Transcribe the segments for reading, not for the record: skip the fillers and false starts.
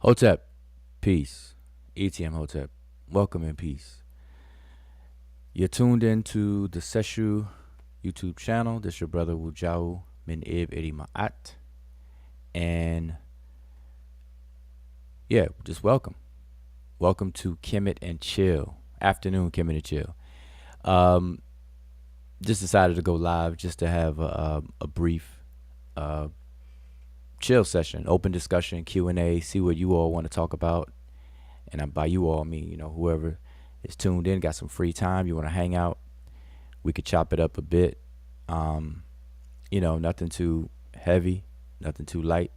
Hotep, peace. ETM Hotep, welcome and peace. You're tuned into the Seshu YouTube channel. This your brother Wujau Min Ib Edi Ma'at. And yeah, just welcome. Welcome to Kemet and Chill. Afternoon Kemet and Chill. Just decided to go live just to have a brief chill session, open discussion, Q&A, see what you all want to talk about. And by you all, I mean, whoever is tuned in, got some free time, you want to hang out, we could chop it up a bit. Nothing too heavy, nothing too light.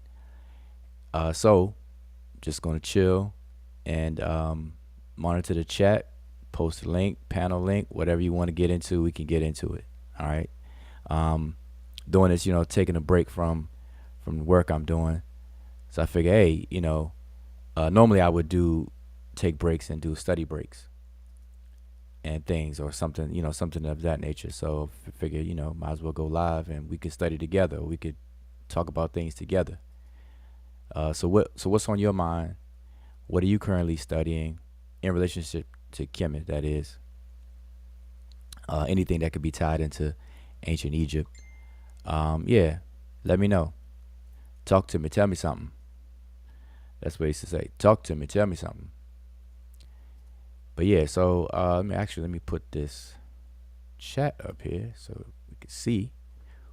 So just going to chill and monitor the chat, post a link, panel link, whatever you want to get into, we can get into it. All right. Doing this, taking a break from the work I'm doing. So I figure, hey, normally I would take breaks and do study breaks and things or something, something of that nature. So I figure, might as well go live and we could study together. We could talk about things together. So what's on your mind? What are you currently studying in relationship to Kemet, that is? Anything that could be tied into ancient Egypt. Yeah, let me know. Talk to me. Tell me something. That's what he used to say. Talk to me. Tell me something. But yeah, so let me put this chat up here so we can see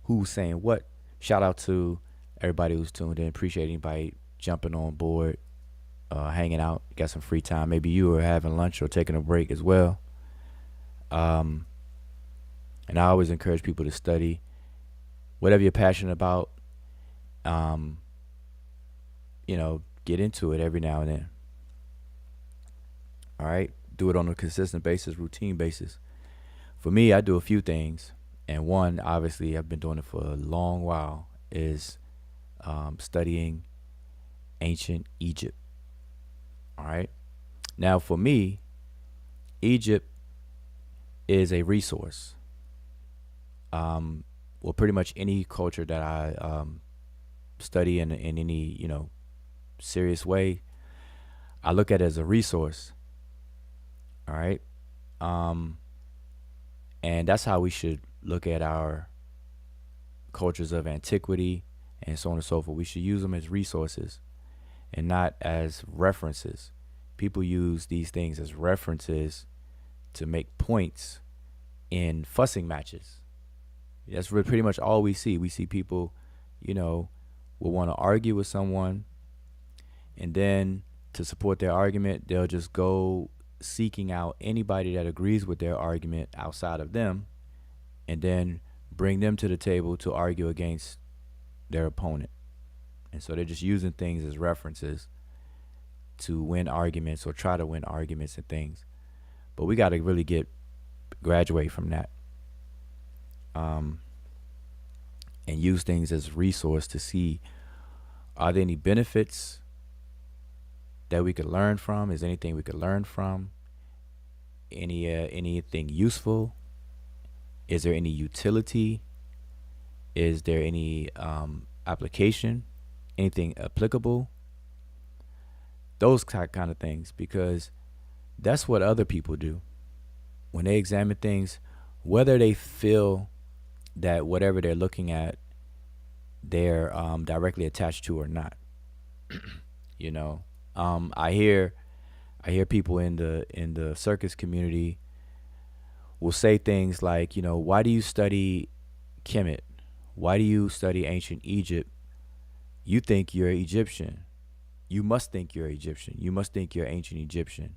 who's saying what. Shout out to everybody who's tuned in. Appreciate anybody jumping on board, hanging out. Got some free time. Maybe you are having lunch or taking a break as well. And I always encourage people to study whatever you're passionate about. Get into it every now and then. All right. Do it on a consistent basis, routine basis. For me, I do a few things. And one, obviously, I've been doing it for a long while, is studying ancient Egypt. All right. Now, for me, Egypt is a resource. Pretty much any culture that I study in any, serious way, I look at it as a resource. All right. And that's how we should look at our cultures of antiquity and so on and so forth. We should use them as resources and not as references. People use these things as references to make points in fussing matches. That's pretty much all we see. We see people, will want to argue with someone, and then to support their argument, they'll just go seeking out anybody that agrees with their argument outside of them, and then bring them to the table to argue against their opponent. And so they're just using things as references to win arguments or try to win arguments and things. But we got to really graduate from that. And use things as a resource to see, are there any benefits that we could learn from? Is there anything we could learn from? Anything useful? Is there any utility? Is there any application? Anything applicable? Those kind of things, because that's what other people do when they examine things, whether they feel that whatever they're looking at, they're directly attached to or not. I hear people in the circus community will say things like, why do you study Kemet? Why do you study ancient Egypt? You think you're Egyptian. You must think you're Egyptian. You must think you're ancient Egyptian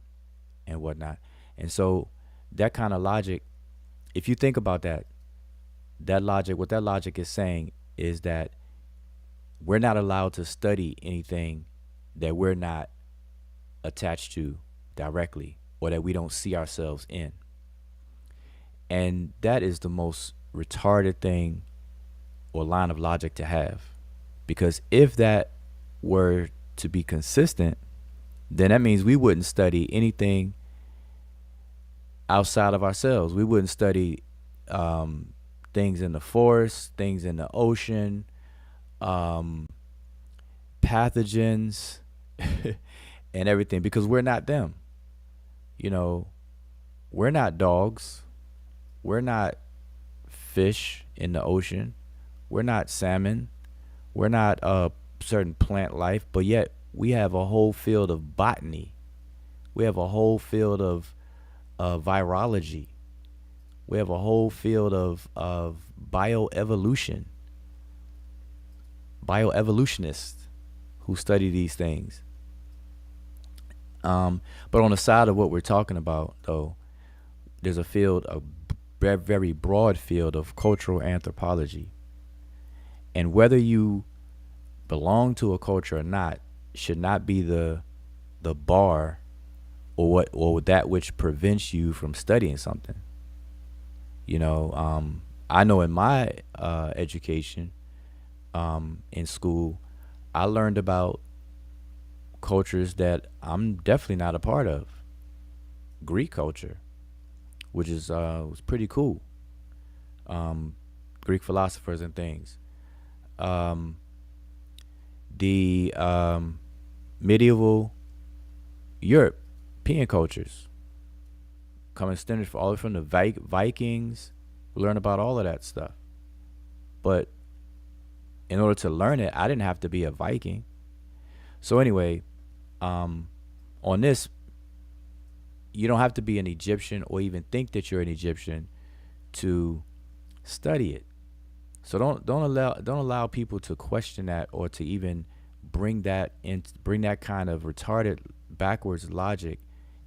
and whatnot. And so that kind of logic, if you think about what that logic is saying is that we're not allowed to study anything that we're not attached to directly or that we don't see ourselves in. And that is the most retarded thing or line of logic to have. Because if that were to be consistent, then that means we wouldn't study anything outside of ourselves. We wouldn't study things in the forest, things in the ocean, pathogens, and everything, because we're not them. You know, we're not dogs. We're not fish in the ocean. We're not salmon. We're not certain plant life, but yet we have a whole field of botany. We have a whole field of virology. We have a whole field of bioevolutionists who study these things. But on the side of what we're talking about, though, there's a field, a very broad field of cultural anthropology. And whether you belong to a culture or not should not be the bar or that which prevents you from studying something. I know in my education, in school, I learned about cultures that I'm definitely not a part of. Greek culture, which is was pretty cool. Greek philosophers and things. Um, the medieval European cultures, coming extended all the way from the Vikings. We learn about all of that stuff. But in order to learn it, I didn't have to be a Viking. So anyway, on this, you don't have to be an Egyptian or even think that you're an Egyptian to study it. So don't allow people to question that or to even bring that kind of retarded backwards logic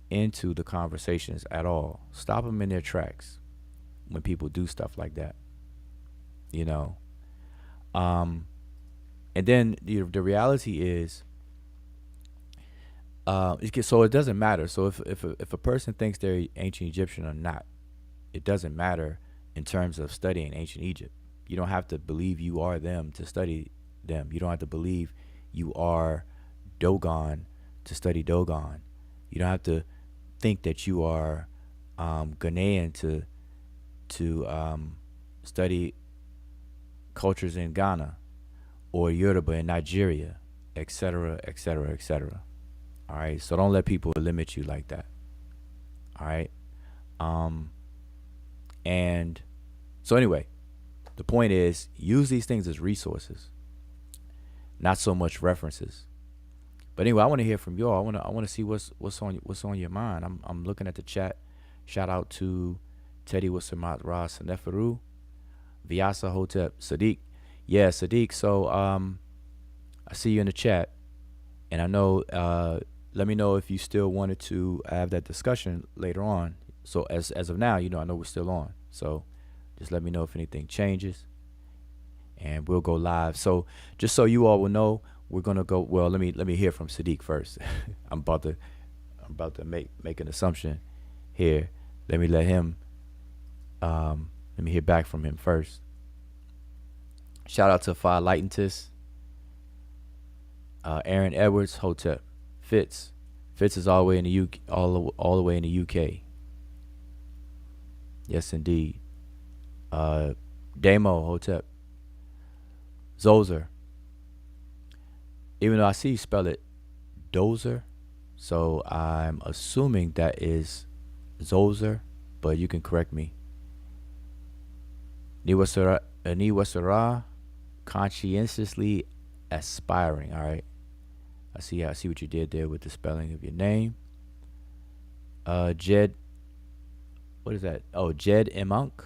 into the conversations at all. Stop them in their tracks when people do stuff like that. You know. And then the reality is, so it doesn't matter. So if a person thinks they're ancient Egyptian or not, it doesn't matter in terms of studying ancient Egypt. You don't have to believe you are them to study them. You don't have to believe you are Dogon to study Dogon. You don't have to think that you are Ghanaian to study cultures in Ghana or Yoruba in Nigeria, etc., etc., etc. All right, so don't let people limit you like that. All right, and so anyway, the point is use these things as resources, not so much references. But anyway, I want to hear from y'all. I want to see what's on your mind. I'm looking at the chat. Shout out to Teddy Wasamat Ra Saneferu, Vyasa Hotep, Sadiq. Yeah, Sadiq. So I see you in the chat, and I know. Let me know if you still wanted to have that discussion later on. So as of now, I know we're still on. So just let me know if anything changes, and we'll go live. So just so you all will know, we're gonna go. Well, let me hear from Sadiq first. I'm about to make an assumption here. Let me let him. Let me hear back from him first. Shout out to Fi Lightentis, Aaron Edwards, Hotep, Fitz is all the way in the UK, all the way in the UK. Yes, indeed. Damo, Hotep, Zozer. Even though I see you spell it Dozer, so I'm assuming that is Zozer, but you can correct me. Niwasara, conscientiously aspiring. All right, I see what you did there with the spelling of your name. Jed, what is that? Oh, Jed Imunk,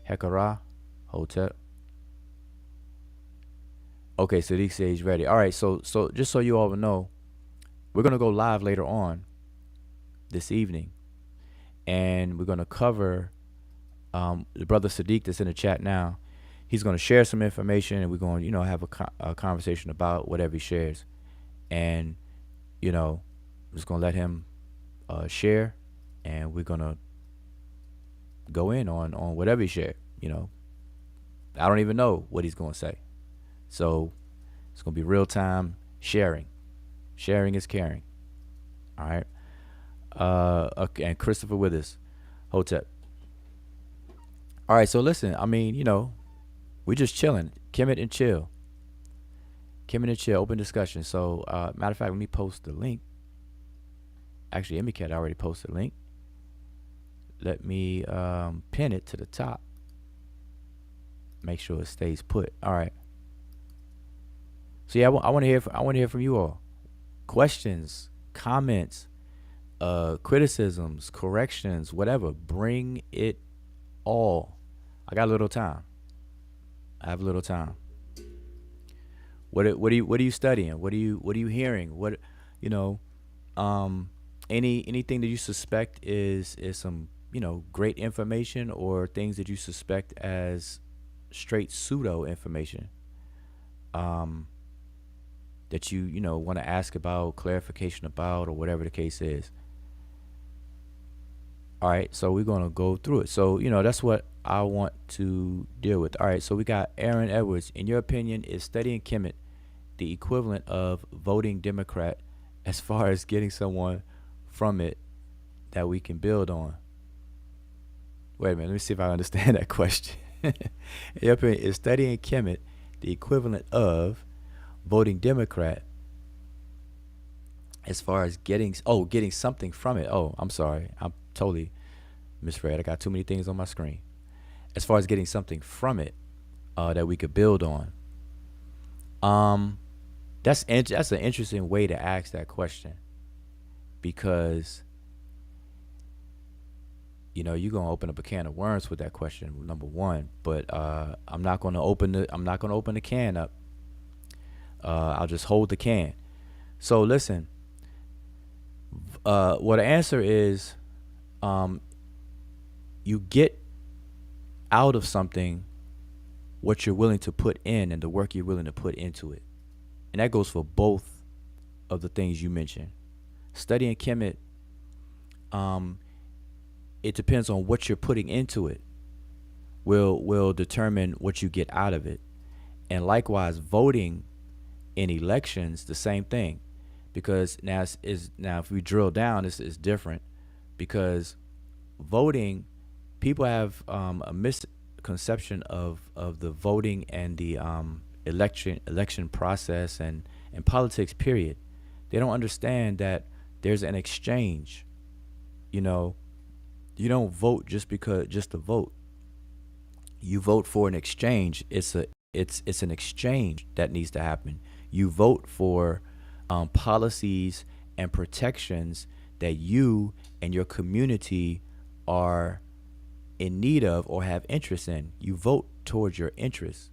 Hekara, Hotep. Okay, so he says he's ready. All right, so just so you all know, we're gonna go live later on this evening, and we're gonna cover the brother Sadiq that's in the chat now. He's gonna share some information, and we're going to have a conversation about whatever he shares, and I'm just gonna let him share, and we're gonna go in on whatever he shared. I don't even know what he's gonna say. So it's going to be real time sharing. Sharing is caring. All right. Okay, and Christopher with us. Hotep. All right. So listen, I mean, we just chilling. Kemet and chill. Kemet and chill, open discussion. So, matter of fact, let me post the link. Actually, Emicat already posted a link. Let me pin it to the top. Make sure it stays put. All right. So yeah, I want to hear. I want to hear from you all. Questions, comments, criticisms, corrections, whatever. Bring it all. I got a little time. I have a little time. What are you studying? What are you hearing? What you know? Anything that you suspect is some great information, or things that you suspect as straight pseudo information. Um, that you want to ask about, clarification about, or whatever the case is. All right, so we're gonna go through it. So that's what I want to deal with. All right, so we got Aaron Edwards. In your opinion, is studying Kemet the equivalent of voting Democrat as far as getting someone from it that we can build on? Wait a minute, let me see if I understand that question. In your opinion, is studying Kemet the equivalent of voting Democrat as far as getting something from it? Oh, I'm sorry. I'm totally misread. I got too many things on my screen. As far as getting something from it that we could build on. That's an interesting way to ask that question, because you're gonna open up a can of worms with that question, number one. But I'm not gonna open the can up. I'll just hold the can. So listen, what the answer is, you get out of something what you're willing to put in and the work you're willing to put into it. And that goes for both of the things you mentioned. Studying Kemet, it depends on what you're putting into it. Will determine what you get out of it. And likewise, voting in elections, the same thing. Because now if we drill down, this is different, because voting, people have a misconception of the voting and the election process and politics, period. They don't understand that there's an exchange. You don't vote just to vote. You vote for an exchange. It's an exchange that needs to happen. You vote for policies and protections that you and your community are in need of or have interest in. You vote towards your interests,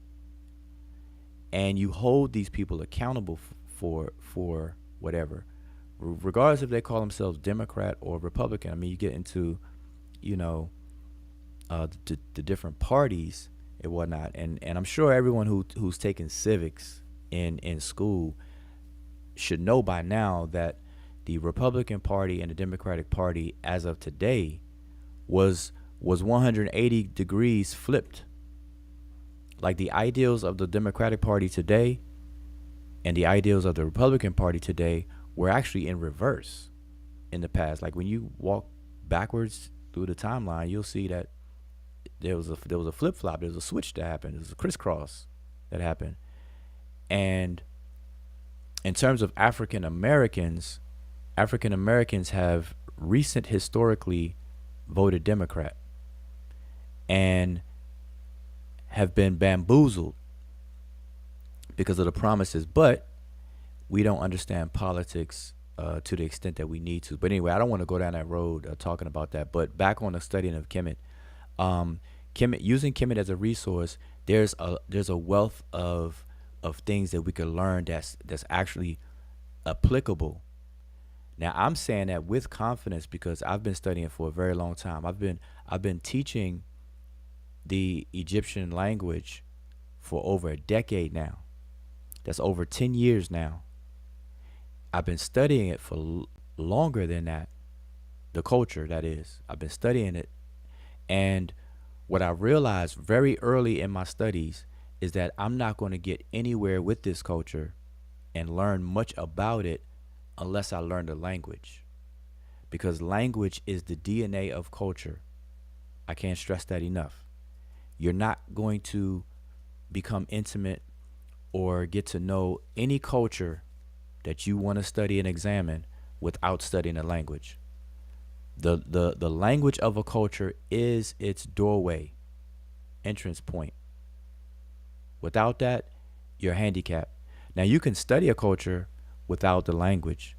and you hold these people accountable for whatever, regardless if they call themselves Democrat or Republican. I mean, you get into the different parties and whatnot, and I'm sure everyone who's taken civics in school should know by now that the Republican Party and the Democratic Party, as of today, was 180 degrees flipped. Like, the ideals of the Democratic Party today and the ideals of the Republican Party today were actually in reverse in the past. Like, when you walk backwards through the timeline, you'll see that there was a flip flop. There was a switch that happened. There was a crisscross that happened. And in terms of African Americans have historically voted Democrat and have been bamboozled because of the promises. But we don't understand politics to the extent that we need to. But anyway, I don't want to go down that road talking about that. But back on the studying of Kemet, using Kemet as a resource, there's a wealth of things that we could learn that's actually applicable. Now, I'm saying that with confidence because I've been studying for a very long time. I've been teaching the Egyptian language for over a decade now. That's over 10 years now. I've been studying it for longer than that. The culture, that is. I've been studying it. And what I realized very early in my studies is that I'm not going to get anywhere with this culture and learn much about it unless I learn the language. Because language is the DNA of culture. I can't stress that enough. You're not going to become intimate or get to know any culture that you want to study and examine without studying a language. The language of a culture is its doorway, entrance point. Without that, you're handicapped. Now you can study a culture without the language.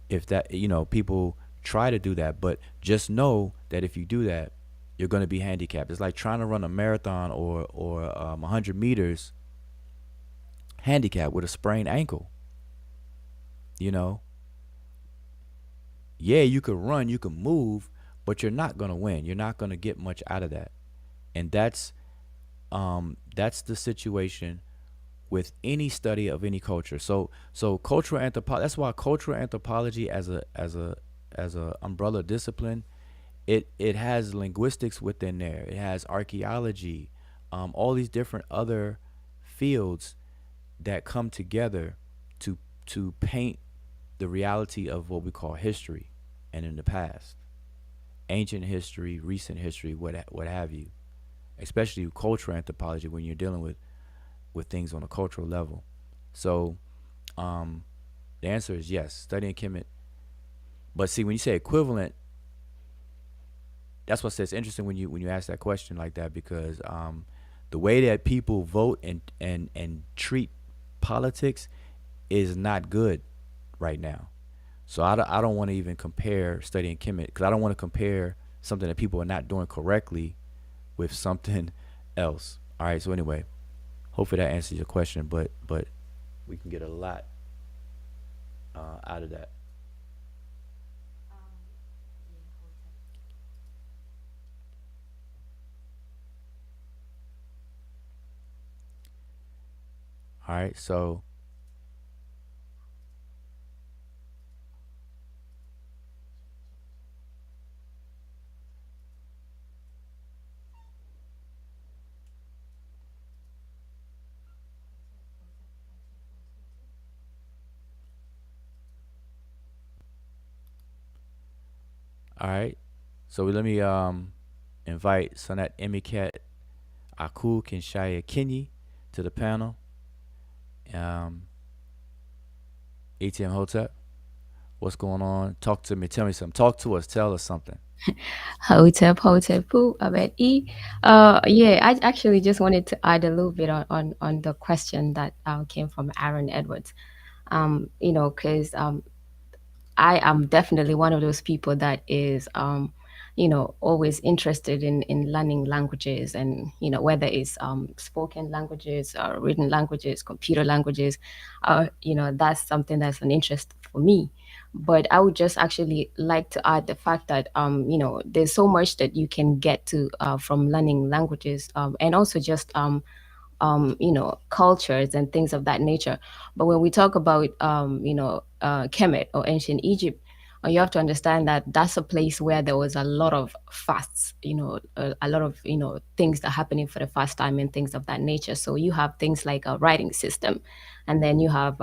If that, people try to do that, but just know that if you do that, you're going to be handicapped. It's like trying to run a marathon or 100 meters handicapped with a sprained ankle. You know, yeah, you could run, you could move, but you're not going to win. You're not going to get much out of that. And that's the situation with any study of any culture. So cultural anthropology. That's why cultural anthropology as a umbrella discipline, it has linguistics within there. It has archaeology, all these different other fields that come together to paint the reality of what we call history and in the past, ancient history, recent history, what have you. Especially cultural anthropology when you're dealing with things on a cultural level. So um, the answer is yes, studying Kemet. But see, when you say equivalent, that's what says interesting when you ask that question like that because the way that people vote and treat politics is not good right now. So I don't want to even compare studying Kemet because I don't want to compare something that people are not doing correctly with something else. All right. So anyway, hopefully that answers your question, but we can get a lot out of that. All right. So all right. So let me invite Sanat Emiket Aku Kinshaya Kinyi to the panel. Um, ATM Hotep, what's going on? Talk to me. Tell me something. Talk to us. Tell us something. Hotep, Hotepu, Abed E. Yeah, I actually just wanted to add a little bit on the question that came from Aaron Edwards. Because I am definitely one of those people that is, always interested in learning languages and, whether it's spoken languages or written languages, computer languages, that's something that's an interest for me. But I would just actually like to add the fact that, there's so much that you can get to from learning languages and also just cultures and things of that nature. But when we talk about, Kemet or ancient Egypt, you have to understand that that's a place where there was a lot of fasts, a lot of, things that are happening for the first time and things of that nature. So you have things like a writing system. And then you have,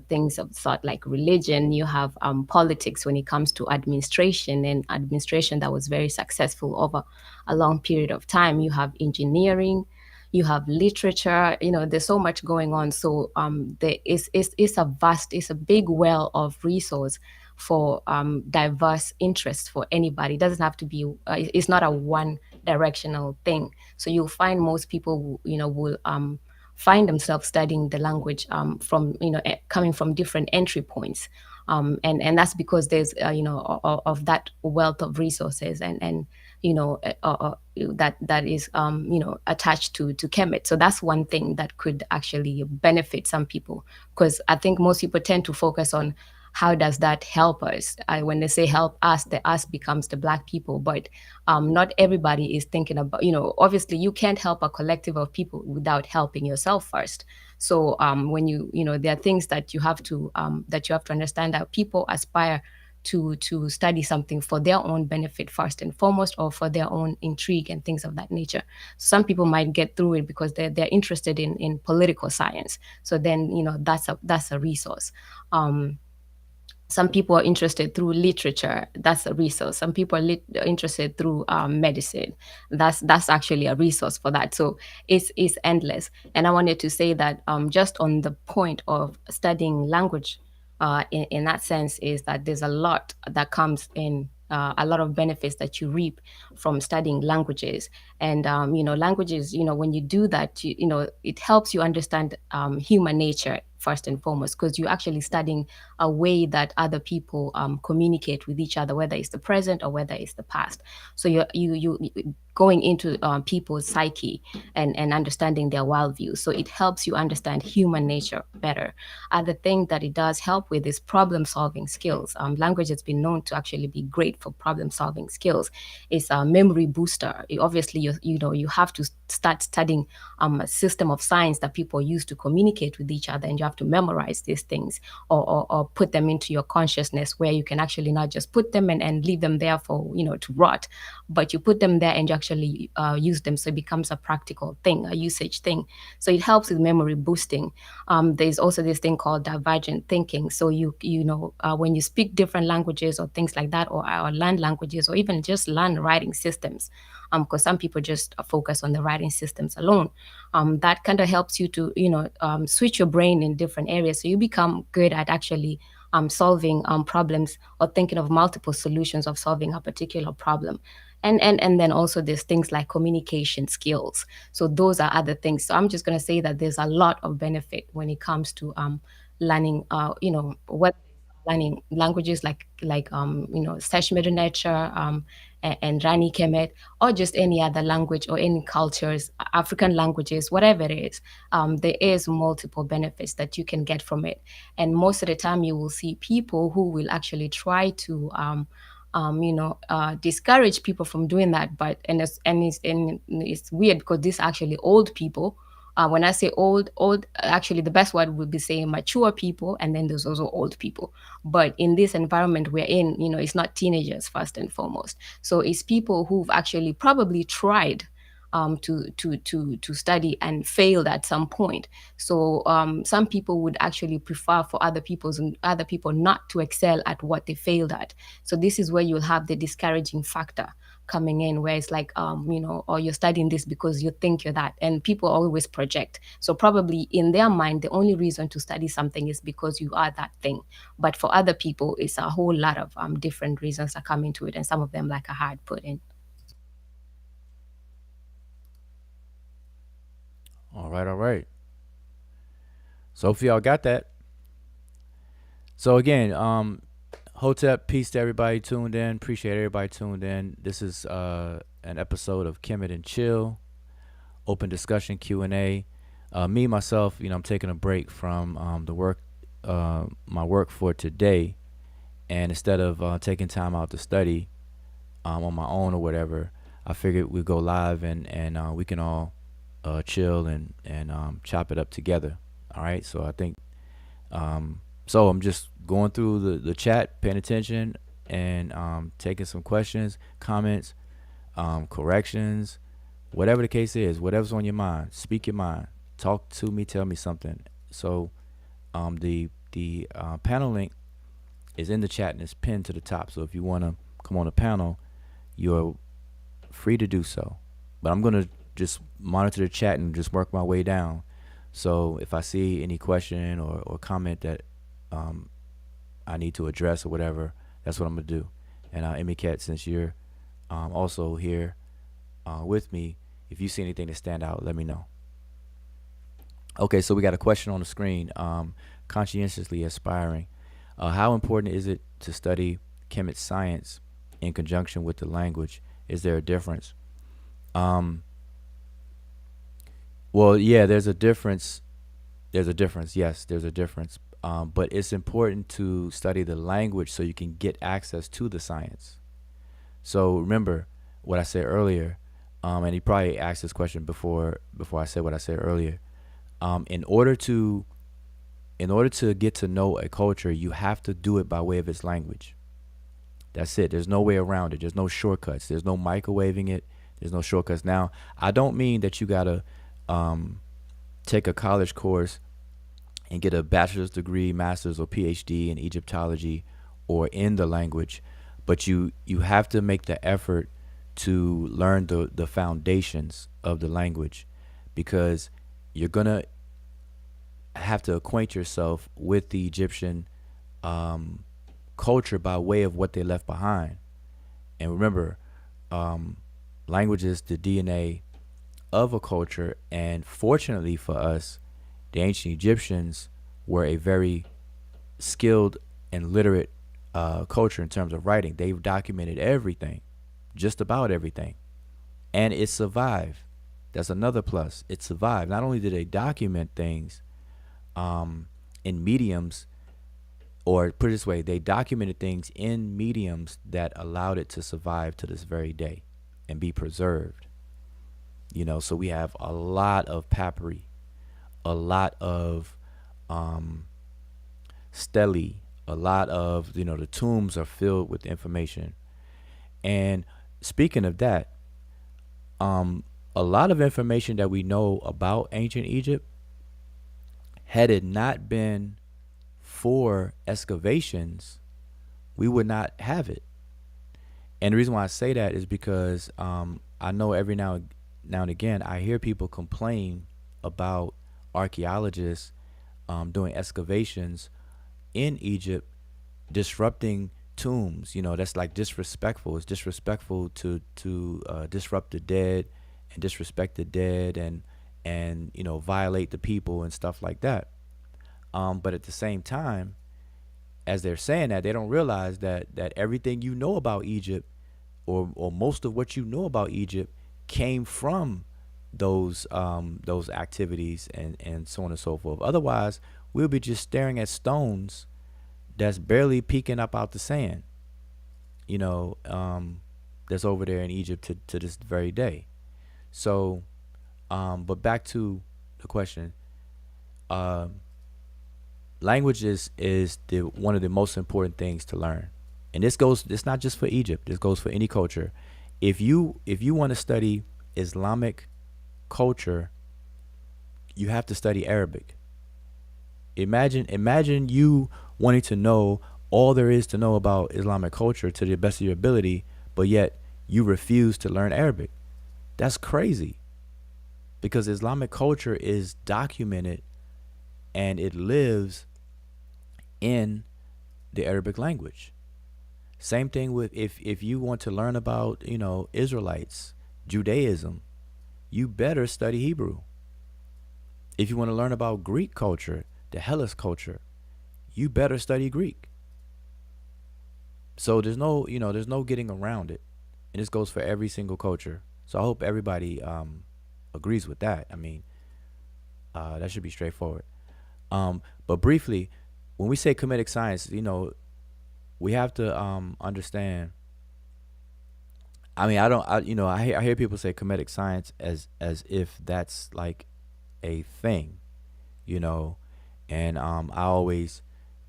things of sort like religion. You have politics when it comes to administration and administration that was very successful over a long period of time. You have engineering, you have literature, there's so much going on. So there is a vast, it's a big well of resource for diverse interests for anybody. It doesn't have to be, it's not a one directional thing. So you'll find most people will find themselves studying the language from coming from different entry points, and that's because there's of that wealth of resources and that is attached to Kemet. So that's one thing that could actually benefit some people, because I think most people tend to focus on how does that help us. When they say help us, the us becomes the black people, but not everybody is thinking about, obviously you can't help a collective of people without helping yourself first. So when there are things that you have to understand, that people aspire to study something for their own benefit first and foremost, or for their own intrigue and things of that nature. Some people might get through it because they're interested in political science. So then that's a resource. Um, Some people are interested through literature. That's a resource. Some people are interested through medicine. That's actually a resource for that. So it's endless. And I wanted to say that just on the point of studying language, in that sense, is that there's a lot that comes in. A lot of benefits that you reap from studying languages. And languages, when you do that, it helps you understand human nature first and foremost, because you're actually studying a way that other people communicate with each other, whether it's the present or whether it's the past. So you going into people's psyche and understanding their worldview. So it helps you understand human nature better. Other thing that it does help with is problem solving skills. Language has been known to actually be great for problem solving skills. It's a memory booster. Obviously, you have to start studying a system of science that people use to communicate with each other, and you have to memorize these things, or put them into your consciousness, where you can actually not just put them and leave them there for to rot, but you put them there and you actually use them, so it becomes a practical thing, a usage thing. So it helps with memory boosting. There's also this thing called divergent thinking. So when you speak different languages or things like that, or learn languages, or even just learn writing systems, because some people just focus on the writing systems alone. That kind of helps you to switch your brain in different areas, so you become good at actually solving problems, or thinking of multiple solutions of solving a particular problem. And then also there's things like communication skills. So those are other things. So I'm just going to say that there's a lot of benefit when it comes to learning what learning languages, like Sesh, Netcher, and Rani, Kemet, or just any other language or any cultures, African languages, whatever it is. There is multiple benefits that you can get from it. And most of the time you will see people who will actually try to discourage people from doing that. But and it's weird, because these are actually old people. When I say old, actually the best word would be saying mature people, and then there's also old people. But in this environment we're in, it's not teenagers first and foremost. So it's people who've actually probably tried to study and failed at some point. So some people would actually prefer for other people not to excel at what they failed at. So this is where you'll have the discouraging factor coming in, where it's like or you're studying this because you think you're that, and people always project. So probably in their mind the only reason to study something is because you are that thing. But for other people it's a whole lot of different reasons that come into it, and some of them like a hard put in. All right, all right. So hopefully y'all got that. So again, Hotep, peace to everybody tuned in. Appreciate everybody tuned in. This is an episode of Kemet and Chill, open discussion Q&A. Me myself, I'm taking a break from the work, my work for today, and instead of taking time out to study on my own or whatever, I figured we'd go live and we can all chill and chop it up together. All right. So I think so I'm just going through the chat, paying attention, and taking some questions, comments, corrections, whatever the case is, whatever's on your mind. Speak your mind. Talk to me. Tell me something. So the panel link is in the chat and it's pinned to the top. So if you want to come on the panel, you're free to do so. But I'm going to just monitor the chat and just work my way down. So if I see any question or comment that I need to address or whatever, that's what I'm going to do. And Emmy Cat, since you're also here with me, if you see anything to stand out, let me know. Okay, so we got a question on the screen. Conscientiously aspiring. How important is it to study Kemet science in conjunction with the language? Is there a difference? Well, yeah, there's a difference. There's a difference. Yes, there's a difference. But it's important to study the language so you can get access to the science. So remember what I said earlier, and he probably asked this question before I said what I said earlier. In order to get to know a culture, you have to do it by way of its language. That's it. There's no way around it. There's no shortcuts. There's no microwaving it. There's no shortcuts. Now, I don't mean that you gotta take a college course and get a bachelor's degree, master's, or PhD in Egyptology or in the language, but you have to make the effort to learn the foundations of the language, because you're gonna have to acquaint yourself with the Egyptian um, culture by way of what they left behind. And remember, um, language is the DNA of a culture. And fortunately for us, the ancient Egyptians were a very skilled and literate culture in terms of writing. They've documented everything, just about everything, and it survived. That's another plus. It survived. Not only did they document things um, in mediums, or put it this way, they documented things in mediums that allowed it to survive to this very day and be preserved. So we have a lot of papyri, a lot of um, stelae, a lot of, the tombs are filled with information. And speaking of that, um, a lot of information that we know about ancient Egypt, had it not been for excavations, we would not have it. And the reason why I say that is because I know every now and again I hear people complain about archaeologists doing excavations in Egypt, disrupting tombs. That's like disrespectful. It's disrespectful to disrupt the dead and disrespect the dead, and violate the people and stuff like that. But at the same time, as they're saying that, they don't realize that everything you know about Egypt, or most of what you know about Egypt, came from those activities, and so on and so forth. Otherwise, we'll be just staring at stones that's barely peeking up out the sand, you know, that's over there in Egypt to this very day. So, but back to the question, um, language is the one of the most important things to learn, and this goes. It's not just for Egypt. This goes for any culture. If you want to study Islamic culture, you have to study Arabic. Imagine you wanting to know all there is to know about Islamic culture to the best of your ability, but yet you refuse to learn Arabic. That's crazy, because Islamic culture is documented and it lives in the Arabic language. Same thing with, if you want to learn about, Israelites, Judaism, you better study Hebrew. If you want to learn about Greek culture, the Hellas culture, you better study Greek. So there's no getting around it, and this goes for every single culture. So I hope everybody agrees with that. I mean, that should be straightforward. But briefly, when we say comedic science, we have to understand. I mean, I don't. I hear people say comedic science as if that's like a thing, you know, and I always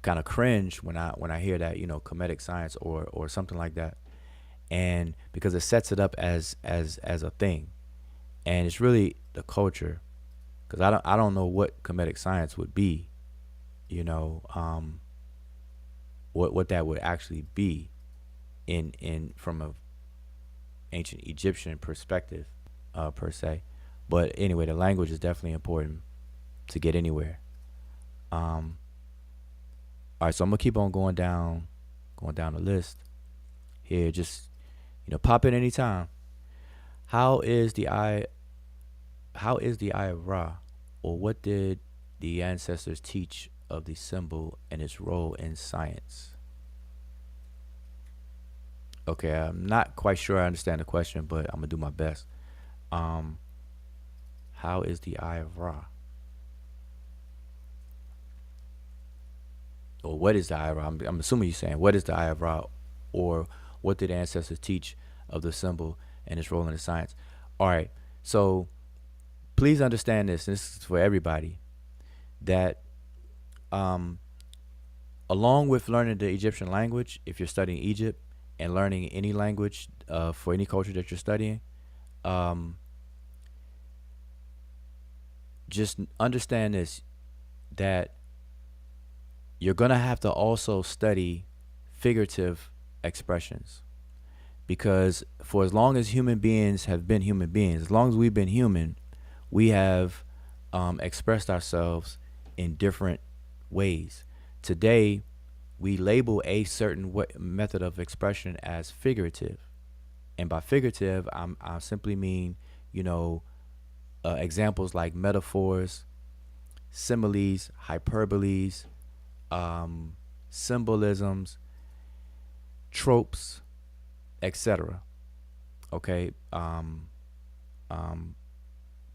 kind of cringe when I hear that, comedic science or something like that, and because it sets it up as a thing, and it's really the culture, because I don't know what comedic science would be, you know, what that would actually be in from a ancient Egyptian perspective, per se. But anyway, the language is definitely important to get anywhere. Um, all right, so I'm gonna keep on going down the list here. Just pop in anytime. How is the eye? How is the eye of Ra, or what did the ancestors teach of the symbol and its role in science? Okay, I'm not quite sure I understand the question, but I'm gonna do my best. Um, how is the eye of Ra, or what is the eye of Ra? I'm assuming you're saying what is the eye of Ra, or what did ancestors teach of the symbol and its role in the science? All right, so please understand this. This is for everybody. That um, along with learning the Egyptian language, if you're studying Egypt and learning any language for any culture that you're studying, um, just understand this, that you're gonna have to also study figurative expressions. Because for as long as human beings have been human beings, as long as we've been human, we have expressed ourselves in different ways. Today, we label a certain method of expression as figurative. And by figurative, I simply mean, you know, examples like metaphors, similes, hyperboles, symbolisms, tropes, etc. Okay,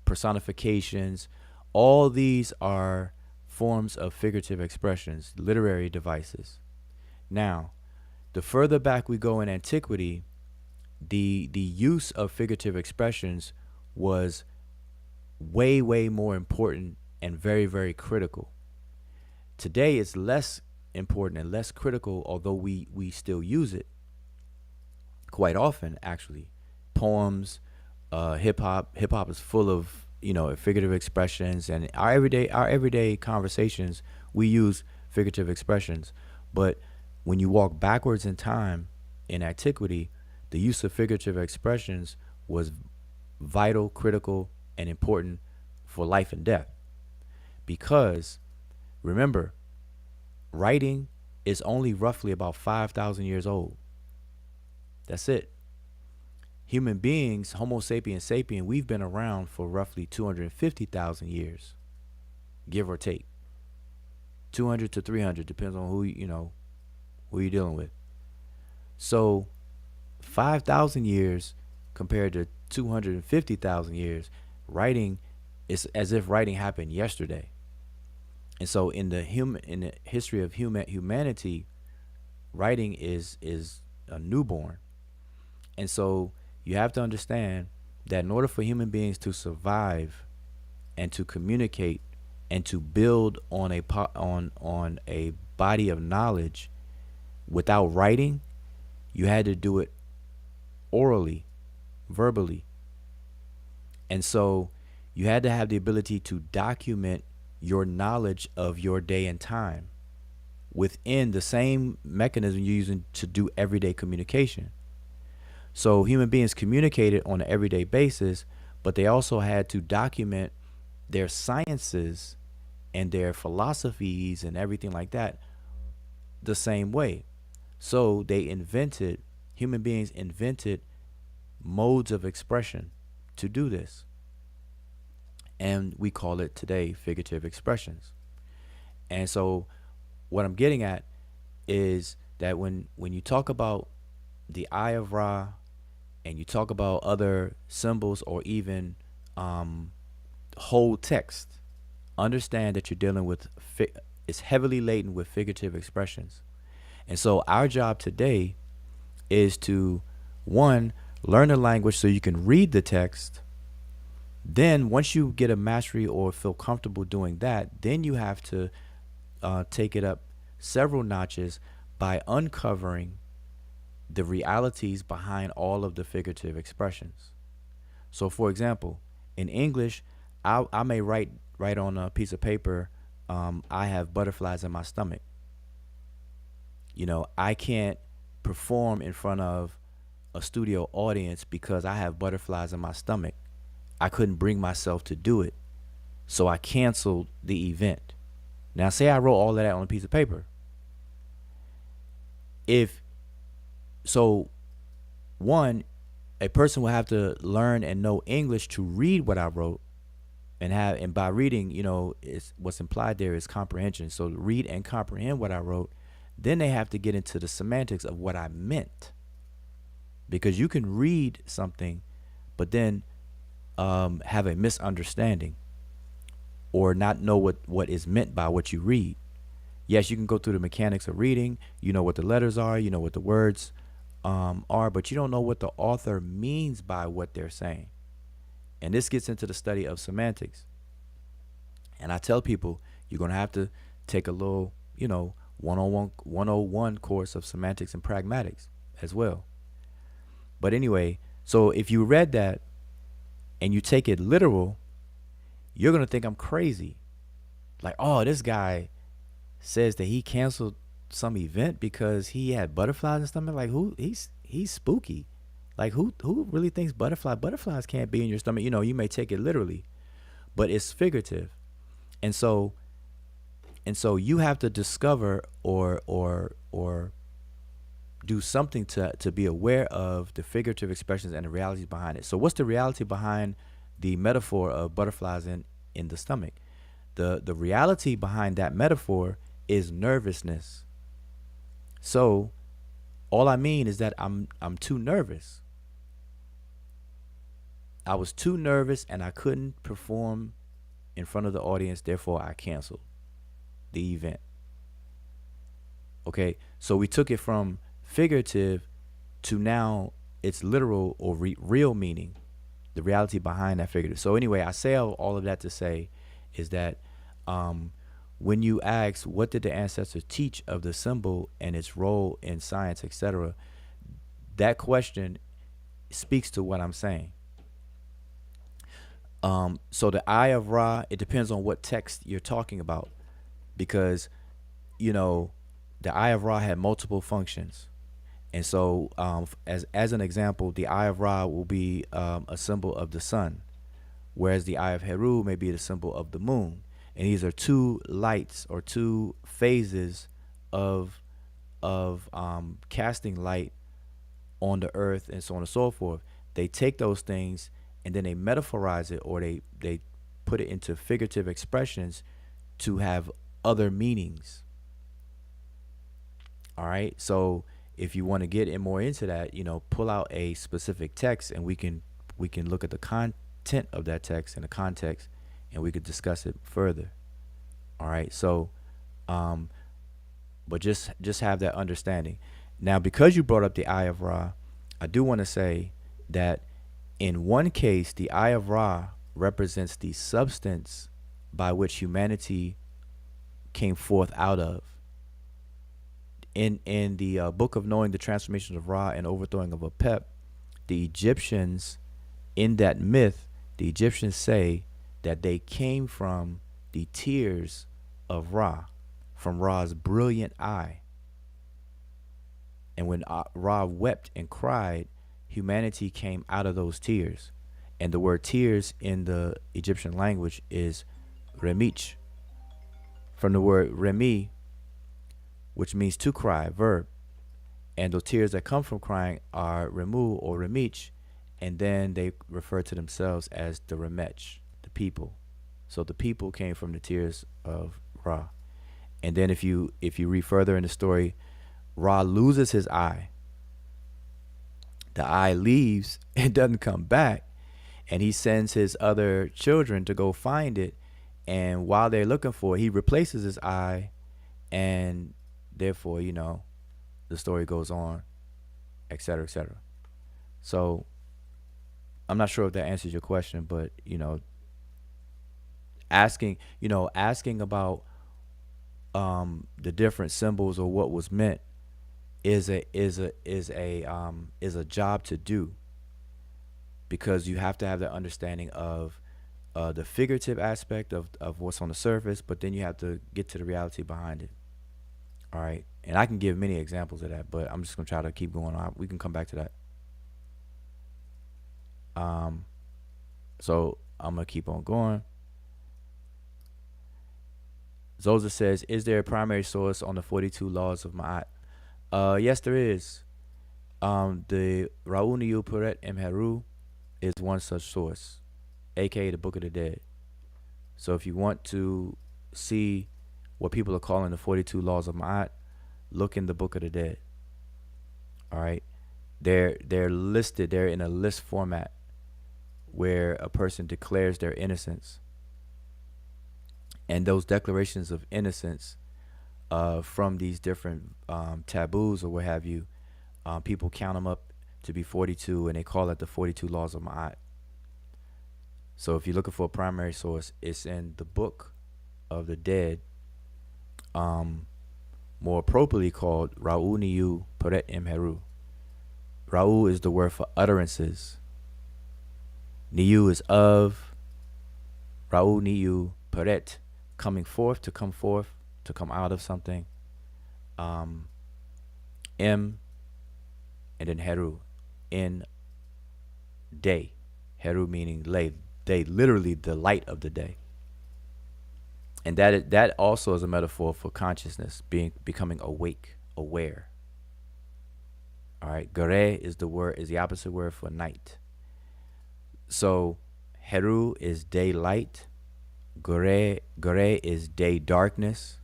personifications. All these are forms of figurative expressions, literary devices. Now, the further back we go in antiquity, the use of figurative expressions was way more important and very critical. Today it's less important and less critical, although we still use it quite often actually. Poems, hip hop is full of, you know, figurative expressions, and our everyday conversations we use figurative expressions. But when you walk backwards in time in antiquity, the use of figurative expressions was vital, critical, and important for life and death. Because remember, writing is only roughly about 5,000 years old. That's it. Human beings, Homo sapiens sapien, we've been around for roughly 250,000 years, give or take. 200 to 300 depends on who you're dealing with. So 5,000 years compared to 250,000 years, writing is as if writing happened yesterday. And so in the history of humanity, writing is a newborn. And so you have to understand that in order for human beings to survive and to communicate and to build on a body of knowledge without writing, you had to do it orally, verbally. And so you had to have the ability to document your knowledge of your day and time within the same mechanism you're using to do everyday communication. So human beings communicated on an everyday basis, but they also had to document their sciences and their philosophies and everything like that the same way. So human beings invented modes of expression to do this. And we call it today figurative expressions. And so what I'm getting at is that when you talk about the Eye of Ra and you talk about other symbols or even whole text, understand that you're dealing with it's heavily laden with figurative expressions. And so our job today is to, one, learn the language so you can read the text. Then once you get a mastery or feel comfortable doing that, then you have to take it up several notches by uncovering the realities behind all of the figurative expressions. So for example, in English, I may write on a piece of paper, I have butterflies in my stomach. You know, I can't perform in front of a studio audience because I have butterflies in my stomach. I couldn't bring myself to do it. So I canceled the event. Now, say I wrote all of that on a piece of paper. If so, one, a person will have to learn and know English to read what I wrote, and by reading, is what's implied there is comprehension. So read and comprehend what I wrote. Then they have to get into the semantics of what I meant, because you can read something, but then have a misunderstanding or not know what is meant by what you read. Yes, you can go through the mechanics of reading. You know what the letters are. You know what the words are, but you don't know what the author means by what they're saying. And this gets into the study of semantics. And I tell people you're going to have to take a little, 101 course of semantics and pragmatics as well. But anyway, so if you read that and you take it literal, you're going to think I'm crazy. Like, oh, this guy says that he canceled some event because he had butterflies and stomach. Like who? He's spooky. Like who really thinks butterflies can't be in your stomach? You know, you may take it literally, but it's figurative. And so you have to discover or do something to be aware of the figurative expressions and the realities behind it. So what's the reality behind the metaphor of butterflies in the stomach? The reality behind that metaphor is nervousness. So all I mean is that I'm too nervous. I was too nervous and I couldn't perform in front of the audience, therefore I canceled the event. Okay? So we took it from figurative to now its literal or real meaning, the reality behind that figurative. So anyway, I say all of that to say is that when you ask what did the ancestors teach of the symbol and its role in science, etc., that question speaks to what I'm saying. So the Eye of Ra, it depends on what text you're talking about, because you know the Eye of Ra had multiple functions. And so, as an example, the Eye of Ra will be a symbol of the sun, whereas the Eye of Heru may be the symbol of the moon. And these are two lights or two phases of casting light on the earth and so on and so forth. They take those things and then they metaphorize it, or they put it into figurative expressions to have other meanings. All right. So if you want to get in more into that, pull out a specific text and we can look at the content of that text and the context, and we could discuss it further. All right. So, but just have that understanding. Now, because you brought up the Eye of Ra, I do want to say that in one case, the Eye of Ra represents the substance by which humanity came forth out of. In the book of Knowing the Transformations of Ra and Overthrowing of Apep, the Egyptians, in that myth, the Egyptians say that they came from the tears of Ra, from Ra's brilliant eye. And when Ra wept and cried, humanity came out of those tears. And the word tears in the Egyptian language is remich, from the word remi, which means to cry, verb. And those tears that come from crying are remu or remich, and then they refer to themselves as the remech, the people. So the people came from the tears of Ra. And then if you read further in the story, Ra loses his eye. The eye leaves and doesn't come back, and he sends his other children to go find it. And while they're looking for it, he replaces his eye, and therefore, the story goes on, et cetera, et cetera. So I'm not sure if that answers your question, but asking about the different symbols or what was meant is a job to do, because you have to have that understanding of the figurative aspect of what's on the surface, but then you have to get to the reality behind it. All right. And I can give many examples of that, but I'm just going to try to keep going on. We can come back to that. So I'm going to keep on going. Zoza says, is there a primary source on the 42 laws of Ma'at? Yes, there is. The Ra'uniyu Puret Emheru is one such source, aka the Book of the Dead. So if you want to see what people are calling the 42 laws of Ma'at, look in the Book of the Dead. All right. They're listed, they're in a list format where a person declares their innocence. And those declarations of innocence from these different taboos or what have you, people count them up to be 42, and they call it the 42 laws of Ma'at. So if you're looking for a primary source, it's in the Book of the Dead, more appropriately called Ra'u Niyu Puret Imheru. Ra'u is the word for utterances. Niyu is of. Ra'u Niyu Puret, coming forth, to come out of something. um, M, and then Heru, in day. Heru meaning lay, day, literally the light of the day. And that also is a metaphor for consciousness, becoming awake, aware. All right, Gare is the opposite word for night. So Heru is daylight, Gare is day darkness,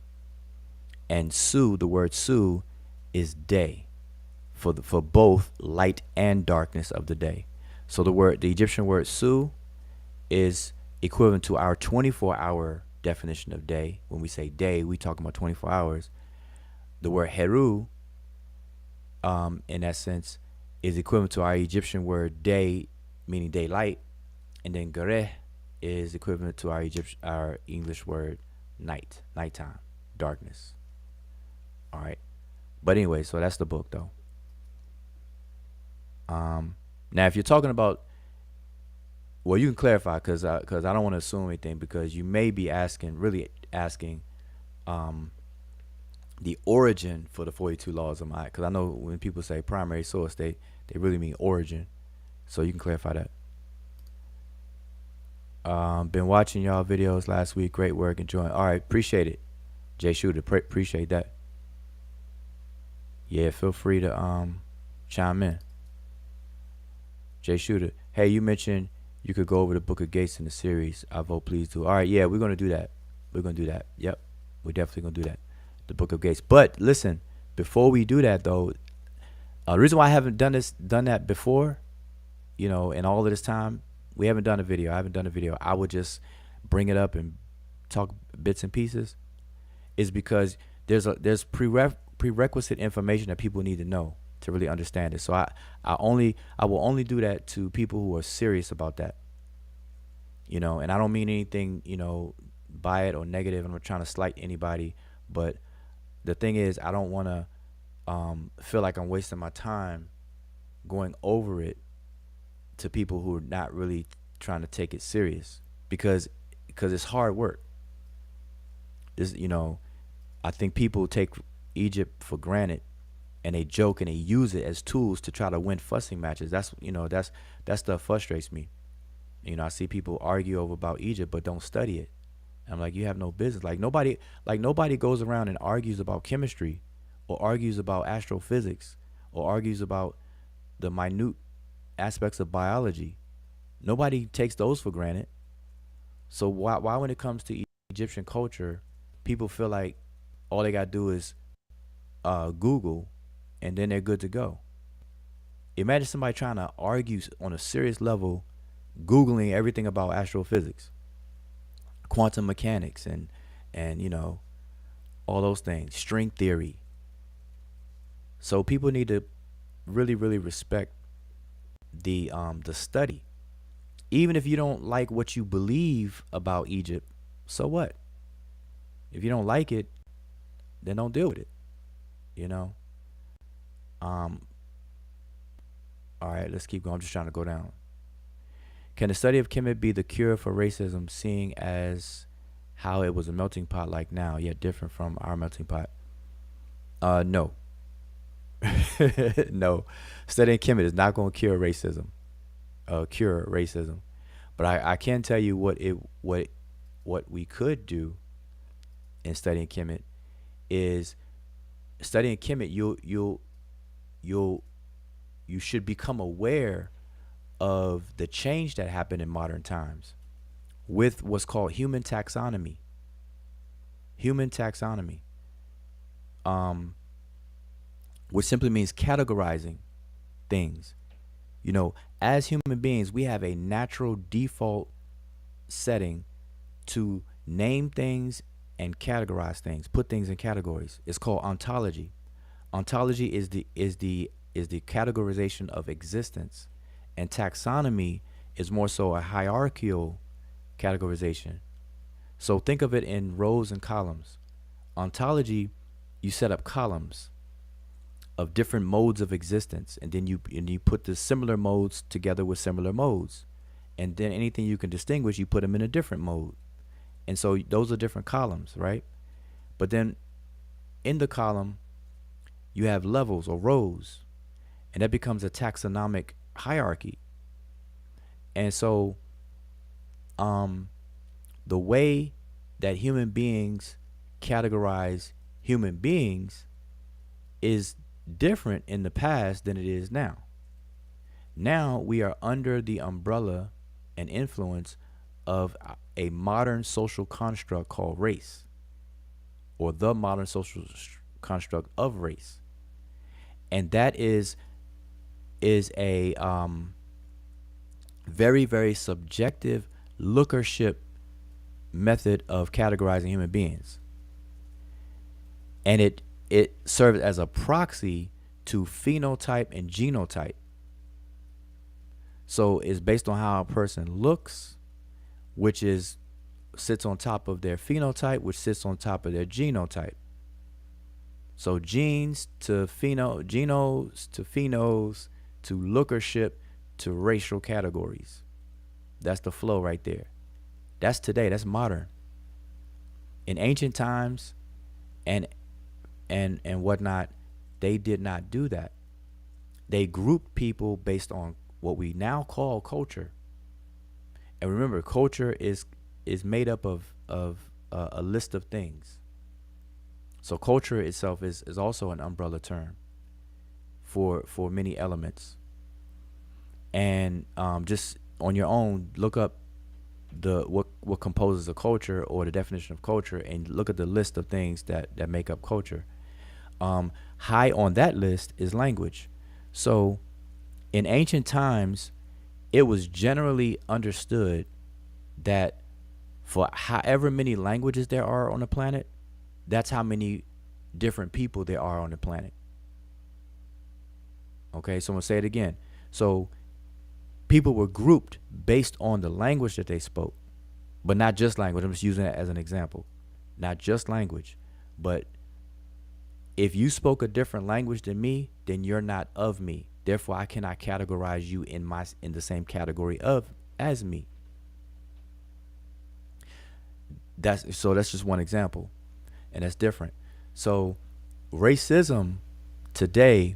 and Su, the word Su, is day, for both light and darkness of the day. So the Egyptian word Su is equivalent to our 24-hour definition of day. When we say day, we talk about 24 hours. The word Heru, in that sense, is equivalent to our Egyptian word day, meaning daylight, and then Gare is equivalent to our English word night, nighttime, darkness. All right, but anyway, so that's the book though. Now, if you're talking about, well, you can clarify because I don't want to assume anything, because you may be really asking, um, the origin for the 42 laws of Ma'at. Because I know when people say primary source, they really mean origin. So you can clarify that. Been watching y'all videos last week. Great work. Enjoying. All right. Appreciate it. Jay Shooter. Appreciate that. Yeah. Feel free to chime in. Jay Shooter. Hey, you mentioned you could go over the Book of Gates in the series. I vote please do. All right. Yeah. We're going to do that. We're going to do that. Yep. We're definitely going to do that. The Book of Gates. But listen, before we do that though, the reason why I haven't done that before, in all of this time, we haven't done a video. I haven't done a video. I would just bring it up and talk bits and pieces, is because there's prerequisite information that people need to know to really understand it. So I will only do that to people who are serious about that. And I don't mean anything, by it or negative. I'm not trying to slight anybody, but the thing is, I don't want to feel like I'm wasting my time going over it to people who are not really trying to take it serious, because it's hard work. I think people take Egypt for granted, and they joke and they use it as tools to try to win fussing matches. That stuff frustrates me. I see people argue about Egypt but don't study it. I'm like, you have no business. Nobody goes around and argues about chemistry, or argues about astrophysics, or argues about the minute aspects of biology. Nobody takes those for granted. So why when it comes to Egyptian culture, people feel like all they gotta do is Google, and then they're good to go? Imagine somebody trying to argue on a serious level, Googling everything about astrophysics, quantum mechanics, and all those things, string theory. So people need to really, really respect the study. Even if you don't like what you believe about Egypt, so what? If you don't like it, then don't deal with it. You know. All right, let's keep going. I'm just trying to go down. Can the study of Kemet be the cure for racism, seeing as how it was a melting pot like now, yet different from our melting pot? No. No. Studying Kemet is not going to cure racism. But I can tell you what we could do in studying Kemet is studying Kemet. You should become aware of the change that happened in modern times with what's called human taxonomy. Human taxonomy, which simply means categorizing things. As human beings, we have a natural default setting to name things and categorize things, put things in categories. It's called ontology. Ontology is the categorization of existence, and taxonomy is more so a hierarchical categorization. So think of it in rows and columns. Ontology, you set up columns of different modes of existence, and then you put the similar modes together with similar modes, and then anything you can distinguish, you put them in a different mode. And so those are different columns, right? But then in the column, You have levels or rows, and that becomes a taxonomic hierarchy. And so, um, the way that human beings categorize human beings is different in the past than it is now. Now we are under the umbrella and influence of a modern social construct called race, or the modern social construct of race. And that is a very, very subjective lookership method of categorizing human beings. And it serves as a proxy to phenotype and genotype. So it's based on how a person looks, which is sits on top of their phenotype, which sits on top of their genotype. So genes to genos to phenos to lookership to racial categories. That's the flow right there. That's today. That's modern. In ancient times and and whatnot, they did not do that. They grouped people based on what we now call culture. And remember, culture is made up of a list of things. So culture itself is also an umbrella term for many elements. And just on your own, look up the what composes a culture or the definition of culture, and look at the list of things that make up culture. High on that list is language. So in ancient times, it was generally understood that for however many languages there are on the planet, that's how many different people there are on the planet. Okay, so I'm gonna say it again. So people were grouped based on the language that they spoke, but not just language. I'm just using that as an example. Not just language, but if you spoke a different language than me, then you're not of me. Therefore, I cannot categorize you in the same category of as me. That's just one example, and that's different. So racism today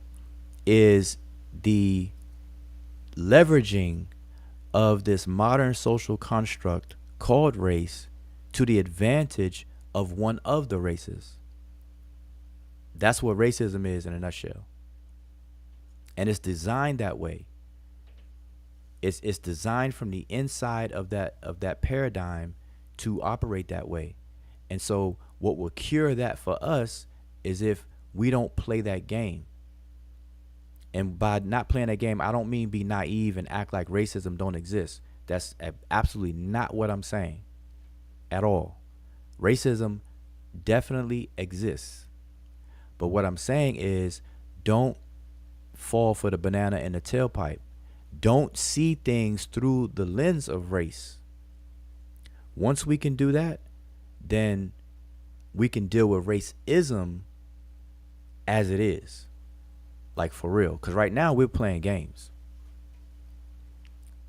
is the leveraging of this modern social construct called race to the advantage of one of the races. That's what racism is in a nutshell. And it's designed that way. It's designed from the inside of that paradigm to operate that way. And so what will cure that for us is if we don't play that game. And by not playing that game, I don't mean be naive and act like racism don't exist. That's absolutely not what I'm saying at all. Racism definitely exists. But what I'm saying is don't fall for the banana in the tailpipe. Don't see things through the lens of race. Once we can do that, then we can deal with racism as it is. Like for real. Because right now we're playing games.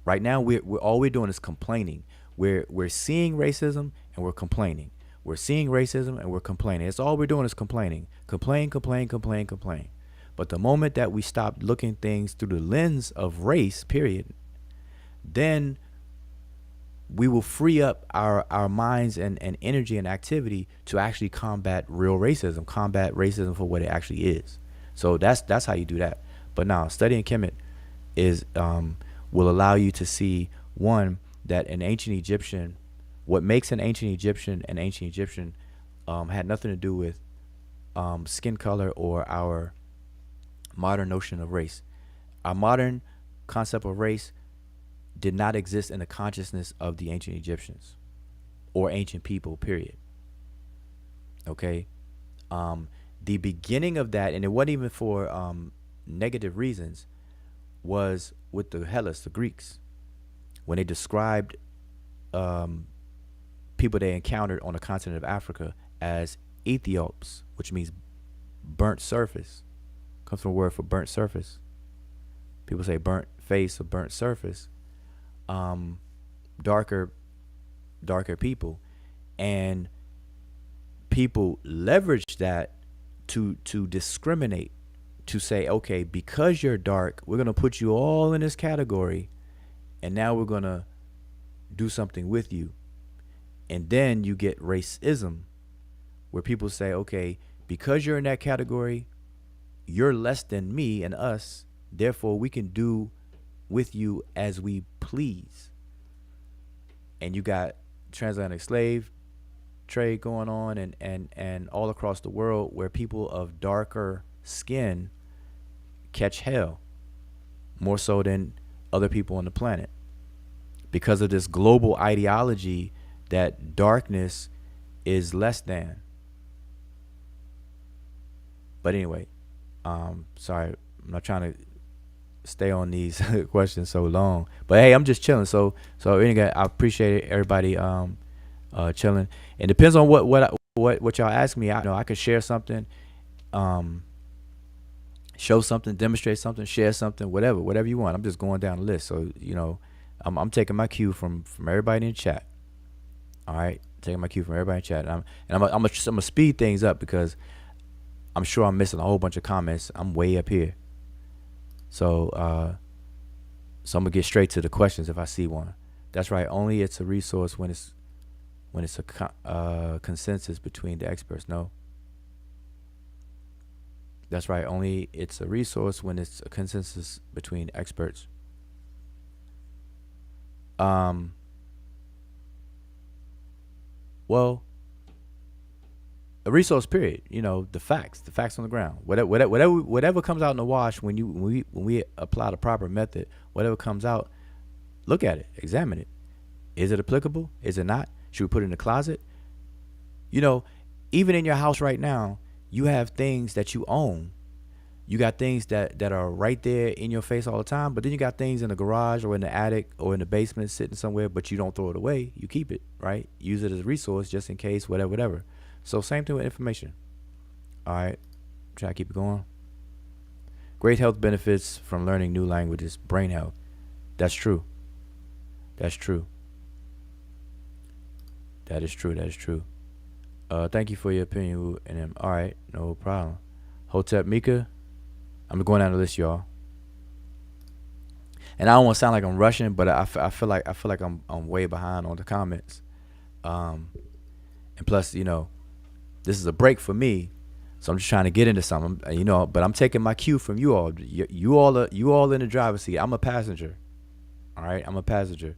Right now we're all we're doing is complaining. We're seeing racism and we're complaining. We're seeing racism and we're complaining. It's all we're doing is complaining. Complain, complain, complain, complain. But the moment that we stop looking things through the lens of race, period, then we will free up our minds and energy and activity to actually combat real racism, combat racism for what it actually is. So that's how you do that. But now studying Kemet is will allow you to see, one, that an ancient Egyptian, what makes an ancient Egyptian had nothing to do with skin color or our modern notion of race. Our modern concept of race did not exist in the consciousness of the ancient Egyptians or ancient people, period. Okay? The beginning of that, and it wasn't even for negative reasons, was with the Hellas, the Greeks, when they described people they encountered on the continent of Africa as Ethiops, which means burnt surface. Comes from a word for burnt surface. People say burnt face or burnt surface. Darker people, and people leverage that to discriminate, to say, okay, because you're dark, we're gonna put you all in this category, and now we're gonna do something with you. And then you get racism, where people say, okay, because you're in that category, you're less than me and us, therefore we can do with you as we please. And you got transatlantic slave trade going on, and all across the world, where people of darker skin catch hell more so than other people on the planet, because of this global ideology that darkness is less than. But anyway, sorry, I'm not trying to stay on these questions so long. But hey, I'm just chilling. So anyway, I appreciate everybody chilling. It depends on what y'all ask me. I could share something, um, show something, demonstrate something, share something, whatever you want. I'm just going down the list. So I'm taking my cue from everybody in the chat. All right, taking my cue from everybody in the chat. I'm gonna speed things up because I'm sure I'm missing a whole bunch of comments. I'm way up here. So I'm gonna get straight to the questions if I see one. That's right. Only it's a resource when it's a consensus between the experts. No, that's right. Only it's a resource when it's a consensus between experts. Um. Well, a resource. Period. The facts on the ground. Whatever comes out in the wash when we apply the proper method, whatever comes out, look at it, examine it. Is it applicable? Is it not? Should we put it in the closet? You know, Even in your house right now, you have things that you own. You got things that are right there in your face all the time, but then you got things in the garage or in the attic or in the basement sitting somewhere, but you don't throw it away. You keep it, right? Use it as a resource just in case, whatever. So same thing with information. All right, try to keep it going. Great health benefits from learning new languages, brain health. That's true. That's true. That is true. That is true. Thank you for your opinion. And all right, no problem. Hotep Mika, I'm going down the list, y'all. And I don't want to sound like I'm rushing, but I feel like I'm way behind on the comments. And plus, this is a break for me, so I'm just trying to get into something, But I'm taking my cue from you all. You all in the driver's seat. I'm a passenger. All right, I'm a passenger.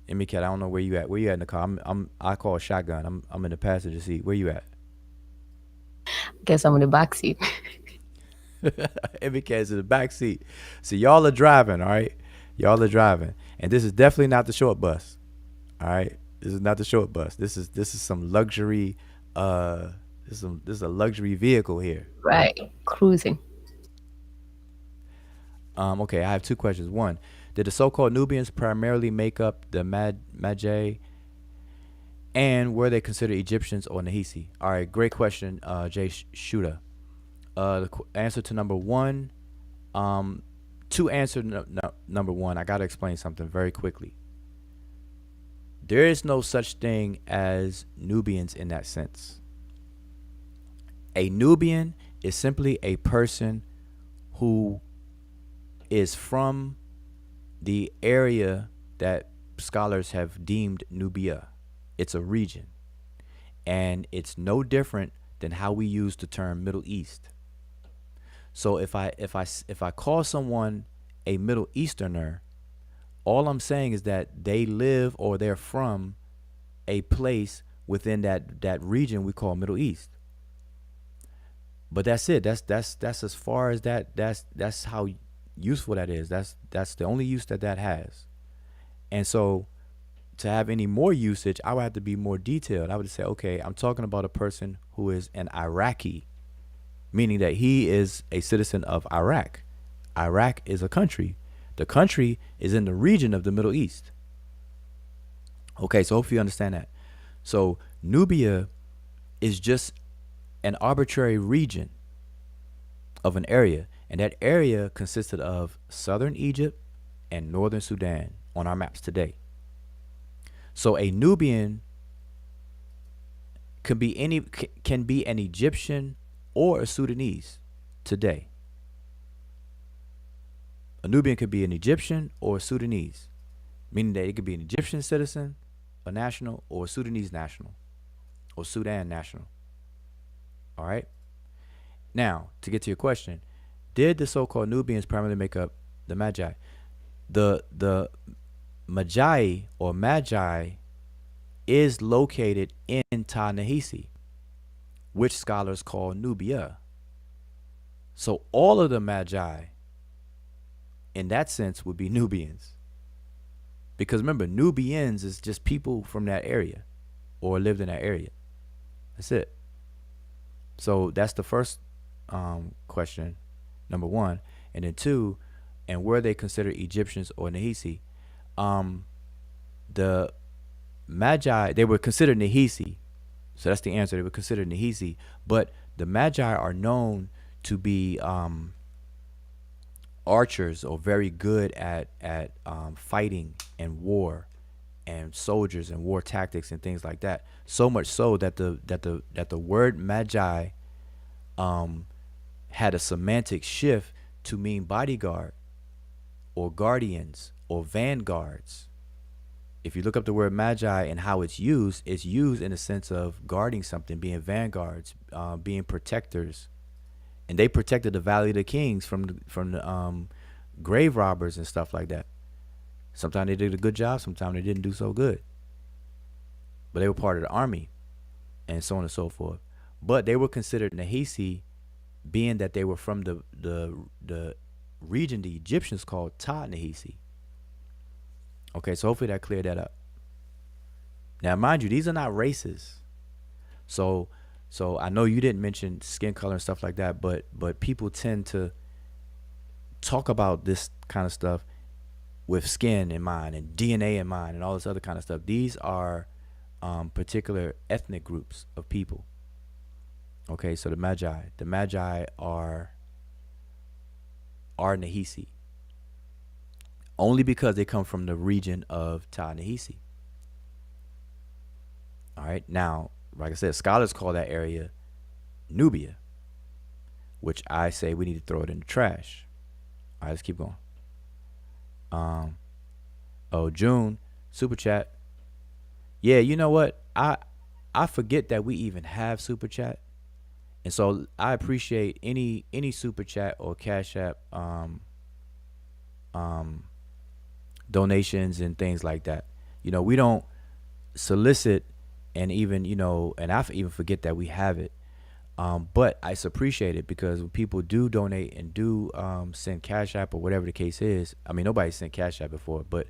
And Cat, I don't know where you at. Where you at in the car? I call a shotgun. I'm in the passenger seat. Where you at? Guess I'm in the back seat. Cat's in the back seat. So y'all are driving, all right? Y'all are driving, and this is definitely not the short bus. All right, this is not the short bus. This is some luxury. This is a luxury vehicle here. Right, cruising. Okay, I have two questions. One, did the so-called Nubians primarily make up the Medjay, and were they considered Egyptians or Nahisi? All right, great question, Jay Shuda. The answer to number one, to answer number one, I got to explain something very quickly. There is no such thing as Nubians in that sense. A Nubian is simply a person who is from the area that scholars have deemed Nubia. It's a region, and it's no different than how we use the term Middle East. So if I call someone a Middle Easterner, all I'm saying is that they live or they're from a place within that region we call Middle East. But that's it. That's as far as that. That's how useful that is. That's the only use that has. And so to have any more usage, I would have to be more detailed. I would say, okay, I'm talking about a person who is an Iraqi, meaning that he is a citizen of Iraq. Iraq is a country. The country is in the region of the Middle East. Okay, so hopefully you understand that. So Nubia is just an arbitrary region of an area, and that area consisted of southern Egypt and northern Sudan on our maps today. So a Nubian can be an Egyptian or a Sudanese today. A Nubian could be an Egyptian or a Sudanese, meaning that it could be an Egyptian citizen, a national, or a Sudanese national, or Sudan national. All right. Now, to get to your question, did the so-called Nubians primarily make up the Medjay? The Medjay or Medjay is located in Ta-Nehisi, which scholars call Nubia. So all of the Medjay, in that sense, would be Nubians. Because remember, Nubians is just people from that area or lived in that area. That's it. So that's the first question, number one. And then two, and were they considered Egyptians or Nehisi? The Magi, they were considered Nehisi. So that's the answer. They were considered Nehisi. But the Magi are known to be archers or very good at fighting and war and soldiers and war tactics and things like that. So much so that the word Magi had a semantic shift to mean bodyguard or guardians or vanguards. If you look up the word Magi and how it's used in the sense of guarding something, being vanguards, being protectors, and they protected the Valley of the Kings from the grave robbers and stuff like that. Sometimes they did a good job, sometimes they didn't do so good, but they were part of the army, and so on and so forth. But they were considered Nehisi, being that they were from the region the Egyptians called Ta Nehisi. Okay, so hopefully that cleared that up. Now, mind you, these are not races. So I know you didn't mention skin color and stuff like that, but people tend to talk about this kind of stuff with skin in mind and DNA in mind and all this other kind of stuff. These are particular ethnic groups of people. Okay, so the Magi are Nehisi, only because they come from the region of Ta Nehisi. All right, now, like I said, scholars call that area Nubia, which I say we need to throw it in the trash. All right, let's keep going. Oh, June, super chat. Yeah, you know what? I forget that we even have super chat, and so I appreciate any super chat or cash app donations and things like that. We don't solicit, and even and I even forget that we have it. But I appreciate it because when people do donate and do send cash app or whatever the case is. I mean, nobody sent cash app before, but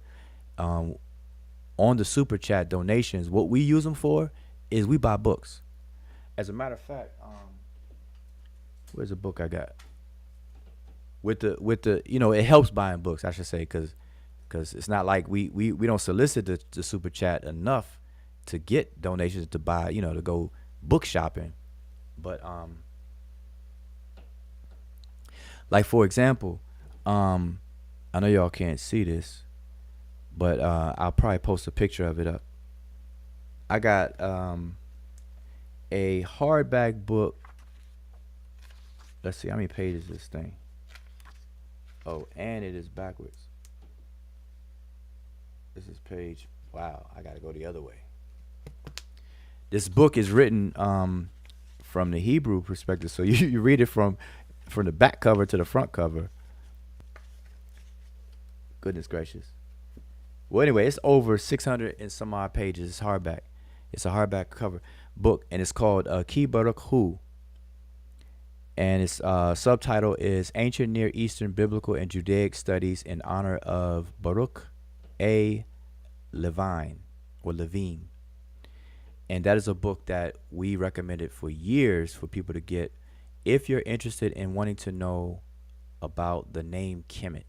on the super chat donations, what we use them for is we buy books. As a matter of fact, where's the book I got? With the it helps buying books, I should say, because it's not like we don't solicit the super chat enough to get donations to buy, to go book shopping. But like for example, I know y'all can't see this, but I'll probably post a picture of it up. I got a hardback book. Let's see how many pages this thing. Oh, and it is backwards. This is page. Wow, I gotta go the other way. This book is written from the Hebrew perspective, so you read it from the back cover to the front cover. Goodness gracious. Well, anyway, it's over 600 and some odd pages. It's hardback. It's a hardback cover book, and it's called Ki Baruch Hu. And its subtitle is Ancient Near Eastern Biblical and Judaic Studies in honor of Baruch A. Levine or Levine. And that is a book that we recommended for years for people to get if you're interested in wanting to know about the name Kemet.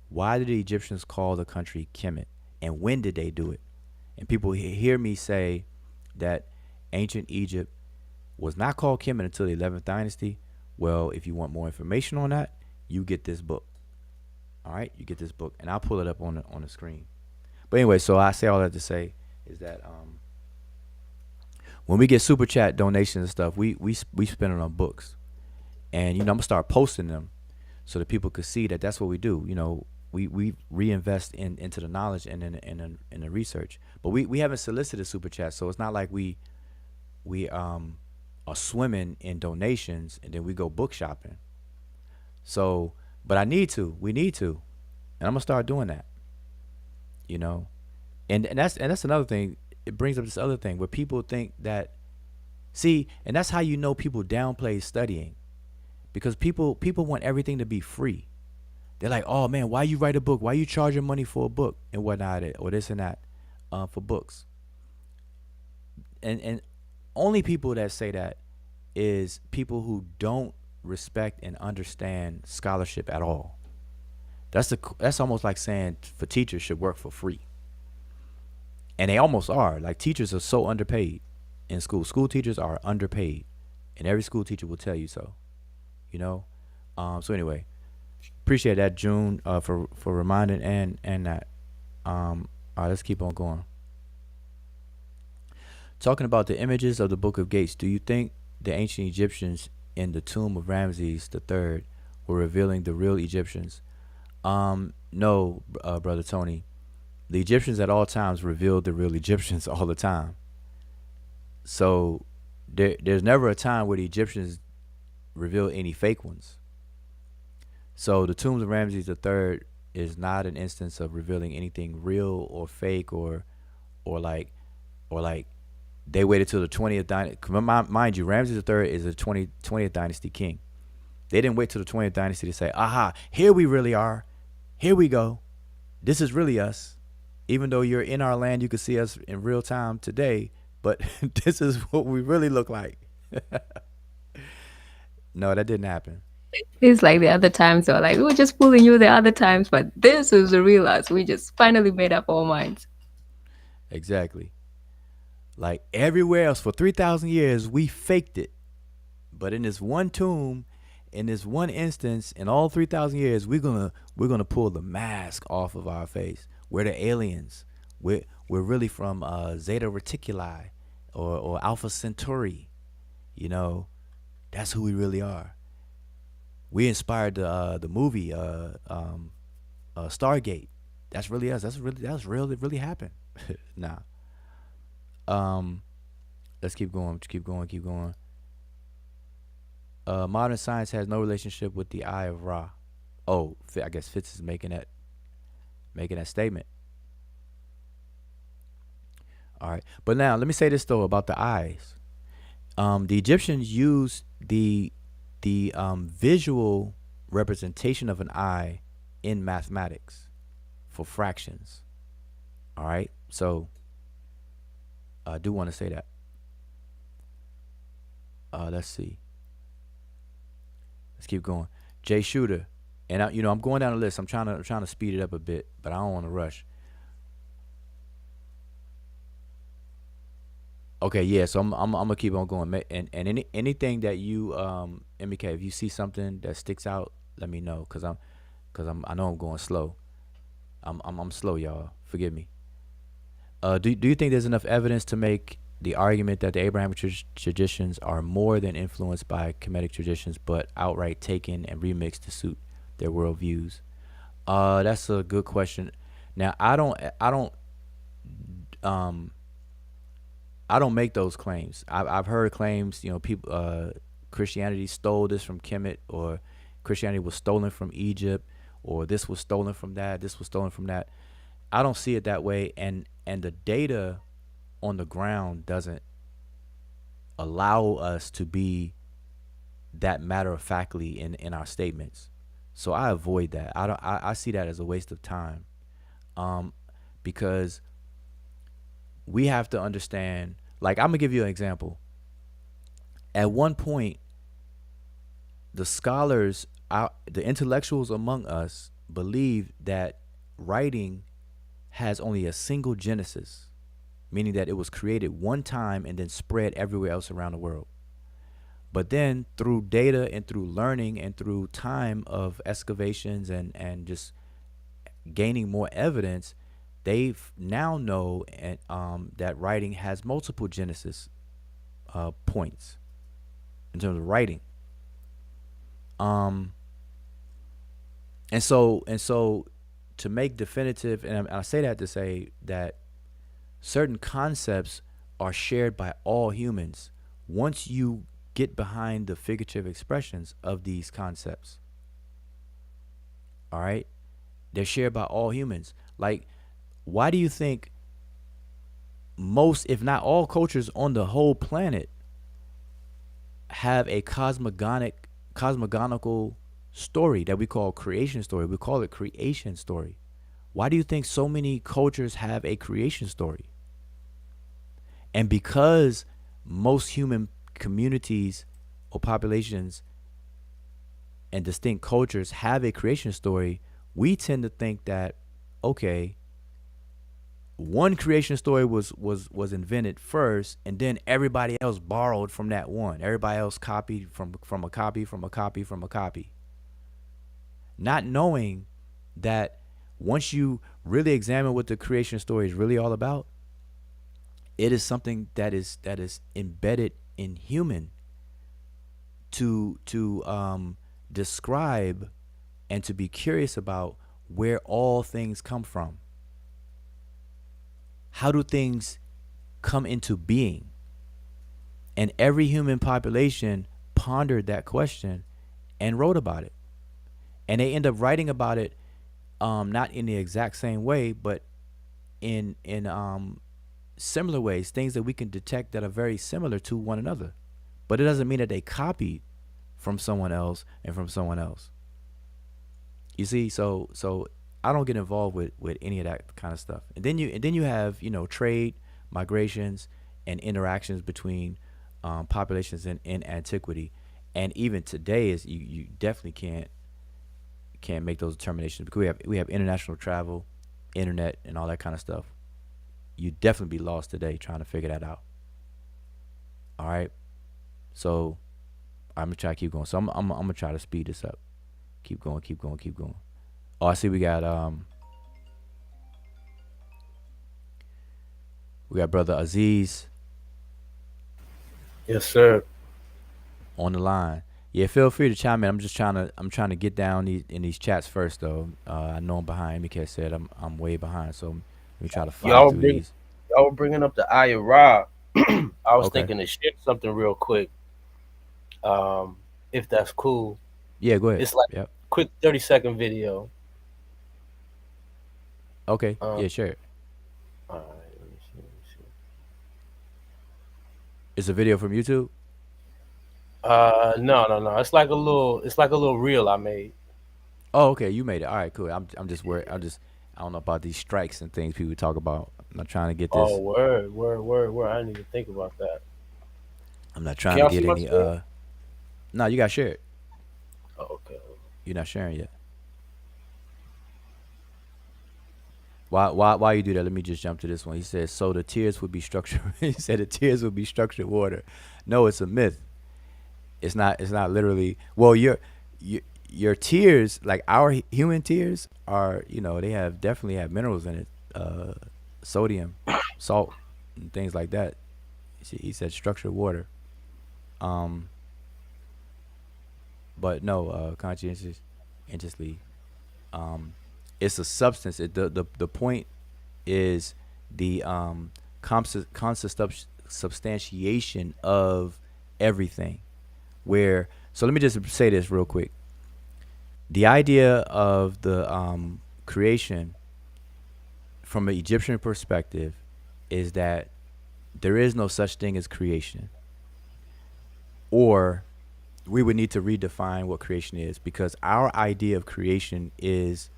Why did the Egyptians call the country Kemet? And when did they do it? And people hear me say that ancient Egypt was not called Kemet until the 11th dynasty. Well, if you want more information on that, you get this book. All right, you get this book, and I'll pull it up on the screen. But anyway, so I say all that to say is that when we get super chat donations and stuff, we spend it on books. And I'm gonna start posting them so that people could see that that's what we do. We reinvest into the knowledge and in the research. But we haven't solicited super chats, so it's not like we are swimming in donations and then we go book shopping. So, but we need to, and I'm gonna start doing that. You know, and that's another thing. It brings up this other thing where people think that, see, and that's how people downplay studying, because people want everything to be free. They're like, oh man, why you write a book? Why you charging money for a book and whatnot, or this and that, for books? And only people that say that is people who don't respect and understand scholarship at all. That's almost like saying for teachers should work for free, and they almost are. Like, teachers are so underpaid in school. School teachers are underpaid, and every school teacher will tell you so. You know. So anyway, appreciate that, June, for reminding and that. All right, let's keep on going. Talking about the images of the Book of Gates, do you think the ancient Egyptians in the tomb of Ramses III were revealing the real Egyptians? No, brother Tony. The Egyptians at all times revealed the real Egyptians all the time. So there's never a time where the Egyptians reveal any fake ones. So the tombs of Ramses III is not an instance of revealing anything real or fake, or like or like they waited till the 20th dynasty. Mind you, Ramses III is a 20th dynasty king. They didn't wait till the 20th dynasty to say, aha, here we really are. Here we go. This is really us. Even though you're in our land, you can see us in real time today, but this is what we really look like. No, that didn't happen. It's like the other times they were like, we were just fooling you the other times, but this is the real us. We just finally made up our minds. Exactly. Like everywhere else for 3,000 years, we faked it. But in this one tomb, in this one instance, in all 3,000 years, we're gonna pull the mask off of our face. We're the aliens. We're really from Zeta Reticuli, or Alpha Centauri. You know, that's who we really are. We inspired the movie Stargate. That's really us. That's real. It really happened. Nah. Um, let's keep going. Keep going. Keep going. Modern science has no relationship with the Eye of Ra. Oh, I guess Fitz is making that statement. All right, but now let me say this though about the eyes. The Egyptians used the visual representation of an eye in mathematics for fractions. All right, so I do want to say that. Let's see. Let's keep going. Jay Shooter, and I'm going down the list. I'm trying to speed it up a bit, but I don't want to rush. Okay, yeah. So I'm gonna keep on going, and anything that you MK, if you see something that sticks out, let me know, I know I'm going slow. I'm slow, y'all. Forgive me. Do you think there's enough evidence to make the argument that the Abrahamic traditions are more than influenced by Kemetic traditions, but outright taken and remixed to suit their worldviews? That's a good question. Now, um, I don't make those claims. I've heard claims, people, Christianity stole this from Kemet, or Christianity was stolen from Egypt, or this was stolen from that, this was stolen from that. I don't see it that way, and the data on the ground doesn't allow us to be that matter of factly in our statements. So I avoid that. I see that as a waste of time, um, because we have to understand. Like, I'm gonna give you an example. At one point, the scholars, the intellectuals among us, believed that writing has only a single genesis, meaning that it was created one time and then spread everywhere else around the world. But then through data and through learning and through time of excavations and just gaining more evidence, they now know that writing has multiple genesis points in terms of writing. Um, and so to make definitive, and I say that to say that certain concepts are shared by all humans once you get behind the figurative expressions of these concepts. All right? They're shared by all humans. Like, why do you think most, if not all, cultures on the whole planet have a cosmogonical story that we call creation story? We call it creation story. Why do you think so many cultures have a creation story? And because most human communities or populations and distinct cultures have a creation story, we tend to think that, okay, one creation story was invented first, and then everybody else borrowed from that one. Everybody else copied from a copy from a copy from a copy. Not knowing that once you really examine what the creation story is really all about, it is something that is embedded in human to describe and to be curious about where all things come from. How do things come into being? And every human population pondered that question and wrote about it. And they end up writing about it, not in the exact same way, but in similar ways, things that we can detect that are very similar to one another. But it doesn't mean that they copied from someone else and from someone else. You see, so I don't get involved with any of that kind of stuff. And then you have trade, migrations, and interactions between populations in antiquity, and even today is you definitely can't make those determinations because we have international travel, internet, and all that kind of stuff. You definitely be lost today trying to figure that out. All right, so I'm gonna try to keep going. So I'm gonna try to speed this up. Keep going, keep going, keep going. Oh, I see we got brother Aziz Yes, sir. on the line. Yeah, feel free to chime in. I'm trying to get down in these chats first though. I know I'm behind. Like I said, I'm way behind. So let me try to fly Y'all through bring these. y'all were bringing up the Aya Ra. I was Okay. thinking to share something real quick. Um, if that's cool. Yeah, go ahead. It's like Yep. quick 30-second video. Okay. Um, Yeah, sure. all right, let me see, let me see. It's a video from YouTube. No, no, no. It's like a little reel I made. Oh, okay. You made it. All right, cool. I'm just worried. I don't know about these strikes and things people talk about. I'm not trying to get Oh, this. word, word, word, word. I didn't even think about that. I'm not Can trying to y'all see get my any. screen? No, you got to share it. Oh, okay. You're not sharing yet. Why you do that? Let me just jump to this one. He says so the tears would be structured. He said the tears would be structured water. No, it's a myth. It's not literally. Well, your tears, like our human tears, are they have definitely have minerals in it, sodium, salt, and things like that. He said structured water. Um, but no, conscientiously, um, it's a substance. The point is the consubstantiation of everything. Where so let me just say this real quick. The idea of the creation from an Egyptian perspective is that there is no such thing as creation, or we would need to redefine what creation is because our idea of creation is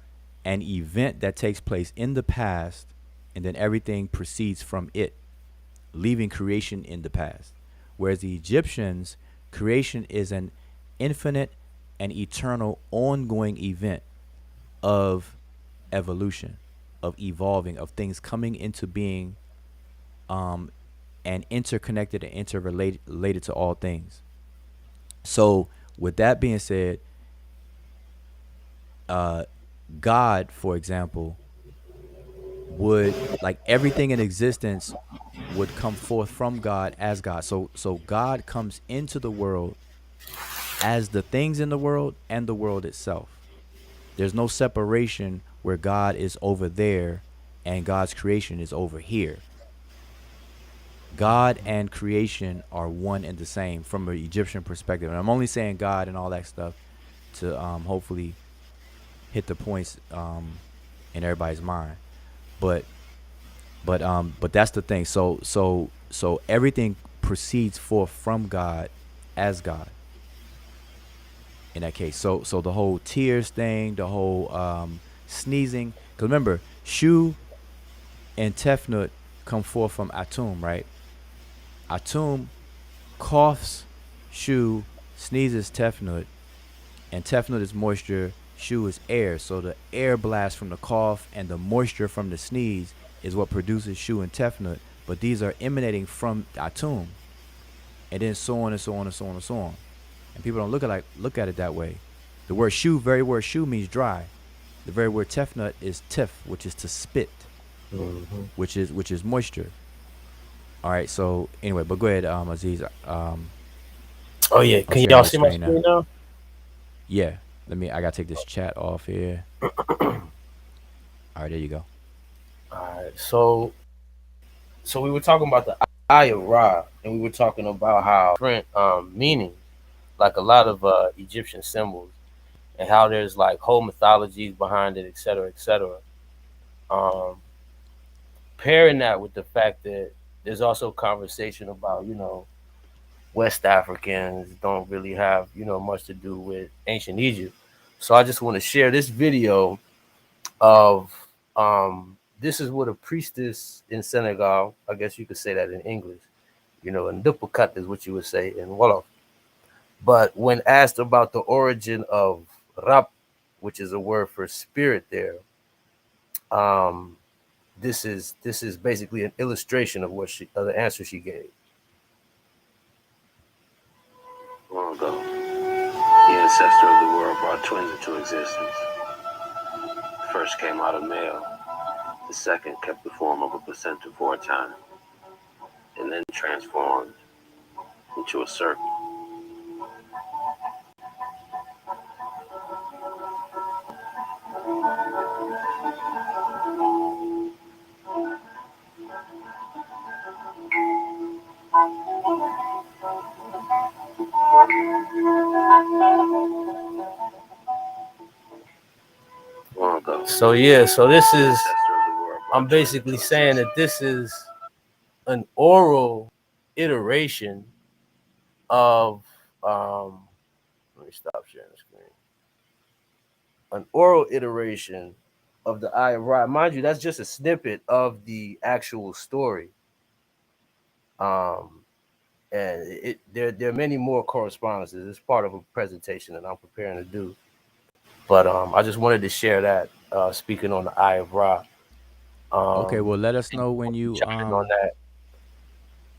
an event that takes place in the past and then everything proceeds from it, leaving creation in the past. Whereas the Egyptians, creation is an infinite and eternal ongoing event of evolution, of evolving, of things coming into being, um, and interconnected and interrelated related to all things. So, with that being said, uh, God, for example, would like everything in existence would come forth from God as God. So God comes into the world as the things in the world and the world itself. There's no separation where God is over there and God's creation is over here. God and creation are one and the same from an Egyptian perspective. And I'm only saying God and all that stuff to hopefully hit the points in everybody's mind. But but that's the thing. So everything proceeds forth from God as God in that case. So the whole tears thing, the whole sneezing. Because remember, Shu and Tefnut come forth from Atum, right? Atum coughs Shu, sneezes Tefnut, and Tefnut is moisture, Shu is air. So the air blast from the cough and the moisture from the sneeze is what produces Shu and Tefnut. But these are emanating from Atum, and then so on and so on and so on and so on. And people don't look at it that way. The word Shu, very word Shu means dry. The very word Tefnut is tif, which is to spit, which is moisture. All right. So anyway, but go ahead, Aziz. Oh yeah, I'm can sharing y'all the see my screen now. screen now? Yeah. I gotta take this chat off here. All right, there you go. All right. So we were talking about the Eye of Ra, and we were talking about how different meanings, like a lot of Egyptian symbols, and how there's like whole mythologies behind it, et cetera, et cetera. Um, Pairing that with the fact that there's also conversation about, West Africans don't really have, much to do with ancient Egypt. So I just want to share this video of this is what a priestess in Senegal, I guess you could say that in English, and Dupukat is what you would say in Wolof. But when asked about the origin of Rap, which is a word for spirit there, um, this is basically an illustration of the answer she gave. Long ago, the ancestor of the world brought twins into existence. The first came out of male. The second kept the form of a placenta for a time, and then transformed into a serpent. Long ago. So yeah, so this is, I'm basically saying that this is an oral iteration of let me stop sharing the screen. An oral iteration of the Eye of Ra. Mind you, that's just a snippet of the actual story. Um, and there are many more correspondences. It's part of a presentation that I'm preparing to do. But I just wanted to share that, speaking on the Eye of Ra. Okay. Well, let us And you know when want to you chime in on that?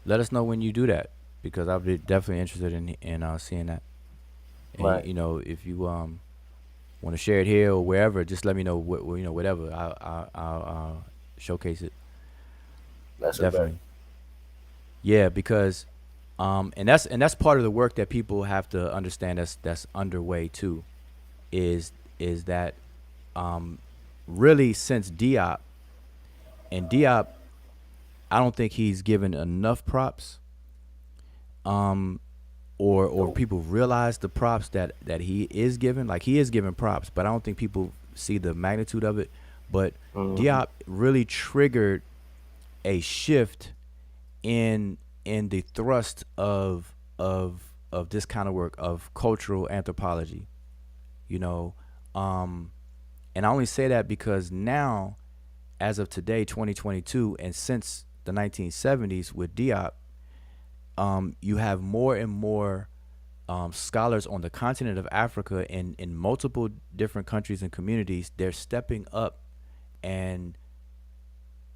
let us know when you do that because I'll be definitely interested in seeing that. And Right. if you want to share it here or wherever, just let me know. Whatever. I'll showcase it That's a bet. definitely. Yeah, because and that's part of the work that people have to understand that's underway too. Is that um really since Diop and Diop, I don't think he's given enough props. Um, or Nope. people realize the props that he is given. Like he is given props, but I don't think people see the magnitude of it. But Mm-hmm. Diop really triggered a shift in the thrust of this kind of work of cultural anthropology. You know, um, and I only say that because now, as of today, 2022, and since the 1970s with Diop, you have more and more scholars on the continent of Africa in multiple different countries and communities. They're stepping up and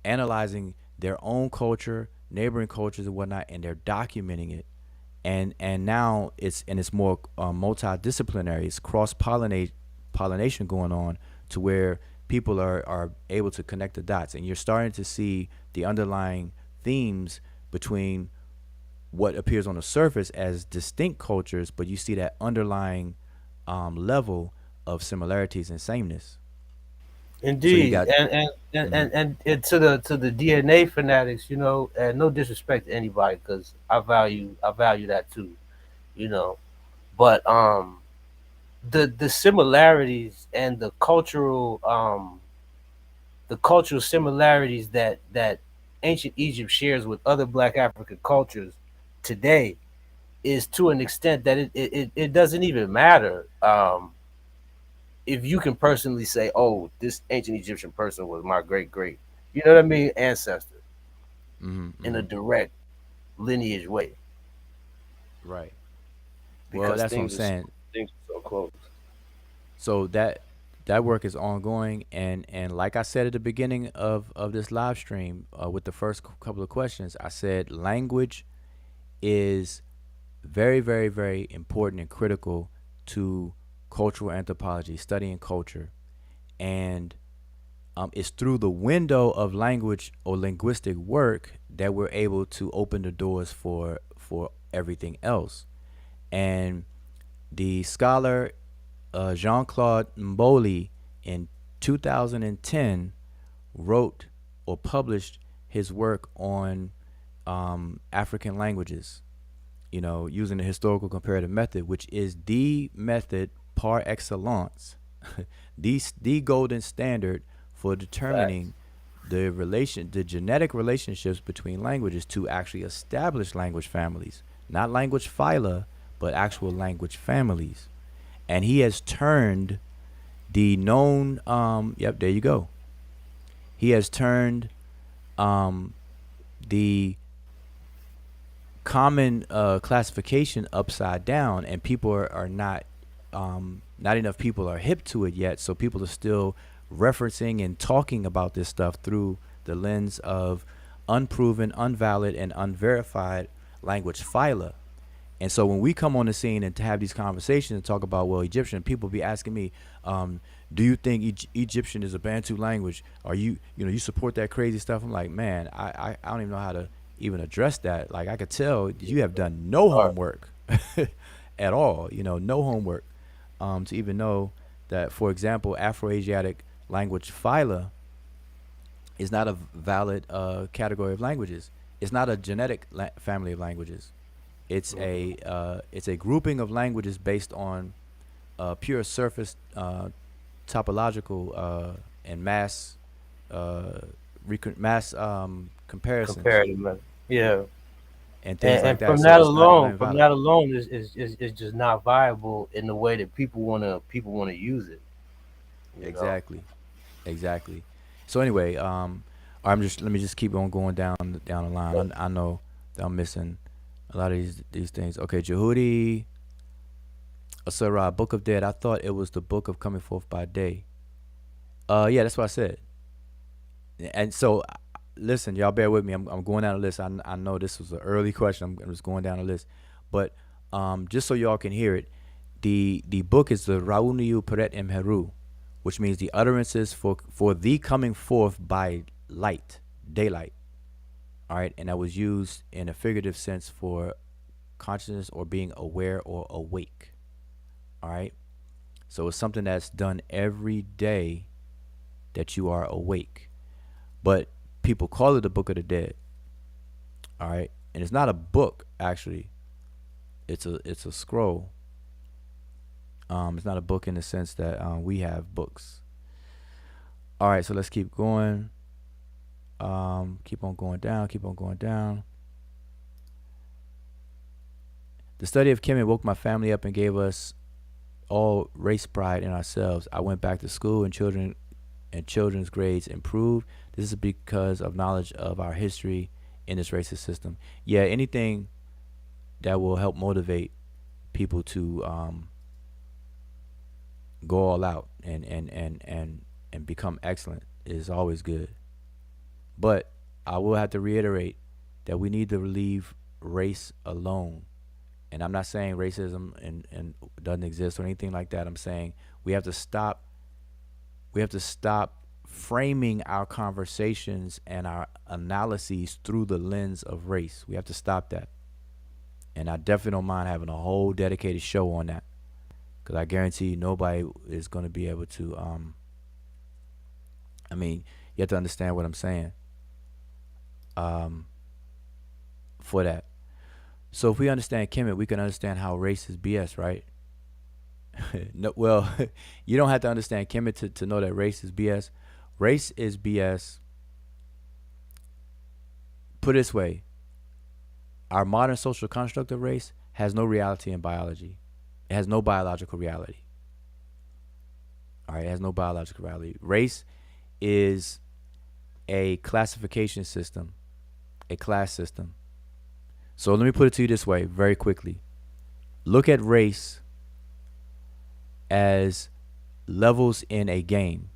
analyzing their own culture, neighboring cultures and whatnot, and they're documenting it. And now it's more multidisciplinary. It's cross pollination going on to where people are able to connect the dots, and you're starting to see the underlying themes between what appears on the surface as distinct cultures, but you see that underlying level of similarities and sameness. So you Indeed, got. Mhm. and to the DNA fanatics, and no disrespect to anybody, because I value that too, you know. But the similarities and the cultural similarities that ancient Egypt shares with other Black African cultures today is to an extent that it doesn't even matter. If you can personally say, "Oh, this ancient Egyptian person was my great great," you know what I mean, ancestor, Mhm. in a Mhm. direct lineage way, Right. Well, because that's what I'm things are so, saying. things are so close. So that work is ongoing, and like I said at the beginning of this live stream, with the first couple of questions, I said language is very, very, very important and critical to cultural anthropology, studying culture, and it's through the window of language or linguistic work that we're able to open the doors for everything else. And the scholar Jean Claude Mboli in 2010 wrote or published his work on African languages, using the historical comparative method, which is the method par excellence, the golden standard for Facts. determining the genetic relationships between languages to actually establish language families, not language phyla, but actual language families. And he has turned the known, yep, there you go. He has turned um, the common classification upside down, and people are not enough people are hip to it yet, so people are still referencing and talking about this stuff through the lens of unproven, unvalid, and unverified language phyla. And so when we come on the scene and to have these conversations and talk about, well, Egyptian, people be asking me, do you think Egyptian is a Bantu language? Are you support that crazy stuff? I'm like, man, I don't even know how to even address that. Like, I could tell you have done no All right. homework at all, no homework, to even know that, for example, Afroasiatic language phyla is not a valid category of languages. It's not a genetic family of languages. It's a grouping of languages based on pure surface topological and uh, mass comparisons Comparative method. Yeah. and things And like that. from So that it's not alone, even from valid. that alone is just not viable in the way that people wanna use it. You know. Exactly, exactly. So anyway, I'm just let me just keep on going down the line. I know that I'm missing a lot of these things. Okay, Jehudi Asura, Book of Dead. I thought it was the Book of Coming Forth by Day. Yeah, that's what I said. And so, listen, y'all bear with me. I'm going down the list. I know this was an early question. I'm just going down the list, but just so y'all can hear it, the book is the Rauniu Peret Emheru, which means the utterances for the coming forth by light, daylight. All right, and that was used in a figurative sense for consciousness or being aware or awake. All right, so it's something that's done every day that you are awake. But people call it the Book of the Dead. All right, and it's not a book actually. It's a scroll. It's not a book in the sense that we have books. All right, so let's keep going. Keep on going down. Keep on going down. The study of Kemet woke my family up and gave us all race pride in ourselves. I went back to school and children's grades improved. This is because of knowledge of our history in this racist system. Yeah, anything that will help motivate people to go all out and become excellent is always good. But I will have to reiterate that we need to leave race alone. And I'm not saying racism and doesn't exist or anything like that. I'm saying we have to stop framing our conversations and our analyses through the lens of race. We have to stop that. And I definitely don't mind having a whole dedicated show on that, because I guarantee you nobody is going to be able to. I mean, you have to understand what I'm saying. Um, for that. So if we understand Kemet, we can understand how race is BS, right? No, well, you don't have to understand Kemet to know that race is BS. Race is BS. Put it this way: our modern social construct of race has no reality in biology. It has no biological reality. All right, it has no biological reality. Race is a classification system, a class system. So let me put it to you this way very quickly. Look at race as levels in a game.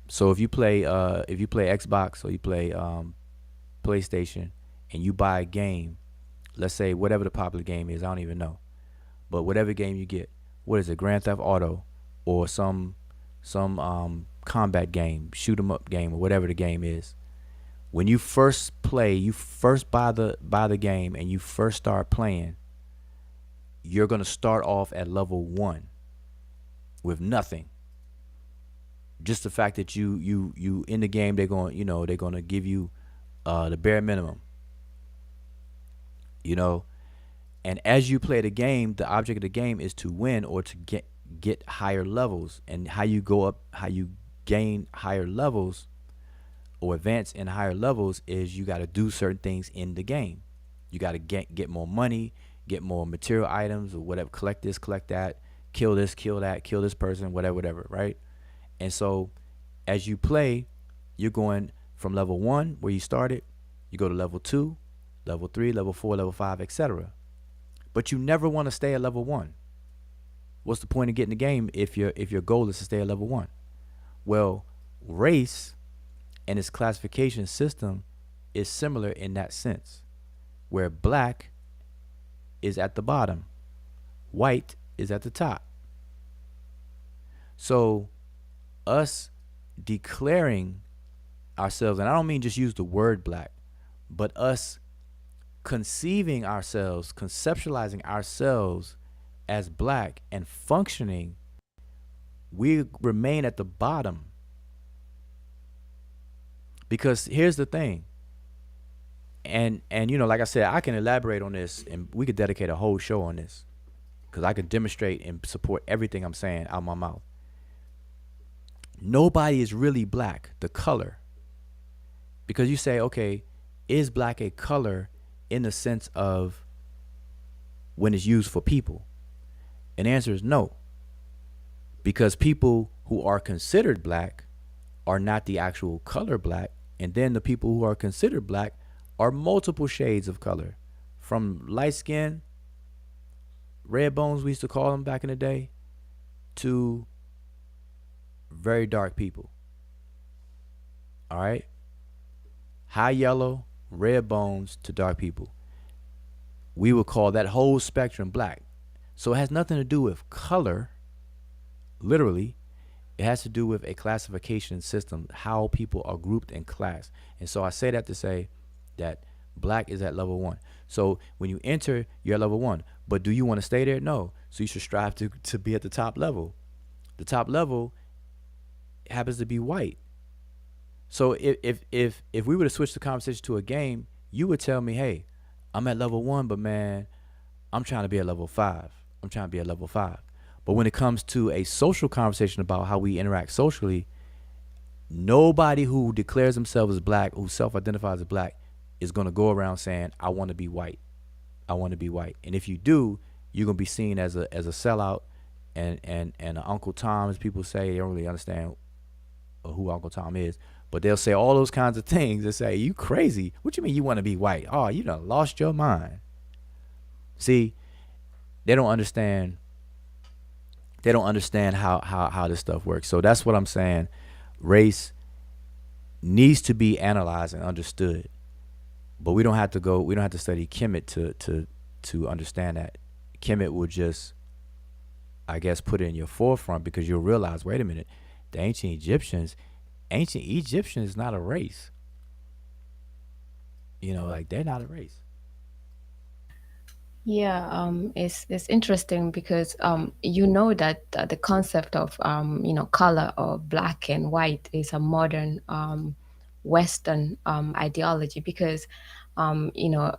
So if you play Xbox or you play PlayStation and you buy a game, let's say whatever the popular game is, I don't even know. But whatever game you get, what is it, Grand Theft Auto or some combat game, shoot 'em up game or whatever the game is. When you first play, you first buy the game and you first start playing, you're gonna start off at level 1 with nothing. Just the fact that you in the game, they're gonna give you the bare minimum, you know. And as you play the game, the object of the game is to win or to get higher levels. And how you go up, how you gain higher levels or advance in higher levels is you got to do certain things in the game. You got to get more money, get more material items or whatever, collect this, collect that, kill this, kill that, kill this person, whatever, right? And so as you play, you're going from level 1 where you started, you go to level 2, level 3, level 4, level 5, etc. But you never want to stay at level 1. What's the point of getting the game if your goal is to stay at level 1? Well, race and its classification system is similar in that sense, where black is at the bottom, white is at the top. So us declaring ourselves, and I don't mean just use the word black, but us conceiving ourselves, conceptualizing ourselves as black and functioning, we remain at the bottom. Because here's the thing, and like I said, I can elaborate on this, and we could dedicate a whole show on this, because I could demonstrate and support everything I'm saying out my mouth. Nobody is really black, the color. Because you say, okay, is black a color in the sense of when it's used for people? And the answer is no. Because people who are considered black are not the actual color black. And then the people who are considered black are multiple shades of color. From light skin, red bones we used to call them back in the day, to very dark people. All right? High yellow, red bones to dark people. We would call that whole spectrum black. So it has nothing to do with color, literally. It has to do with a classification system, how people are grouped in class. And so I say that to say that black is at level 1. So when you enter, you're at level 1. But do you want to stay there? No. So you should strive to be at the top level. The top level happens to be white. So if we were to switch the conversation to a game, you would tell me, hey, I'm at level 1, but man, I'm trying to be at level 5. I'm trying to be at level 5. But when it comes to a social conversation about how we interact socially, nobody who declares themselves as black, who self-identifies as black, is going to go around saying, I want to be white. I want to be white. And if you do, you're going to be seen as a sellout and an Uncle Tom, as people say. They don't really understand who Uncle Tom is. But they'll say all those kinds of things. They say, you crazy. What you mean you want to be white? Oh, you done lost your mind. See, they don't understand. They don't understand how this stuff works. So that's what I'm saying. Race needs to be analyzed and understood. But we don't have to study Kemet to understand that. Kemet will just, I guess, put it in your forefront, because you'll realize, wait a minute, the ancient Egyptians is not a race. Like, they're not a race. Yeah, it's interesting because you know that the concept of color or black and white is a modern Western ideology because no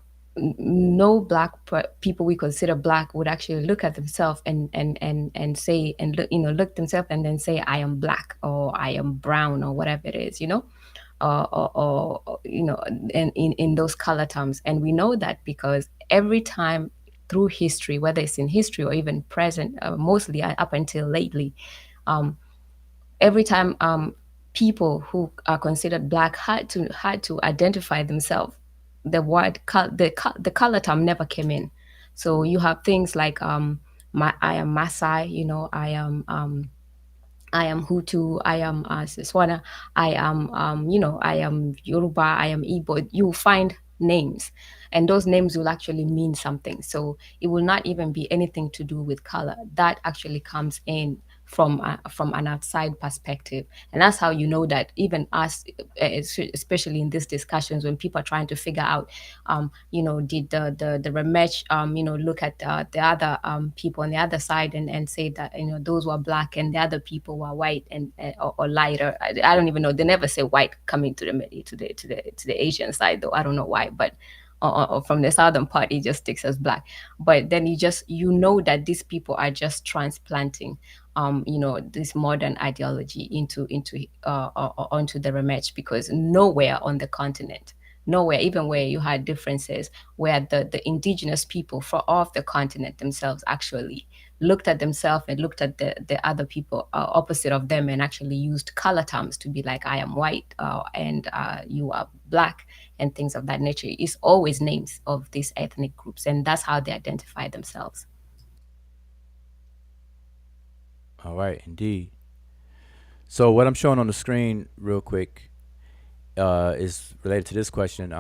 people we consider black would actually look at themselves and say and look themselves and then say I am black or I am brown or whatever it is, or in those color terms. And we know that because every time through history, whether it's in history or even present, mostly up until lately, um, every time people who are considered black had to identify themselves, the color term never came in. So you have things like I am Masai, I am Hutu, I am Setswana, I am, I am Yoruba, I am Igbo. You will find names, and those names will actually mean something. So it will not even be anything to do with color. That actually comes in from an outside perspective, and that's how you know that even us, especially in these discussions, when people are trying to figure out, did the rematch, look at the other people on the other side and say that those were black and the other people were white and or lighter. I don't even know. They never say white coming to the Asian side though. I don't know why, but or from the southern part it just sticks as black. But then you know that these people are just transplanting this modern ideology onto the rematch, because nowhere on the continent, nowhere, even where you had differences, where the indigenous people for of the continent themselves actually looked at themselves and looked at the other people opposite of them and actually used color terms to be like, I am white and you are black and things of that nature. It's always names of these ethnic groups, and that's how they identify themselves. All right, indeed. So what I'm showing on the screen, real quick, is related to this question.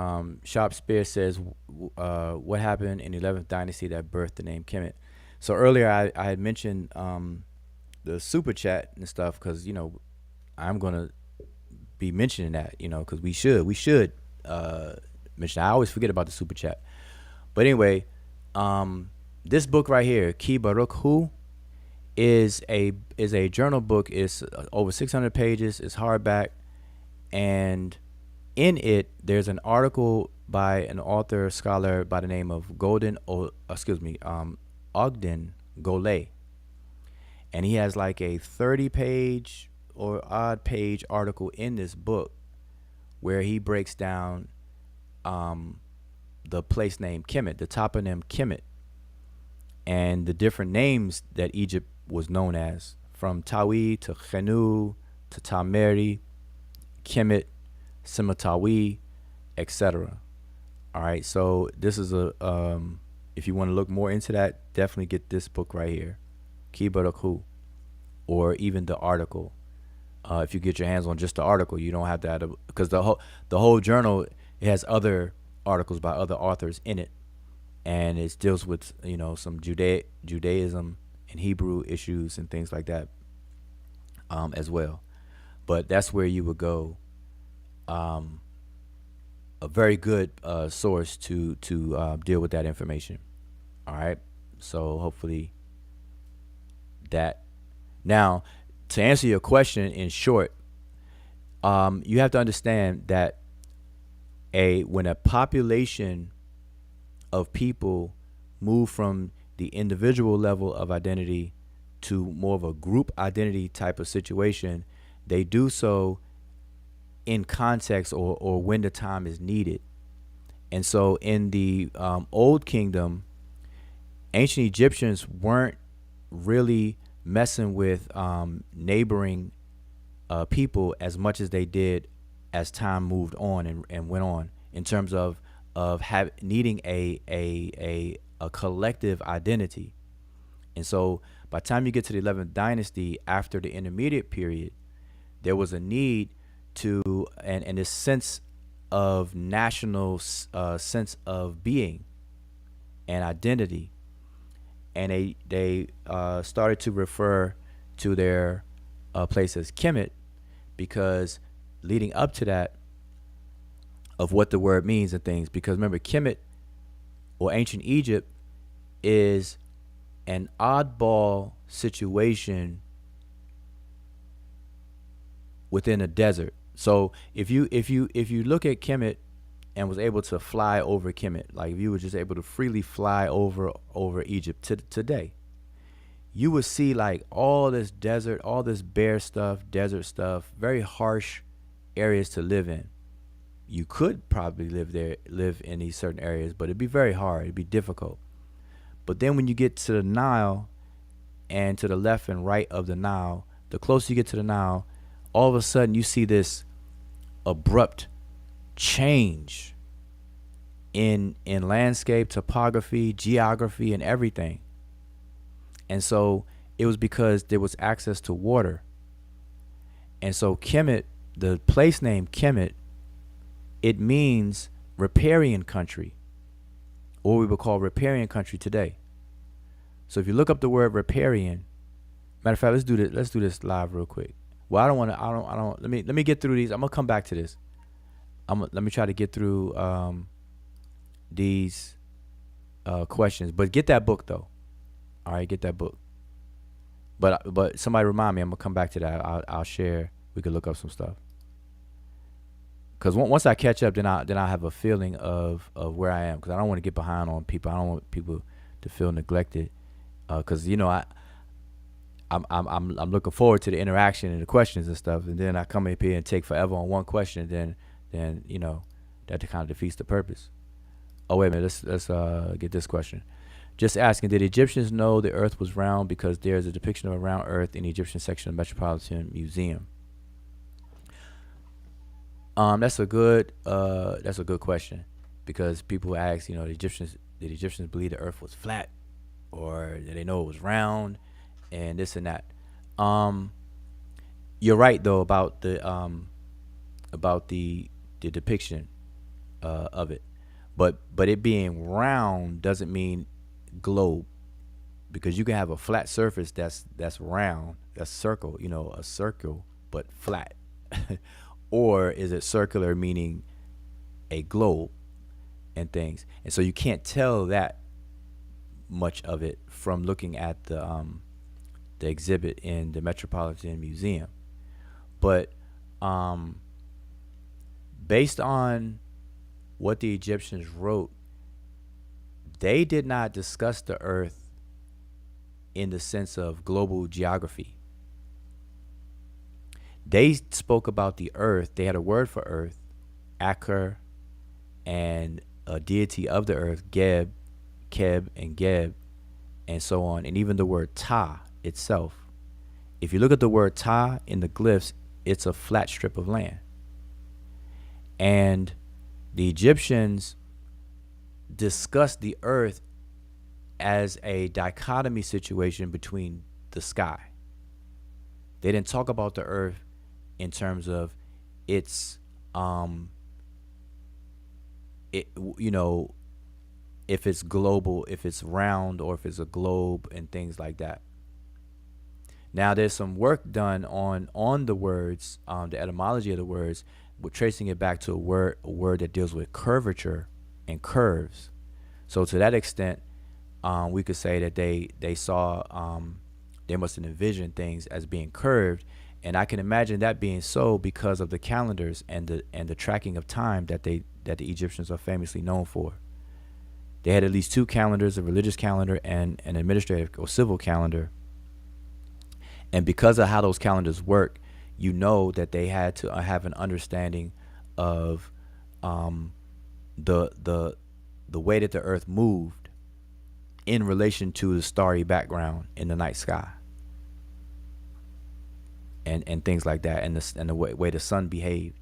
Sharp Spear says, "What happened in the 11th dynasty that birthed the name Kemet?" So earlier I had mentioned the super chat and stuff because I'm gonna be mentioning that because we should mention. I always forget about the super chat, but anyway, this book right here, Ki Baruch Hu, is a journal book. It's over 600 pages. It's hardback, and in it there's an article by an author scholar by the name of Ogden Gole, and he has like a 30-page or odd page article in this book where he breaks down um, the place name Kemet, the toponym Kemet, and the different names that Egypt was known as, from Tawi to Khenu to Tameri, Kemet, Simatawi, etc. All right, so this is a if you want to look more into that, definitely get this book right here, Kibarakhu, or even the article. If you get your hands on just the article, you don't have to add because the whole journal, it has other articles by other authors in it, and it deals with some Judaism and Hebrew issues and things like that as well. But that's where you would go. A very good source to deal with that information. All right. So hopefully that. Now, to answer your question in short, you have to understand that when a population of people move from the individual level of identity to more of a group identity type of situation, they do so in context or when the time is needed. And so in the Old Kingdom, ancient Egyptians weren't really messing with neighboring people as much as they did as time moved on and went on, in terms of needing a collective identity. And so by the time you get to the 11th dynasty, after the intermediate period, there was a need to and this sense of national sense of being and identity, and they started to refer to their place as Kemet, because leading up to that, of what the word means and things, because remember, Kemet or ancient Egypt is an oddball situation within a desert. So if you look at Kemet and was able to fly over Kemet, like if you were just able to freely fly over Egypt today, you would see like all this desert, all this bare stuff, desert stuff, very harsh areas to live in. You could probably live in these certain areas, but it'd be very hard. It'd be difficult. But then when you get to the Nile and to the left and right of the Nile, the closer you get to the Nile, all of a sudden you see this abrupt change in landscape, topography, geography, and everything. And so it was because there was access to water. And so Kemet, the place name Kemet, it means riparian country, or we would call riparian country today. So if you look up the word riparian, matter of fact, let's do this. Let's do this live real quick. Well, I don't want to. I don't. Let me get through these. I'm gonna come back to this. Let me try to get through these questions. But get that book though. All right, get that book. But somebody remind me. I'm gonna come back to that. I'll share. We could look up some stuff. Because once I catch up, then I have a feeling of where I am. Because I don't want to get behind on people. I don't want people to feel neglected. Because I'm looking forward to the interaction and the questions and stuff. And then I come up here and take forever on one question. Then that kind of defeats the purpose. Oh wait a minute. Let's get this question. Just asking, did Egyptians know the Earth was round because there's a depiction of a round Earth in the Egyptian section of the Metropolitan Museum? That's a good question, because people ask, the Egyptians believe the Earth was flat, or did they know it was round, and this and that. You're right though about the depiction of it, but it being round doesn't mean globe, because you can have a flat surface that's round, that's circle, a circle but flat. Or is it circular, meaning a globe and things? And so you can't tell that much of it from looking at the exhibit in the Metropolitan Museum. But based on what the Egyptians wrote, they did not discuss the Earth in the sense of global geography. They spoke about the Earth. They had a word for Earth, Aker, and a deity of the Earth, Geb, Keb, and Geb, and so on. And even the word Ta itself. If you look at the word Ta in the glyphs, it's a flat strip of land. And the Egyptians discussed the Earth as a dichotomy situation between the sky. They didn't talk about the Earth in terms of its if it's global, if it's round, or if it's a globe, and things like that. Now there's some work done on the words, the etymology of the words, with tracing it back to a word that deals with curvature and curves. So to that extent, we could say that they saw, they must have envisioned things as being curved. And I can imagine that being so because of the calendars and the tracking of time that the Egyptians are famously known for. They had at least two calendars: a religious calendar and an administrative or civil calendar. And because of how those calendars work, that they had to have an understanding of the way that the Earth moved in relation to the starry background in the night sky. And things like that, and the way the sun behaved.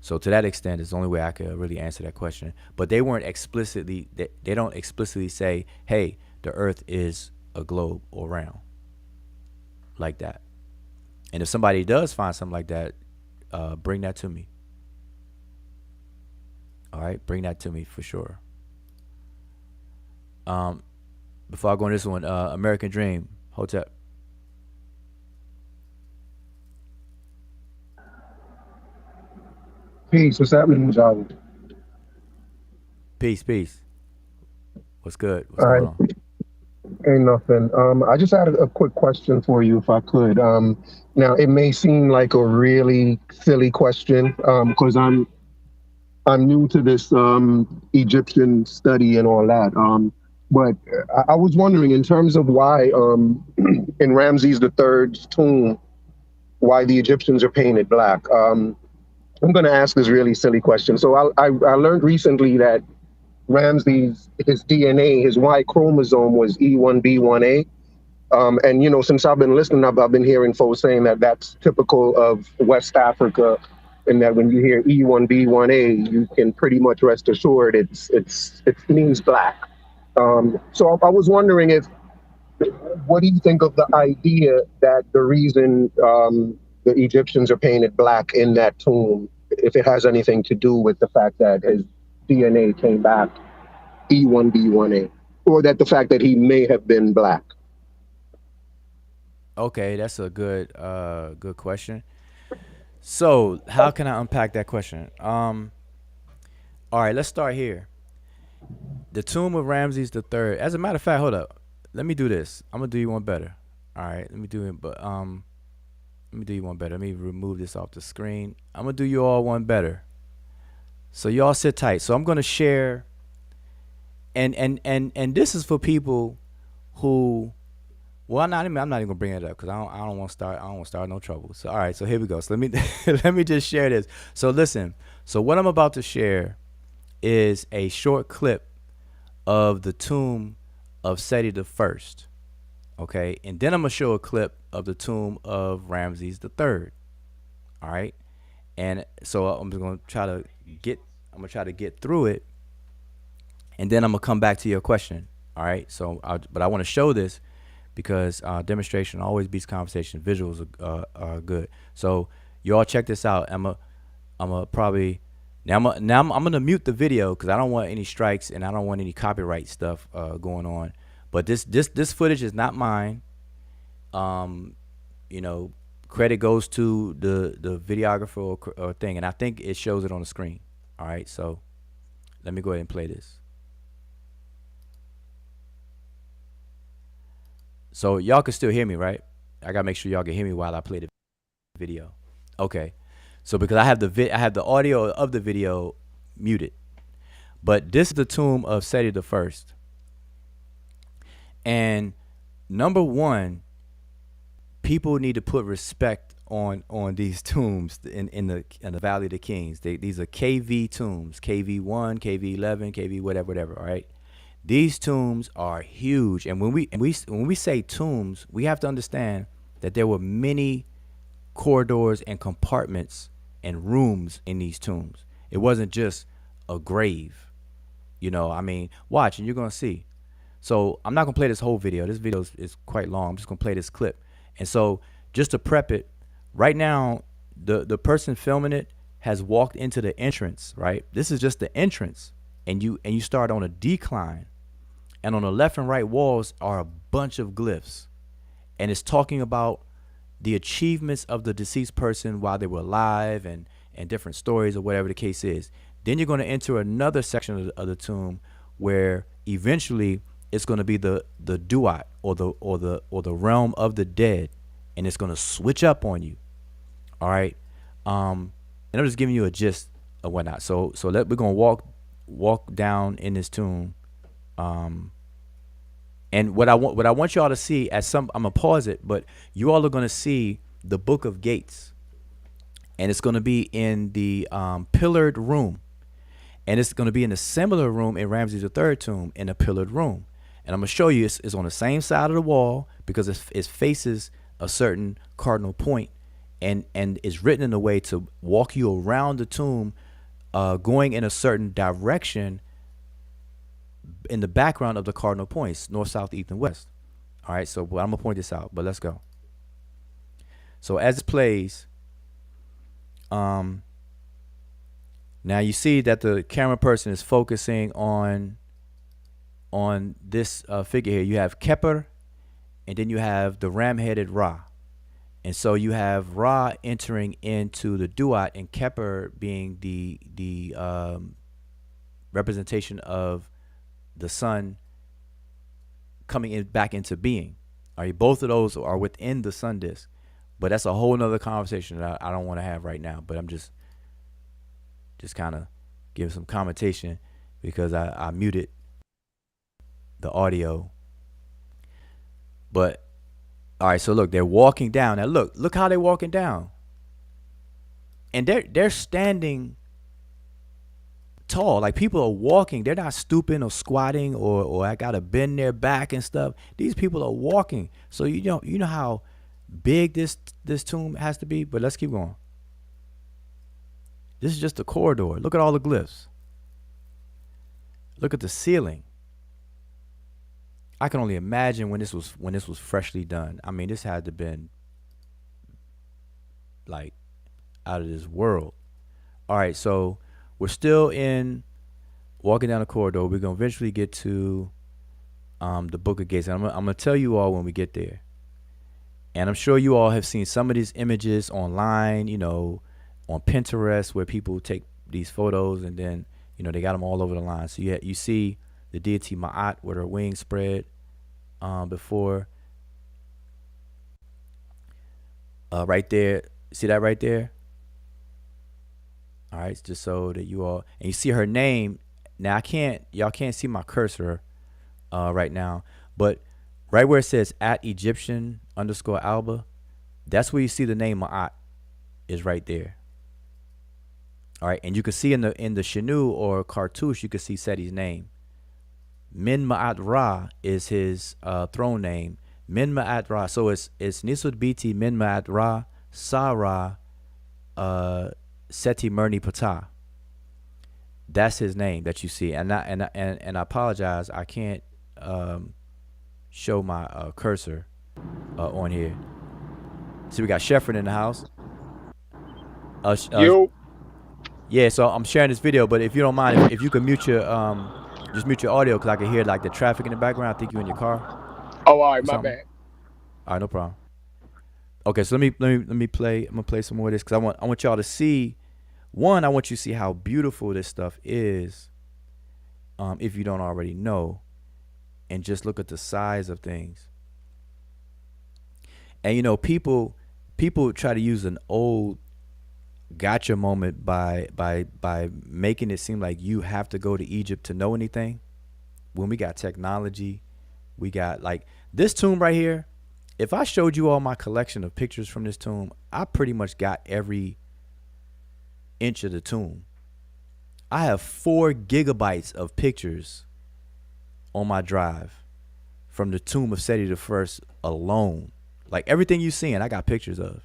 So to that extent, it's the only way I could really answer that question. But they weren't they don't explicitly say, hey, the Earth is a globe or round, like that. And if somebody does find something like that, bring that to me. All right, bring that to me for sure. Before I go on this one, American Dream, Hotep. Peace. What's happening with y'all? Peace, peace. What's good? What's All going right. on? Ain't nothing. I just had a quick question for you, if I could. Now it may seem like a really silly question, because I'm new to this Egyptian study and all that. But I was wondering, in terms of why in Ramses the Third's tomb, why the Egyptians are painted black. I'm going to ask this really silly question. So I learned recently that Ramses, his DNA, his Y chromosome was E1B1A. And since I've been listening, I've been hearing folks saying that that's typical of West Africa, and that when you hear E1B1A, you can pretty much rest assured it means black. So I was wondering, if what do you think of the idea that the reason the Egyptians are painted black in that tomb, if it has anything to do with the fact that his DNA came back E1B1A, or that the fact that he may have been black? Okay, that's a good question. So how can I unpack that question? All right, let's start here. The tomb of Ramses the Third. As a matter of fact, hold up. Let me do this. I'm gonna do you one better. All right, let me do it. But let me do you one better. Let me remove this off the screen. I'm gonna do you all one better. So y'all sit tight. So I'm gonna share, and this is for people who, well, I'm not even gonna bring it up because I don't want to start. I don't want to start no trouble. So all right. So here we go. So let me let me just share this. So listen. So what I'm about to share is a short clip of the tomb of Seti the First. Okay, and then I'm gonna show a clip of the tomb of Ramses the Third. All right, and so I'm just gonna try to get through it, and then I'm gonna come back to your question. All right, so but I want to show this because demonstration always beats conversation. Visuals are good. So you all check this out. I'm a probably I'm gonna mute the video because I don't want any strikes and I don't want any copyright stuff going on. But this footage is not mine. Um, you know, credit goes to the videographer or thing, and I think it shows it on the screen. All right, so let me go ahead and play this. So y'all can still hear me, right? I gotta make sure y'all can hear me while I play the video. Okay. So because I have the audio of the video muted. But this is the tomb of Seti the First. And number one, people need to put respect on these tombs in the Valley of the Kings. These are KV tombs, KV1, KV11, KV whatever, all right? These tombs are huge, and when we say tombs, we have to understand that there were many corridors and compartments and rooms in these tombs. It wasn't just a grave. I mean, watch and you're gonna see. So I'm not gonna play this whole video. This video is quite long. I'm just gonna play this clip. And so just to prep it, right now, the person filming it has walked into the entrance, right? This is just the entrance. And you start on a decline. And on the left and right walls are a bunch of glyphs. And it's talking about the achievements of the deceased person while they were alive and different stories or whatever the case is. Then you're going to enter another section of the tomb where eventually it's going to be the duat or the realm of the dead, and it's going to switch up on you. All right. And I'm just giving you a gist of whatnot. So we're going to walk down in this tomb. And what I want y'all to see I'm gonna pause it, but you all are gonna see the Book of Gates, and it's gonna be in the pillared room, and it's gonna be in a similar room in Ramses III tomb in a pillared room, and I'm gonna show you it's on the same side of the wall because it faces a certain cardinal point, and it's written in a way to walk you around the tomb, going in a certain direction in the background of the cardinal points, north, south, east, and west. All right, so I'm gonna point this out, but let's go. So as it plays, now you see that the camera person is focusing on this figure here. You have Keper, and then you have the ram-headed Ra. And so you have Ra entering into the duat, and Keper being the representation of the sun coming in back into being. All right, both of those are within the sun disk, but that's a whole nother conversation that I don't want to have right now. But I'm just kind of giving some commentation because I muted the audio. But all right, so look, they're walking down. Now look how they're walking down, and they're standing tall. Like people are walking. They're not stooping or squatting or I gotta bend their back and stuff. These people are walking. So you know how big this tomb has to be. But let's keep going. This is just a corridor. Look at all the glyphs. Look at the ceiling. I can only imagine when this was freshly done. I mean, this had to been like out of this world. All right, so we're still in walking down the corridor. We're gonna eventually get to the Book of Gates. And I'm gonna tell you all when we get there. And I'm sure you all have seen some of these images online, on Pinterest, where people take these photos and then they got them all over the line. So you see the deity Ma'at with her wings spread before. Right there. See that right there? All right, just so that you all, and you see her name. Now y'all can't see my cursor right now, but right where it says at Egyptian _ Alba, that's where you see the name Ma'at is right there. All right, and you can see in the Shanu or Cartouche, you can see Seti's name. Min Ma'at Ra is his throne name. Min Ma'at Ra, so it's Nisud Biti Min Ma'at Ra Sa Seti Murni Ptah. That's his name that you see, and I apologize, I can't show my cursor on here. See, we got Sheffrin in the house. Yo. Yeah, so I'm sharing this video, but if you don't mind, if you could mute your just mute your audio, because I can hear like the traffic in the background. I think you're in your car. Oh, all right, my bad. All right, no problem. Okay, so let me play. I'm gonna play some more of this because I want y'all to see. One, I want you to see how beautiful this stuff is. If you don't already know, and just look at the size of things. And people try to use an old gotcha moment by making it seem like you have to go to Egypt to know anything. When we got technology, we got like this tomb right here. If I showed you all my collection of pictures from this tomb, I pretty much got every inch of the tomb. I have 4 gigabytes of pictures on my drive from the tomb of Seti I alone. Like everything you seeing, I got pictures of.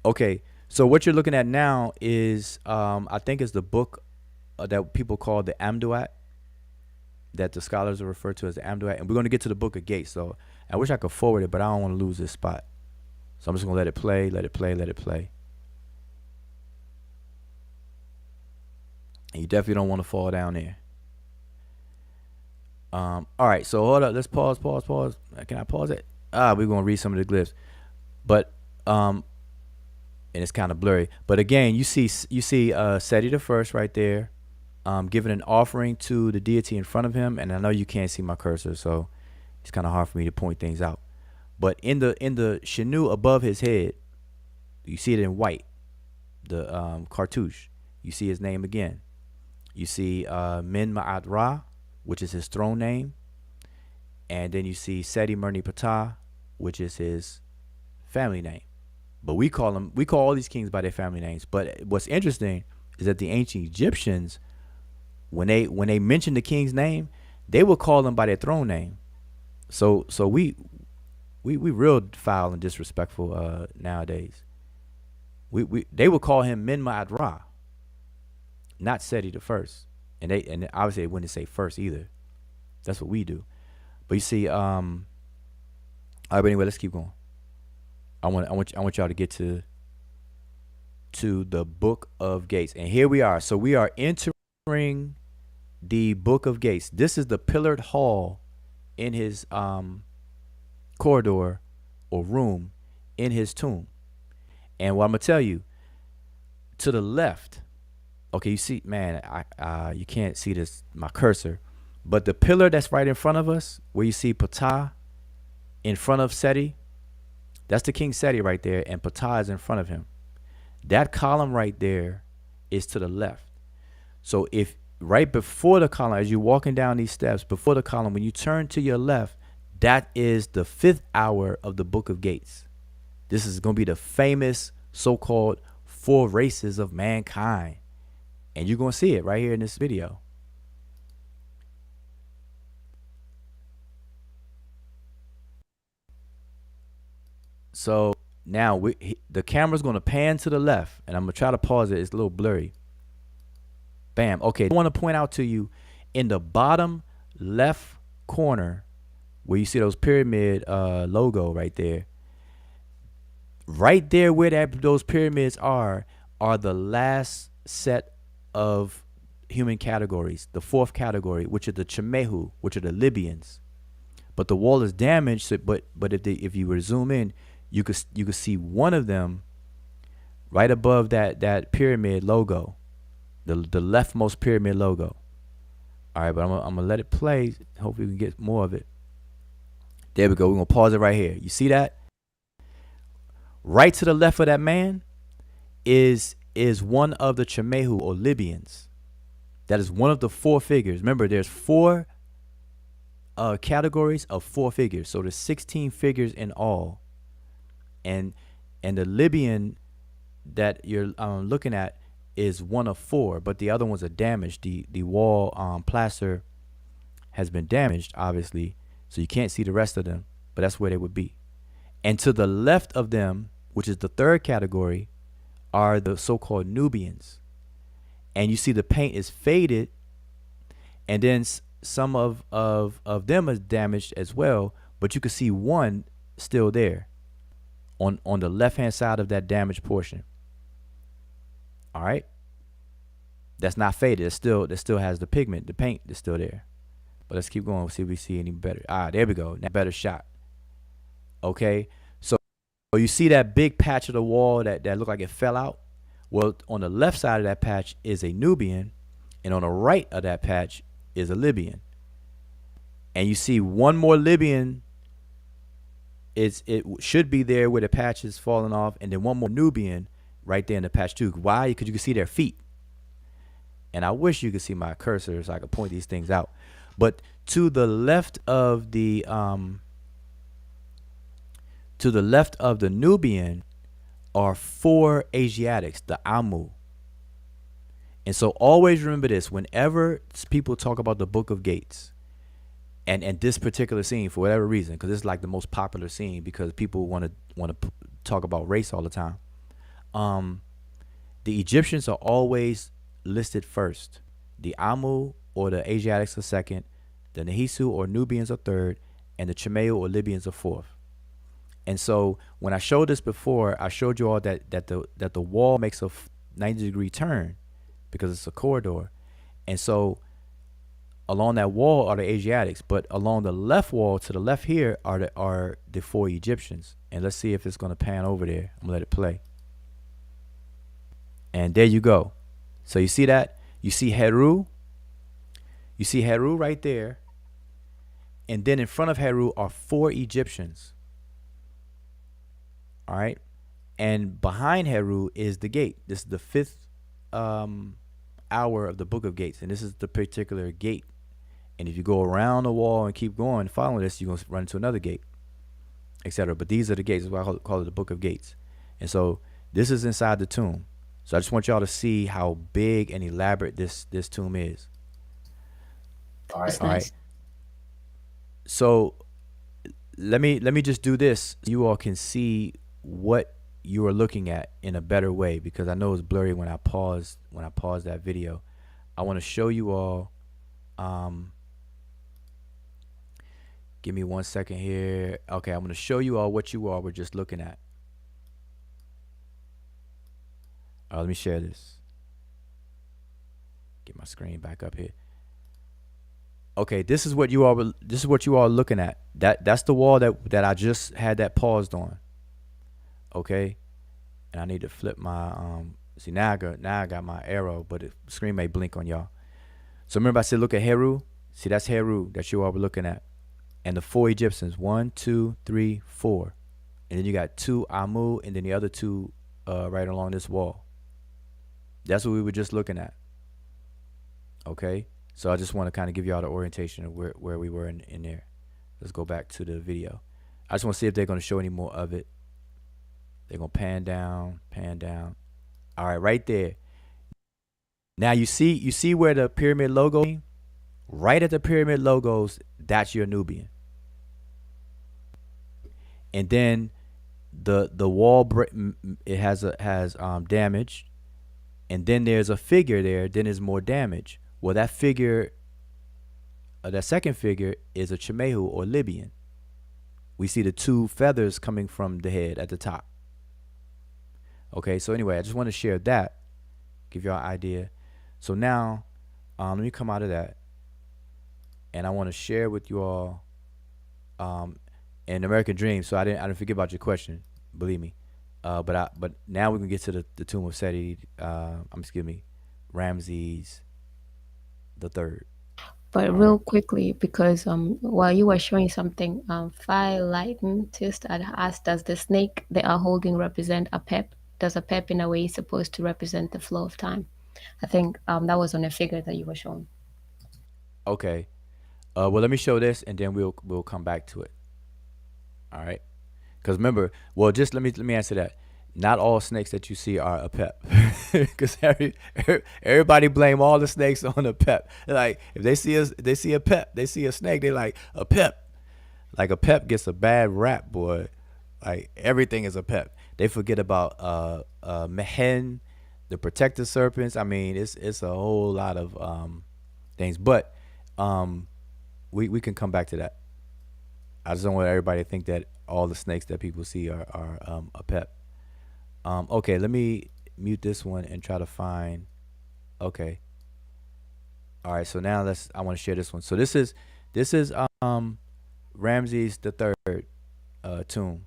Okay, so what you're looking at now is, I think it's the book that people call the Amduat, that the scholars are referred to as the Amduat, and we're going to get to the Book of Gates. So I wish I could forward it, but I don't want to lose this spot. So I'm just going to let it play, let it play, let it play. And you definitely don't want to fall down there. All right, so hold up. Let's pause. Can I pause it? We're going to read some of the glyphs. But, and it's kind of blurry. But again, you see Seti I right there, giving an offering to the deity in front of him. And I know you can't see my cursor, so it's kind of hard for me to point things out. But in the Shanu above his head, you see it in white, the cartouche. You see his name again. You see Min Ma'at Ra, which is his throne name. And then you see Seti Murni Ptah, which is his family name. But we call all these kings by their family names. But what's interesting is that the ancient Egyptians, when they mention the king's name, they will call them by their throne name. So we real foul and disrespectful nowadays. They would call him Min Ma'at Ra, not Seti I. And obviously they wouldn't say first either. That's what we do. But you see, all right, but anyway, let's keep going. I want y'all to get to the Book of Gates. And here we are. So we are entering the Book of Gates. This is the pillared hall in his corridor or room in his tomb. And what I'm gonna tell you, to the left, okay, you see, man, you can't see this, my cursor, But the pillar that's right in front of us, where you see Ptah in front of Seti, that's the King Seti right there, and Ptah is in front of him. That column right there is to the left. So if right before the column, as you're walking down these steps, before the column, when you turn to your left, that is the 5th hour of the Book of Gates. This is going to be the famous so-called 4 races of mankind. And you're going to see it right here in this video. So now the camera's going to pan to the left, and I'm going to try to pause it. It's a little blurry. Bam. Okay, I want to point out to you in the bottom left corner where you see those pyramid logo right there. Right there where those pyramids are the last set of human categories. The 4th category, which are the Chemehu, which are the Libyans. But the wall is damaged. So, but if you were to zoom in, you could see one of them right above that pyramid logo, the leftmost pyramid logo. All right, but I'm gonna let it play. Hopefully we can get more of it. There we go. We're gonna pause it right here. You see that? Right to the left of that man is one of the Chemehu or Libyans. That is one of the 4 figures. Remember, there's 4 categories of 4 figures. So there's 16 figures in all. And the Libyan that you're looking at is one of 4, but the other ones are damaged. The wall plaster has been damaged, obviously, so you can't see the rest of them, but that's where they would be. And to the left of them, which is the 3rd category, are the so-called Nubians. And you see the paint is faded, and then some of them is damaged as well, but you can see one still there on the left-hand side of that damaged portion. All right? That's not faded. It still has the pigment, the paint is still there. But let's keep going, see if we see any better. There we go. Now better shot. Okay? So you see that big patch of the wall that looked like it fell out? Well, on the left side of that patch is a Nubian, and on the right of that patch is a Libyan. And you see one more Libyan, it should be there where the patch is falling off, and then one more Nubian right there in the patch too. Why? Because you can see their feet. And I wish you could see my cursor so I could point these things out. But to the left of the Nubian are 4 Asiatics, the Amu. And so always remember this, whenever people talk about the Book of Gates and this particular scene, for whatever reason, because it's like the most popular scene because people want to talk about race all the time. The Egyptians are always listed first. The Amu or the Asiatics are second, the Nehisu or Nubians are third, and the Chemehu or Libyans are fourth. And so when I showed this before, I showed you all that the wall makes a 90-degree turn because it's a corridor. And so along that wall are the Asiatics, but along the left wall to the left here are the 4 Egyptians. And let's see if it's going to pan over there. I'm going to let it play. And there you go. So you see that? You see Heru? You see Heru right there. And then in front of Heru are 4 Egyptians. All right. And behind Heru is the gate. This is the 5th hour of the Book of Gates. And this is the particular gate. And if you go around the wall and keep going, following this, you're going to run into another gate, etc. But these are the gates. That's why I call it the Book of Gates. And so this is inside the tomb. So I just want y'all to see how big and elaborate this tomb is. All right. That's nice. So let me just do this. You all can see what you are looking at in a better way, because I know it's blurry when I pause that video. I want to show you all. Give me 1 second here. Okay, I'm going to show you all what you all were just looking at. Let me share this. Get my screen back up here. Okay, this is what you all are looking at. That's the wall that I just had that paused on. Okay, and I need to flip my see now I got my arrow, but the screen may blink on y'all. So remember I said look at Heru. See, that's Heru that you all were looking at. And the 4 Egyptians, 1, 2, 3, 4. And then you got 2 Amu, and then the other 2 right along this wall. That's what we were just looking at. Okay? So I just want to kind of give y'all the orientation of where we were in there. Let's go back to the video. I just want to see if they're going to show any more of it. They're going to pan down, pan down. All right, right there. Now you see where the pyramid logo, right at the pyramid logos, that's your Nubian. And then the wall it has damage, and then there's a figure there. Then there's more damage. Well, that figure, that second figure is a Chimehu or Libyan. We see the 2 feathers coming from the head at the top. Okay, so anyway, I just want to share that, give y'all an idea. So now, let me come out of that, and I want to share with you all an American Dream. So I didn't forget about your question, believe me. But now we can get to the tomb of Seti. Ramses the Third. But real quickly, because while you were showing something, Fire Lightentist had asked, does the snake they are holding represent a pep? Does a pep in a way supposed to represent the flow of time? I think that was on a figure that you were showing. Okay. Well, let me show this, and then we'll come back to it. All right. Because remember, well, just let me answer that. Not all snakes that you see are a pep, because everybody blame all the snakes on a pep. Like if they see a pep, they see a snake, they like a pep. Like a pep gets a bad rap, boy. Like everything is a pep. They forget about Mehen, the protector serpents. I mean, it's a whole lot of things, but we can come back to that. I just don't want everybody to think that all the snakes that people see are a pep. Okay, let me mute this one and try to find. Okay. All right, so now I want to share this one. So this is Ramses the Third tomb,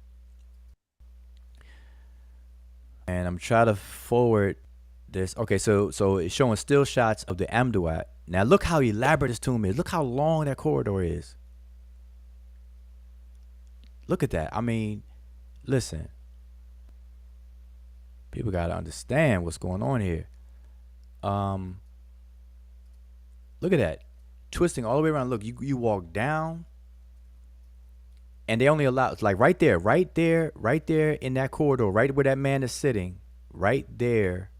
and I'm trying to forward this. Okay, so it's showing still shots of the Amduat. Now look how elaborate this tomb is. Look how long that corridor is. Look at that. I mean, listen. People got to understand what's going on here. Look at that. Twisting all the way around. Look, you walk down, and they only allow, it's like right there in that corridor, right where that man is sitting, right there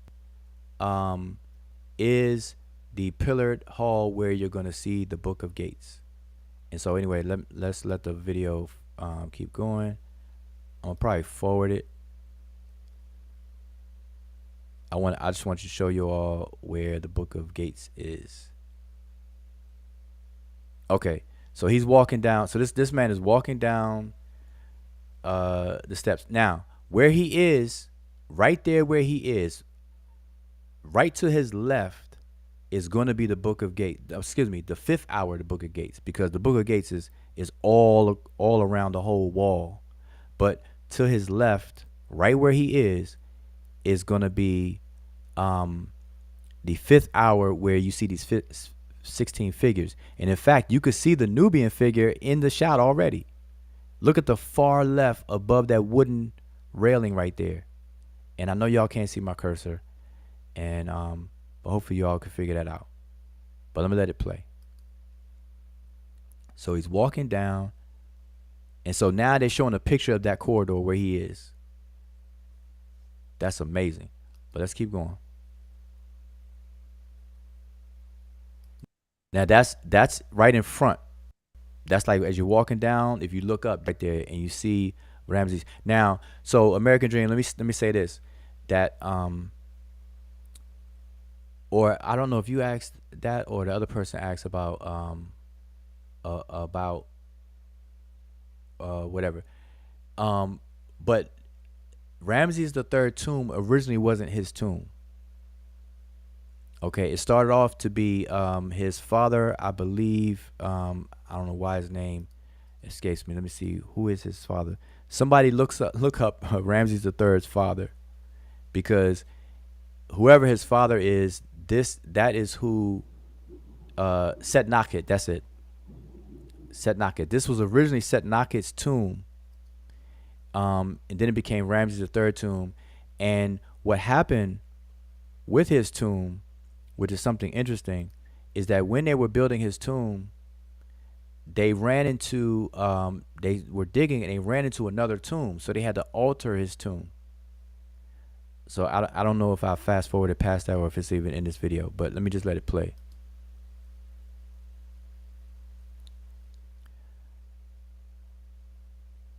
is the pillared hall where you're going to see the Book of Gates. And so anyway, let's let the video keep going. I'm going to probably forward it. I just want to show you all where the Book of Gates is. Okay, so he's walking down. So this man is walking down the steps. Now, where he is, right there where he is, right to his left is going to be the Book of Gates. Excuse me, the 5th hour of the Book of Gates, because the Book of Gates is all around the whole wall. But to his left, right where he is going to be the 5th hour, where you see these 16 figures. And in fact, you could see the Nubian figure in the shot already. Look at the far left above that wooden railing right there. And I know y'all can't see my cursor, and but hopefully y'all can figure that out. But let me let it play. So he's walking down, and so now they're showing a picture of that corridor where he is. That's amazing. But let's keep going. Now that's right in front. That's like as you're walking down, if you look up right there and you see Ramses. Now, so American Dream, let me say this, that or I don't know if you asked that or the other person asked about whatever. But Ramses the Third tomb originally wasn't his tomb. Okay, it started off to be his father, I believe. I don't know why his name escapes me. Let me see, who is his father? Somebody look up Ramses the Third's father, because whoever his father is, that is who Setnakhet. That's it. Setnakhet. This was originally Setnakhet's tomb, and then it became Ramses the third tomb. And what happened with his tomb, which is something interesting, is that when they were building his tomb, they ran into they were digging and they ran into another tomb, so they had to alter his tomb. So I don't know if I fast forwarded past that or if it's even in this video, but let me just let it play.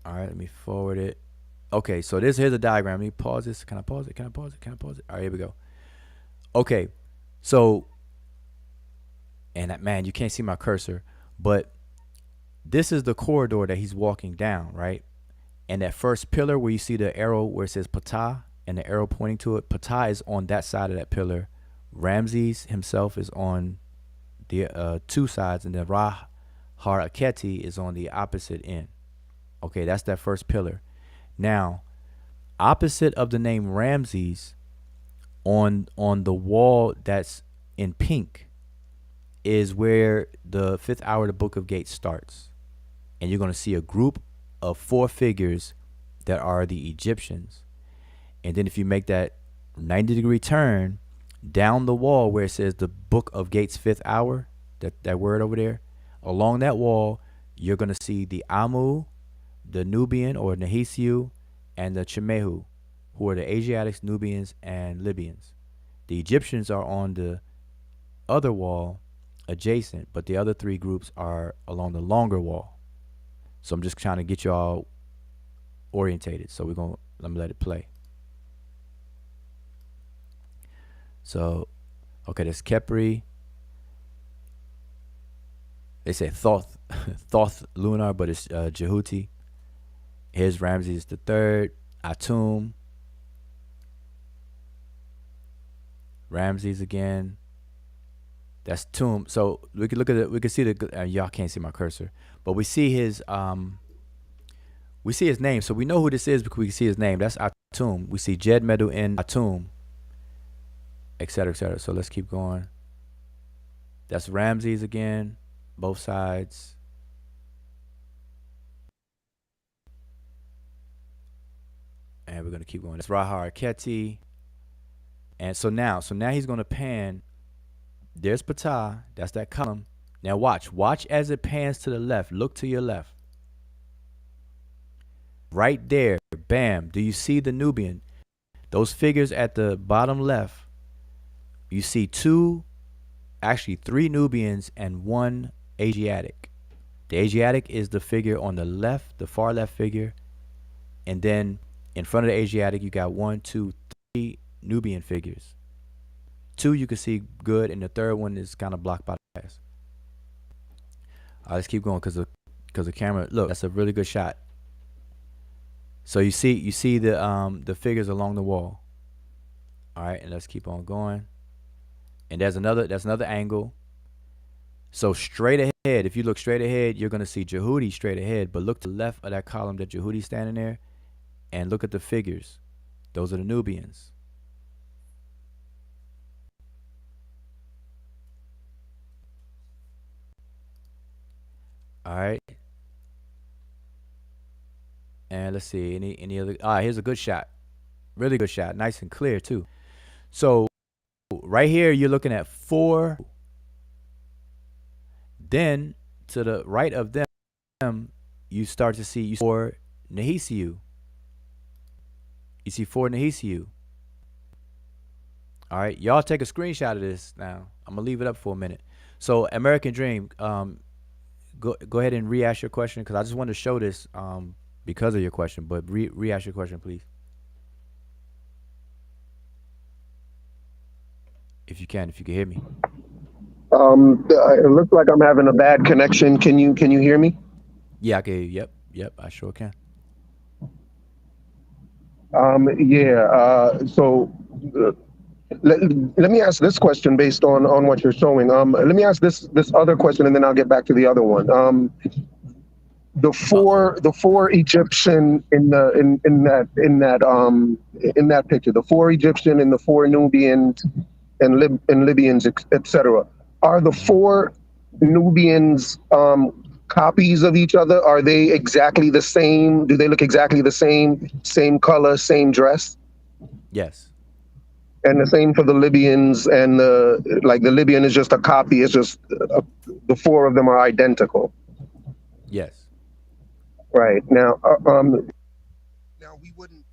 All right, let me forward it. Okay, so here's a diagram. Let me pause this. Can I pause it? Can I pause it? Can I pause it? All right, here we go. Okay, so, and man, you can't see my cursor, but this is the corridor that he's walking down, right? And that first pillar where you see the arrow where it says Ptah and the arrow pointing to it, Ptah is on that side of that pillar. Ramses himself is on the two sides, and then Ra Har Aketi is on the opposite end. Okay, that's that first pillar. Now, opposite of the name Ramses, on the wall that's in pink, is where the 5th hour of the Book of Gates starts. And you're going to see a group of 4 figures that are the Egyptians. And then if you make that 90-degree turn down the wall where it says the Book of Gates 5th hour, that word over there, along that wall, you're going to see the Amu, the Nubian or Nehisiu, and the Chemehu, who are the Asiatics, Nubians, and Libyans. The Egyptians are on the other wall adjacent, but the other 3 groups are along the longer wall. So I'm just trying to get y'all orientated. So let me let it play. So, okay, there's Khepri. They say Thoth, Thoth Lunar, but it's Jehuti. Here's Ramses the third, Atum, Ramses again. That's tomb. So we can look at it. We can see the. Y'all can't see my cursor, but we see his. We see his name, so we know who this is because we can see his name. That's Atum. We see Jed Medew in Atum, etc., etc. So let's keep going. That's Ramses again, both sides. And we're gonna keep going. That's Rahar Keti. And so now he's gonna pan. There's Ptah. That's that column. Now watch as it pans to the left. Look to your left. Right there, bam. Do you see the Nubian? Those figures at the bottom left. You see 3 Nubians and 1 Asiatic. The Asiatic is the figure on the left, the far left figure, and then in front of the Asiatic, you got 1, 2, 3 Nubian figures. 2 you can see good, and the third one is kind of blocked by the glass. All right, let's keep going because the camera. Look, that's a really good shot. So you see the figures along the wall. All right, and let's keep on going. And that's another angle. So straight ahead, if you look straight ahead, you're gonna see Jehudi straight ahead. But look to the left of that column that Jehudi's standing there. And look at the figures. Those are the Nubians. All right. And let's see, any other. Here's a good shot. Really good shot. Nice and clear too. So right here, you're looking at 4. Then to the right of them, you start to see 4 Nehisiu. You see 4 Nehisiu. All right, y'all take a screenshot of this now. I'm gonna leave it up for a minute. So American Dream, go ahead and re-ask your question because I just wanted to show this because of your question. But re-ask your question, please, if you can hear me. It looks like I'm having a bad connection. Can you hear me? Yeah, I can hear you. Yep, I sure can. So let me ask this question based on what you're showing. Let me ask this other question, and then I'll get back to the other one. The four Egyptian in that picture, the 4 Egyptian and the 4 Nubians and Libyans, etc. are the four Nubians copies of each other? Are they exactly the same? Do they look exactly the same? Same color, same dress? Yes. And the same for the Libyans, and the Libyan is just a copy. It's just the four of them are identical. Yes. Right now, now we wouldn't.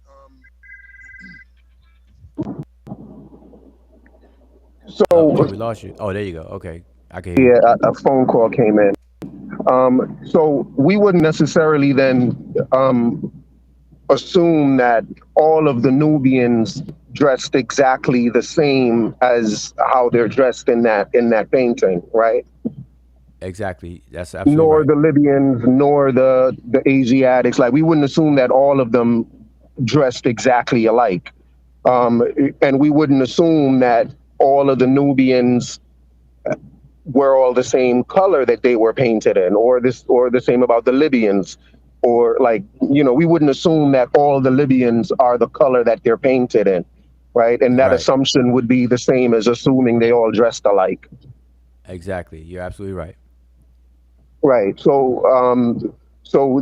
Joe, So we lost you. Oh, there you go. Okay, I can hear you. yeah, a phone call came in. So we wouldn't necessarily then assume that all of the Nubians dressed exactly the same as how they're dressed in that painting, right? Exactly. That's absolutely Nor right. the Libyans, nor the Asiatics. Like we wouldn't assume that all of them dressed exactly alike, um, and we wouldn't assume that all of the Nubians were all the same color that they were painted in, or the same about the Libyans, or like we wouldn't assume that all the Libyans are the color that they're painted in, right? And that Right. assumption would be the same as assuming they all dressed alike. Exactly. You're absolutely right. Right. So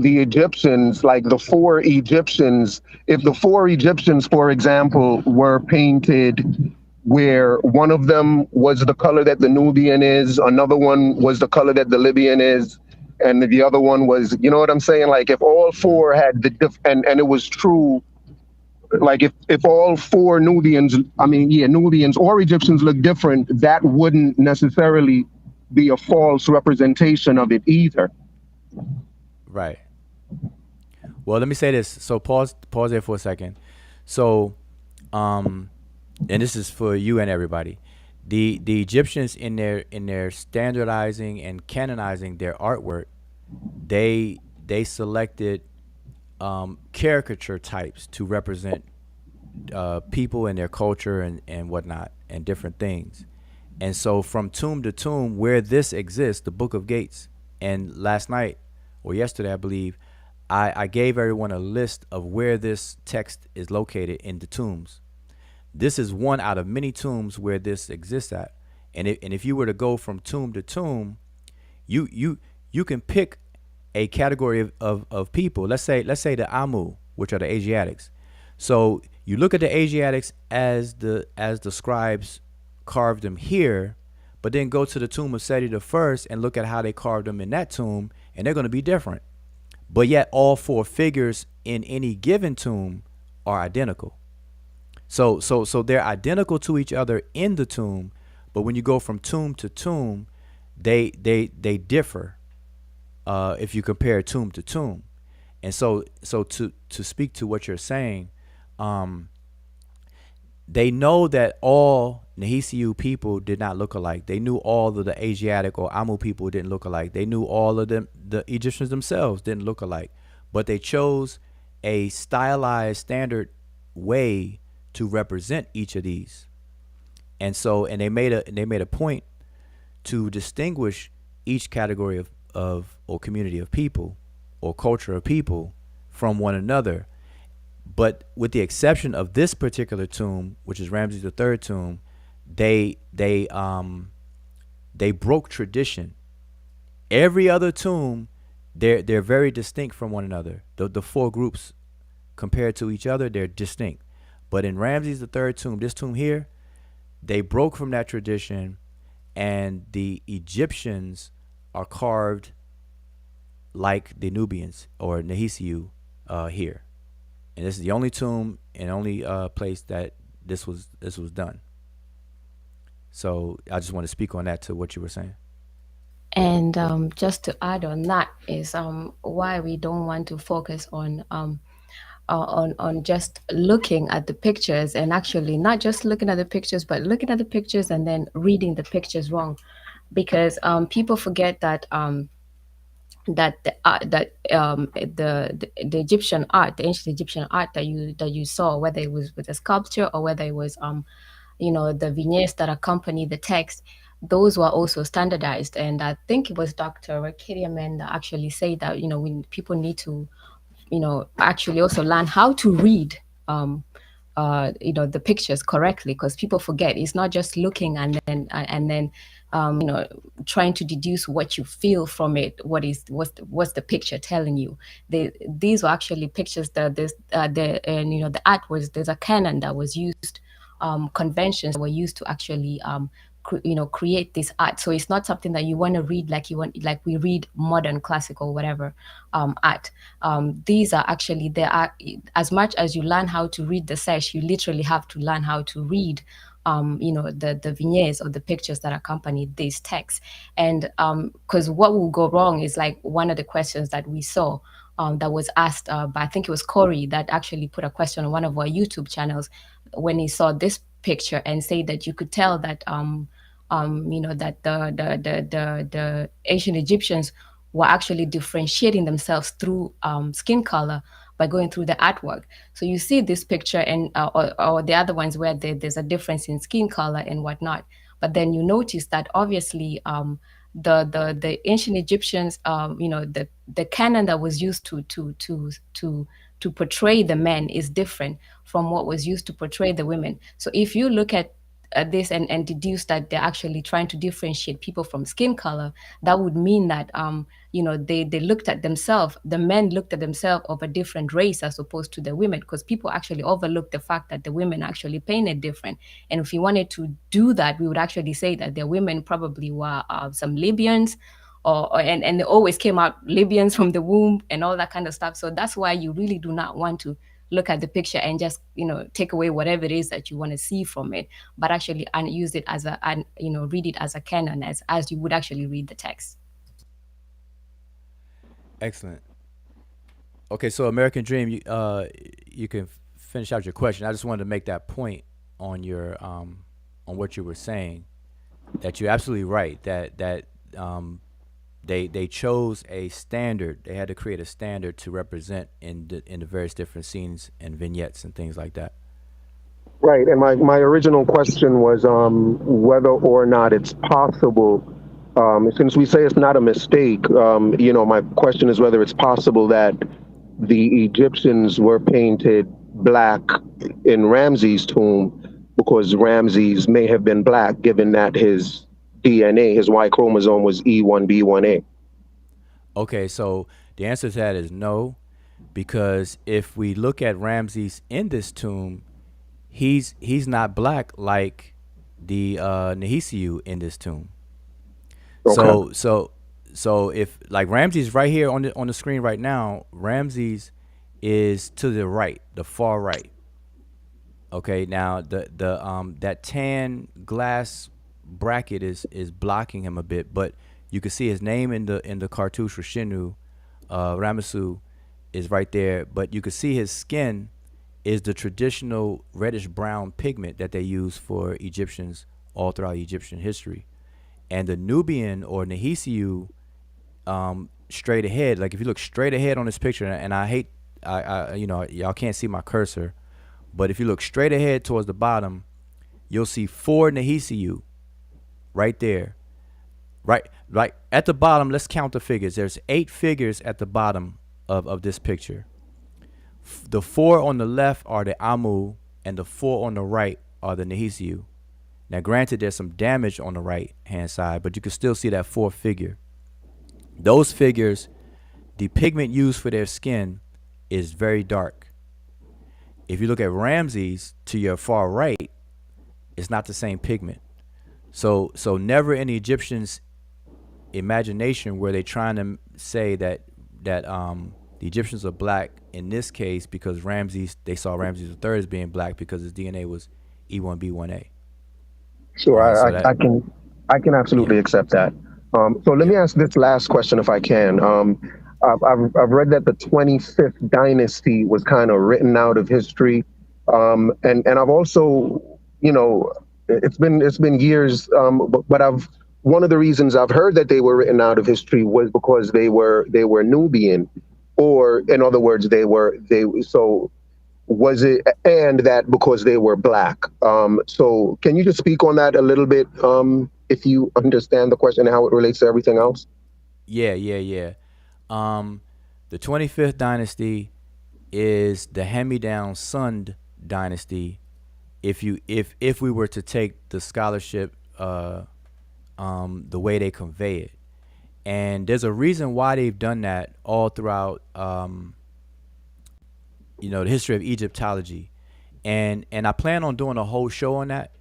the Egyptians, like the four Egyptians, if the four Egyptians, for example, were painted where one of them was the color that the Nubian is, another one was the color that the Libyan is, and the other one was, you know what I'm saying? Like if all Hmm. four had and it was true, like if all four Nubians, I mean, yeah, Nubians or Egyptians look different, that wouldn't necessarily be a false representation of it either. Right. Well, let me say this. So pause there for a second. So, um, and this is for you and everybody. The Egyptians in their standardizing and canonizing their artwork, they selected caricature types to represent people and their culture and whatnot and different things. And so from tomb to tomb, where this exists, the Book of Gates, and last night or yesterday, I believe, I gave everyone a list of where this text is located in the tombs. This is one out of many tombs where this exists at. And if you were to go from tomb to tomb, you you you can pick a category of people. Let's say the Amu, which are the Asiatics. So you look at the Asiatics as the scribes carved them here, but then go to the tomb of Seti the first and look at how they carved them in that tomb, and they're going to be different. But yet all four figures in any given tomb are identical. So they're identical to each other in the tomb, but when you go from tomb to tomb, they differ if you compare tomb to tomb. And so to speak to what you're saying, um, they know that all Nehisiu people did not look alike. They knew all of the Asiatic or Amu people didn't look alike. They knew all of them, the Egyptians themselves didn't look alike. But they chose a stylized standard way to represent each of these. And so and they made a point to distinguish each category of or community of people or culture of people from one another. But with the exception of this particular tomb, which is Ramses the third tomb, they they um they broke tradition. Every other tomb, they're very distinct from one another. The four groups compared to each other, they're distinct. But in Ramses the third tomb, this tomb here, they broke from that tradition, and the Egyptians are carved like the Nubians or Nehisiu here. And this is the only tomb and only place that this was done. So I just want to speak on that to what you were saying. And just to add on that is why we don't want to focus on just looking at the pictures, and actually not just looking at the pictures, but looking at the pictures and then reading the pictures wrong, because people forget that that the art that the Egyptian art, the ancient Egyptian art that you saw, whether it was with a sculpture or whether it was the vignettes that accompany the text, those were also standardized. And I think it was Dr. Kiriamen that actually said that when people need to actually also learn how to read the pictures correctly, because people forget it's not just looking and then you know, trying to deduce what you feel from it. What's the picture telling you? These were actually pictures that and you know, the art was, there's a canon that was used, conventions that were used to actually you know, create this art. So it's not something that you want to read like you want, like we read modern classical whatever art. These are actually, there are, as much as you learn how to read the sesh, you literally have to learn how to read you know, the vignettes or the pictures that accompany these texts. And because what will go wrong is like one of the questions that we saw that was asked by, I think it was Corey, that actually put a question on one of our YouTube channels when he saw this picture and say that you could tell that you know, that the ancient Egyptians were actually differentiating themselves through skin color by going through the artwork. So you see this picture and or the other ones where there's a difference in skin color and whatnot. But then you notice that obviously the ancient Egyptians, you know, the canon that was used to portray the men is different from what was used to portray the women. So if you look at this and deduce that they're actually trying to differentiate people from skin color, that would mean that you know, they looked at themselves, the men looked at themselves of a different race as opposed to the women, because people actually overlook the fact that the women actually painted different. And if we wanted to do that, we would actually say that the women probably were some Libyans, and they always came out Libyans from the womb and all that kind of stuff. So that's why you really do not want to look at the picture and just, you know, take away whatever it is that you want to see from it, but actually and use it as a, and you know, read it as a canon, as you would actually read the text. Excellent. Okay, so American Dream, you can finish out your question. I just wanted to make that point on your on what you were saying, that you're absolutely right, that they chose a standard. They had to create a standard to represent in the various different scenes and vignettes and things like that. Right, and my original question was whether or not it's possible, since we say it's not a mistake, you know, my question is whether it's possible that the Egyptians were painted black in Ramses' tomb because Ramses may have been black, given that his DNA, his Y chromosome was E1B1A. Okay, so the answer to that is no, because if we look at Ramses in this tomb, he's not black like the Nehisiu in this tomb. Okay. So if like Ramses right here on the screen right now, Ramses is to the right, the far right. Okay, now the that tan glass bracket is blocking him a bit, but you can see his name in the cartouche for Shinu. Ramesu is right there, but you can see his skin is the traditional reddish brown pigment that they use for Egyptians all throughout Egyptian history. And the Nubian or Nehisiu, straight ahead, like if you look straight ahead on this picture, and I hate, I you know, y'all can't see my cursor, but if you look straight ahead towards the bottom, you'll see 4 Nehisiu right there. Right at the bottom, let's count the figures. There's 8 figures at the bottom of this picture. The 4 on the left are the Amu, and the 4 on the right are the Nehisiu. Now, granted, there's some damage on the right hand side, but you can still see that 4th figure. Those figures, the pigment used for their skin is very dark. If you look at Ramses to your far right, it's not the same pigment. So never in the Egyptians' imagination were they trying to say that the Egyptians are black in this case because they saw Ramses III as being black because his DNA was E1B1A. Sure, Right. So I can yeah, absolutely accept that. So let yeah. me ask this last question if I can. I've read that the 25th dynasty was kind of written out of history, and I've also, you know, it's been years, but I've one of the reasons I've heard that they were written out of history was because they were Nubian, or in other words, they so was it, and that because they were black. So can you just speak on that a little bit, if you understand the question and how it relates to everything else? Yeah. The 25th dynasty is the hand-me-down Sund dynasty. If we were to take the scholarship the way they convey it. And there's a reason why they've done that all throughout, the history of Egyptology. And I plan on doing a whole show on that.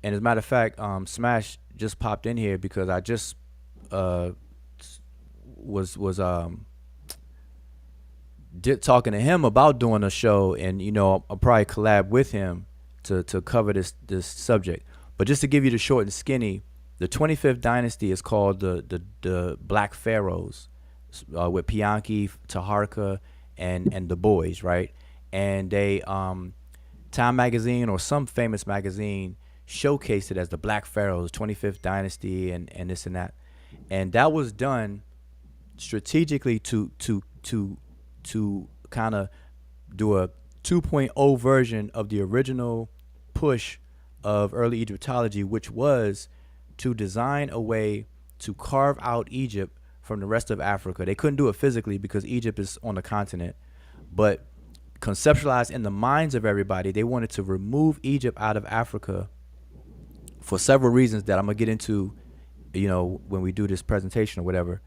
And as a matter of fact, Smash just popped in here because I just uh, was talking to him about doing a show, and I'll probably collab with him to cover this subject. But just to give you the short and skinny, the 25th dynasty is called the Black Pharaohs, with Pianki, Taharka, and the boys, right? And they Time magazine or some famous magazine showcased it as the Black Pharaohs, 25th dynasty, and this and that. And that was done strategically to kind of do a 2.0 version of the original push of early Egyptology, which was to design a way to carve out Egypt from the rest of Africa. They couldn't do it physically because Egypt is on the continent, but conceptualized in the minds of everybody, they wanted to remove Egypt out of Africa for several reasons that I'm gonna get into, when we do this presentation or whatever.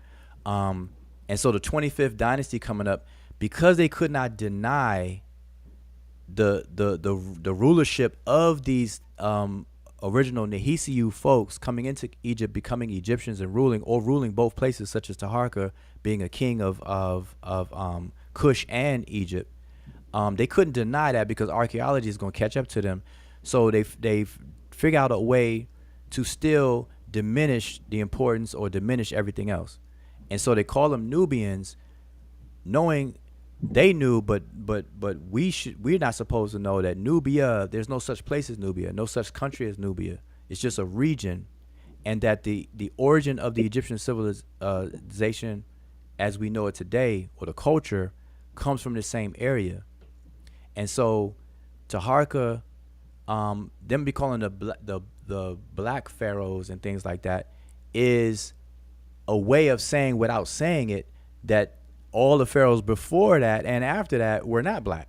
And so the 25th dynasty coming up, because they could not deny the rulership of these original Nehisiu folks coming into Egypt, becoming Egyptians and ruling both places, such as Taharka being a king of Kush and Egypt. They couldn't deny that because archaeology is going to catch up to them. So they've figured out a way to still diminish the importance or diminish everything else. And so they call them Nubians, knowing they knew, but we're not supposed to know that Nubia, there's no such place as Nubia, no such country as Nubia. It's just a region, and that the origin of the Egyptian civilization as we know it today, or the culture, comes from the same area. And so Taharka, them be calling the black pharaohs and things like that, is a way of saying, without saying it, that all the pharaohs before that and after that were not black.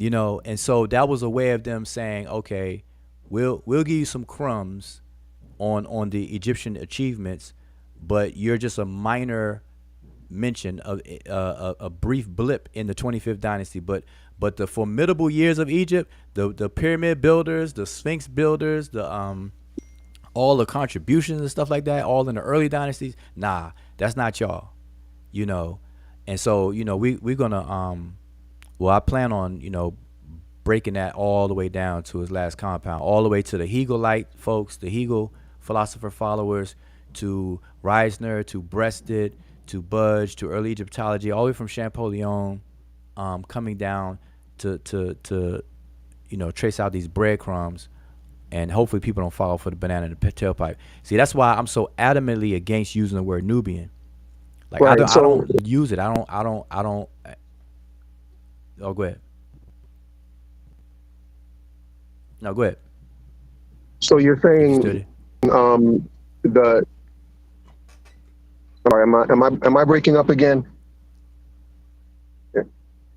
And so that was a way of them saying, okay, we'll give you some crumbs on the Egyptian achievements, but you're just a minor mention of a brief blip in the 25th dynasty. But the formidable years of Egypt, the pyramid builders, the Sphinx builders, the all the contributions and stuff like that, all in the early dynasties, nah, that's not y'all. And so we're gonna I plan on breaking that all the way down to his last compound, all the way to the Hegelite folks, the Hegel philosopher followers, to Reisner, to Breasted, to Budge, to early Egyptology, all the way from Champollion, coming down to trace out these breadcrumbs, and hopefully people don't fall for the banana in the tailpipe. See, that's why I'm so adamantly against using the word Nubian. Like, right, I don't use it. I don't. Oh, go ahead. No, go ahead. So you're saying the. Sorry, am I breaking up again?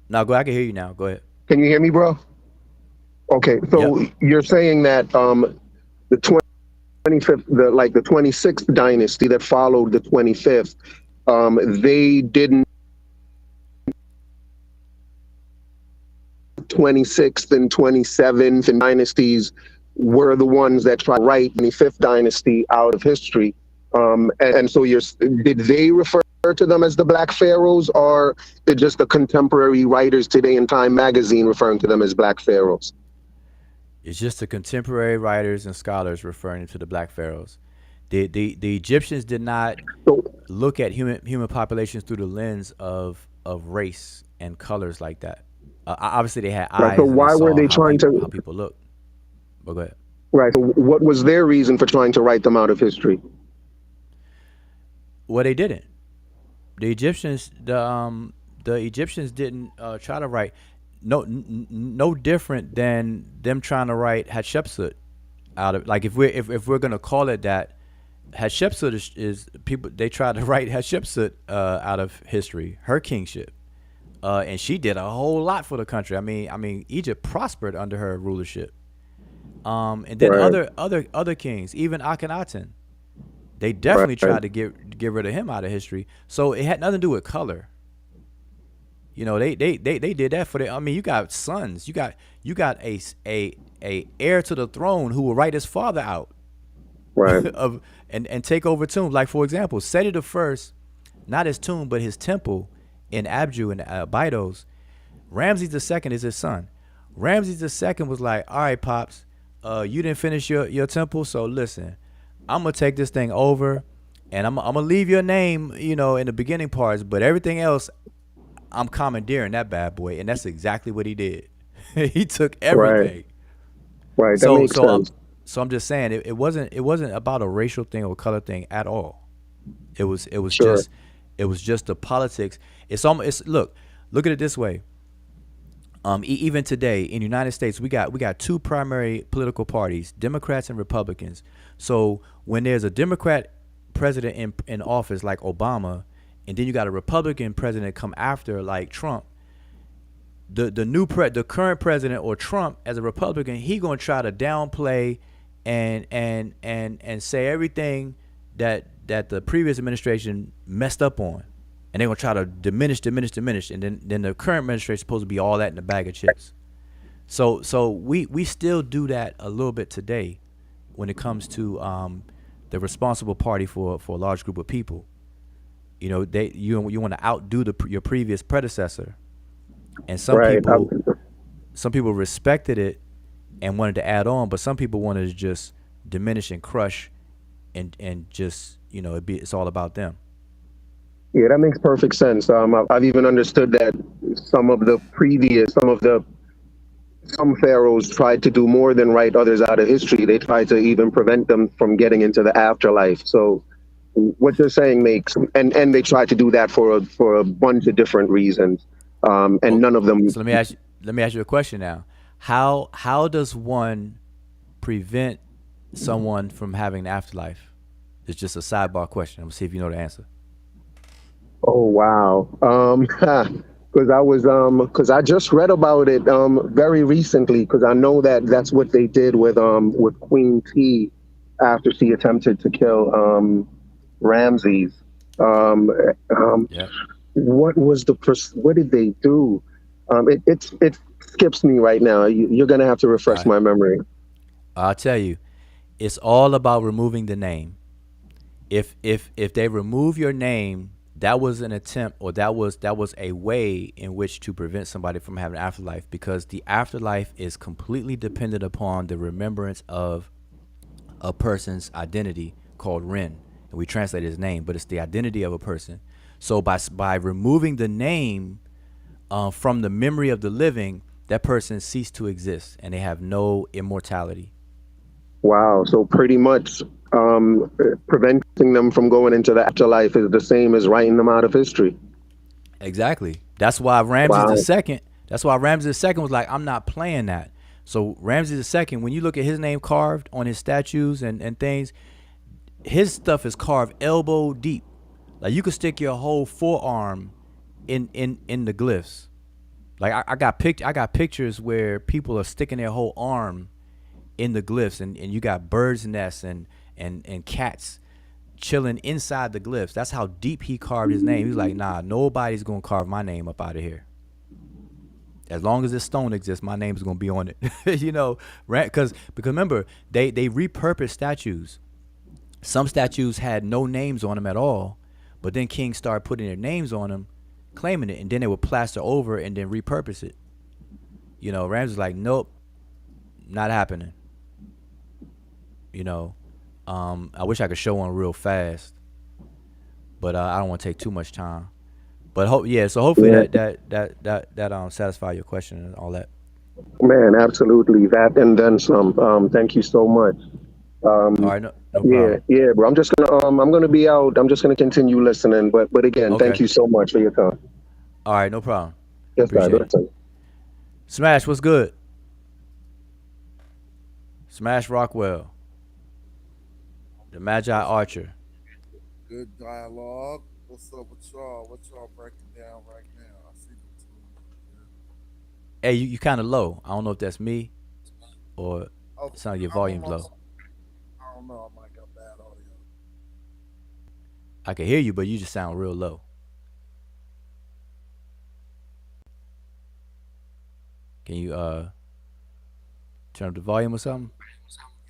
No, go. I can hear you now. Go ahead. Can you hear me, bro? Okay, so yep. You're saying that the 25th, the 26th dynasty that followed the 25th, they didn't. 26th and 27th and dynasties were the ones that tried to write the 5th dynasty out of history. And so did they refer to them as the Black Pharaohs, or did just the contemporary writers today in Time magazine referring to them as Black Pharaohs? It's just the contemporary writers and scholars referring to the Black Pharaohs. The Egyptians did not look at human populations through the lens of race and colors like that. Obviously, they had eyes. Right, so why were they trying to how people look? But go ahead. Right. So what was their reason for trying to write them out of history? Well, they didn't. The Egyptians, the Egyptians didn't try to write. No different than them trying to write Hatshepsut out of, like, if we're gonna call it that, Hatshepsut is people, they tried to write Hatshepsut out of history, her kingship, and she did a whole lot for the country. I mean Egypt prospered under her rulership, And then Right. other kings, even Akhenaten, they Right. definitely tried to get rid of him out of history. So it had nothing to do with color. They did that for the. I mean, you got sons. You got a heir to the throne who will write his father out Right. of and take over tombs. Like for example, Seti the first, not his tomb but his temple in Abju and Abydos. Ramses the second is his son. Ramses the second was like, all right, pops, you didn't finish your temple, so listen, I'm gonna take this thing over, and I'm gonna leave your name, in the beginning parts, but everything else I'm commandeering that bad boy, and that's exactly what he did. He took Right. everything. Right. That So makes so I'm sense. so I'm just saying it wasn't about a racial thing or color thing at all. It was Sure. just the politics. It's look at it this way. Even today in the United States, we got two primary political parties, Democrats and Republicans. So when there's a Democrat president in office like Obama, and then you got a Republican president come after like Trump, the current president or Trump as a Republican, he gonna try to downplay and say everything that the previous administration messed up on, and they're gonna try to diminish, and then the current administration is supposed to be all that in a bag of chips. So we still do that a little bit today when it comes to the responsible party for a large group of people. You want to outdo your previous predecessor, and Right. some people respected it and wanted to add on, but some people wanted to just diminish and crush and just it's all about them. Yeah, that makes perfect sense. I've even understood that some of the some pharaohs tried to do more than write others out of history. They tried to even prevent them from getting into the afterlife. So what you're saying makes, and they tried to do that for a bunch of different reasons, and Well, none of them. so let me ask you a question now. How does one prevent someone from having an afterlife? It's just a sidebar question. I'm gonna see if you know the answer. Oh wow. Because because I just read about it very recently. Because I know that that's what they did with Queen T after she attempted to kill Ramses. Um, um, Yeah. what did they do? It skips me right now. You're gonna have to All refresh right. my memory. I'll tell you. It's all about removing the name. If they remove your name, that was an attempt, or that was a way in which to prevent somebody from having an afterlife, because the afterlife is completely dependent upon the remembrance of a person's identity called Ren, and we translate his name, but it's the identity of a person. So by removing the name from the memory of the living, that person ceased to exist, and they have no immortality. Wow. So pretty much preventing them from going into the afterlife is the same as writing them out of history. Exactly. That's why Ramses the Wow. second. That's why Ramses the second was like, I'm not playing that. So Ramses the second, when you look at his name carved on his statues and things, his stuff is carved elbow deep. Like you could stick your whole forearm in the glyphs. Like I got pictures where people are sticking their whole arm in the glyphs, and you got birds nests and cats chilling inside the glyphs. That's how deep he carved his name. He's like, nah, nobody's gonna carve my name up out of here. As long as this stone exists, my name is gonna be on it. Right? Because remember, they repurposed statues. Some statues had no names on them at all, but then kings started putting their names on them, claiming it, and then they would plaster over and then repurpose it. Rams was like, nope, not happening. You know, I wish I could show one real fast, but I don't want to take too much time. But yeah, so hopefully Yeah, that satisfy your question and all that. man, absolutely. That and then some. Thank you so much. All Um, right, no yeah, problem. yeah, bro. I'm gonna be out. I'm just gonna continue listening. But again, thank Okay, you so much for your time. all right, no problem. Yes, sir. Appreciate it. Smash, what's good? Smash Rockwell, the Magi Archer. Good dialogue. What's up with y'all? What y'all breaking down right now? I see the two. Hey, you kind of low. I don't know if that's me or. Okay, Sound like your I'm volume's almost. low. I don't know. I might got bad audio. I can hear you, but you just sound real low. Can you turn up the volume or something?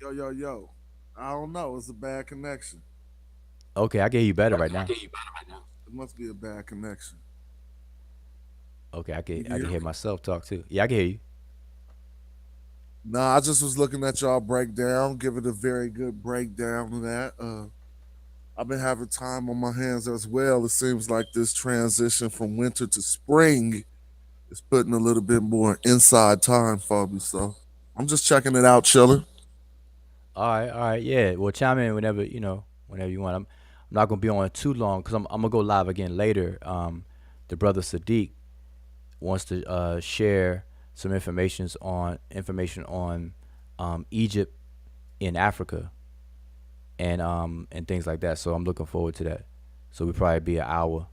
Yo, yo, yo. I don't know. It's a bad connection. Okay, I can hear you better right now. It must be a bad connection. Okay, You can I can hear hear me? myself talk too. Yeah, I can hear you. Nah, I just was looking at y'all breakdown, give it a very good breakdown of that. I've been having time on my hands as well. It seems like this transition from winter to spring is putting a little bit more inside time for me. So I'm just checking it out, chilling. All right, yeah. Well, chime in whenever whenever you want. I'm not gonna be on too long because I'm gonna go live again later. The brother Sadiq wants to share some information on Egypt in Africa and things like that. So I'm looking forward to that. So we probably be an hour.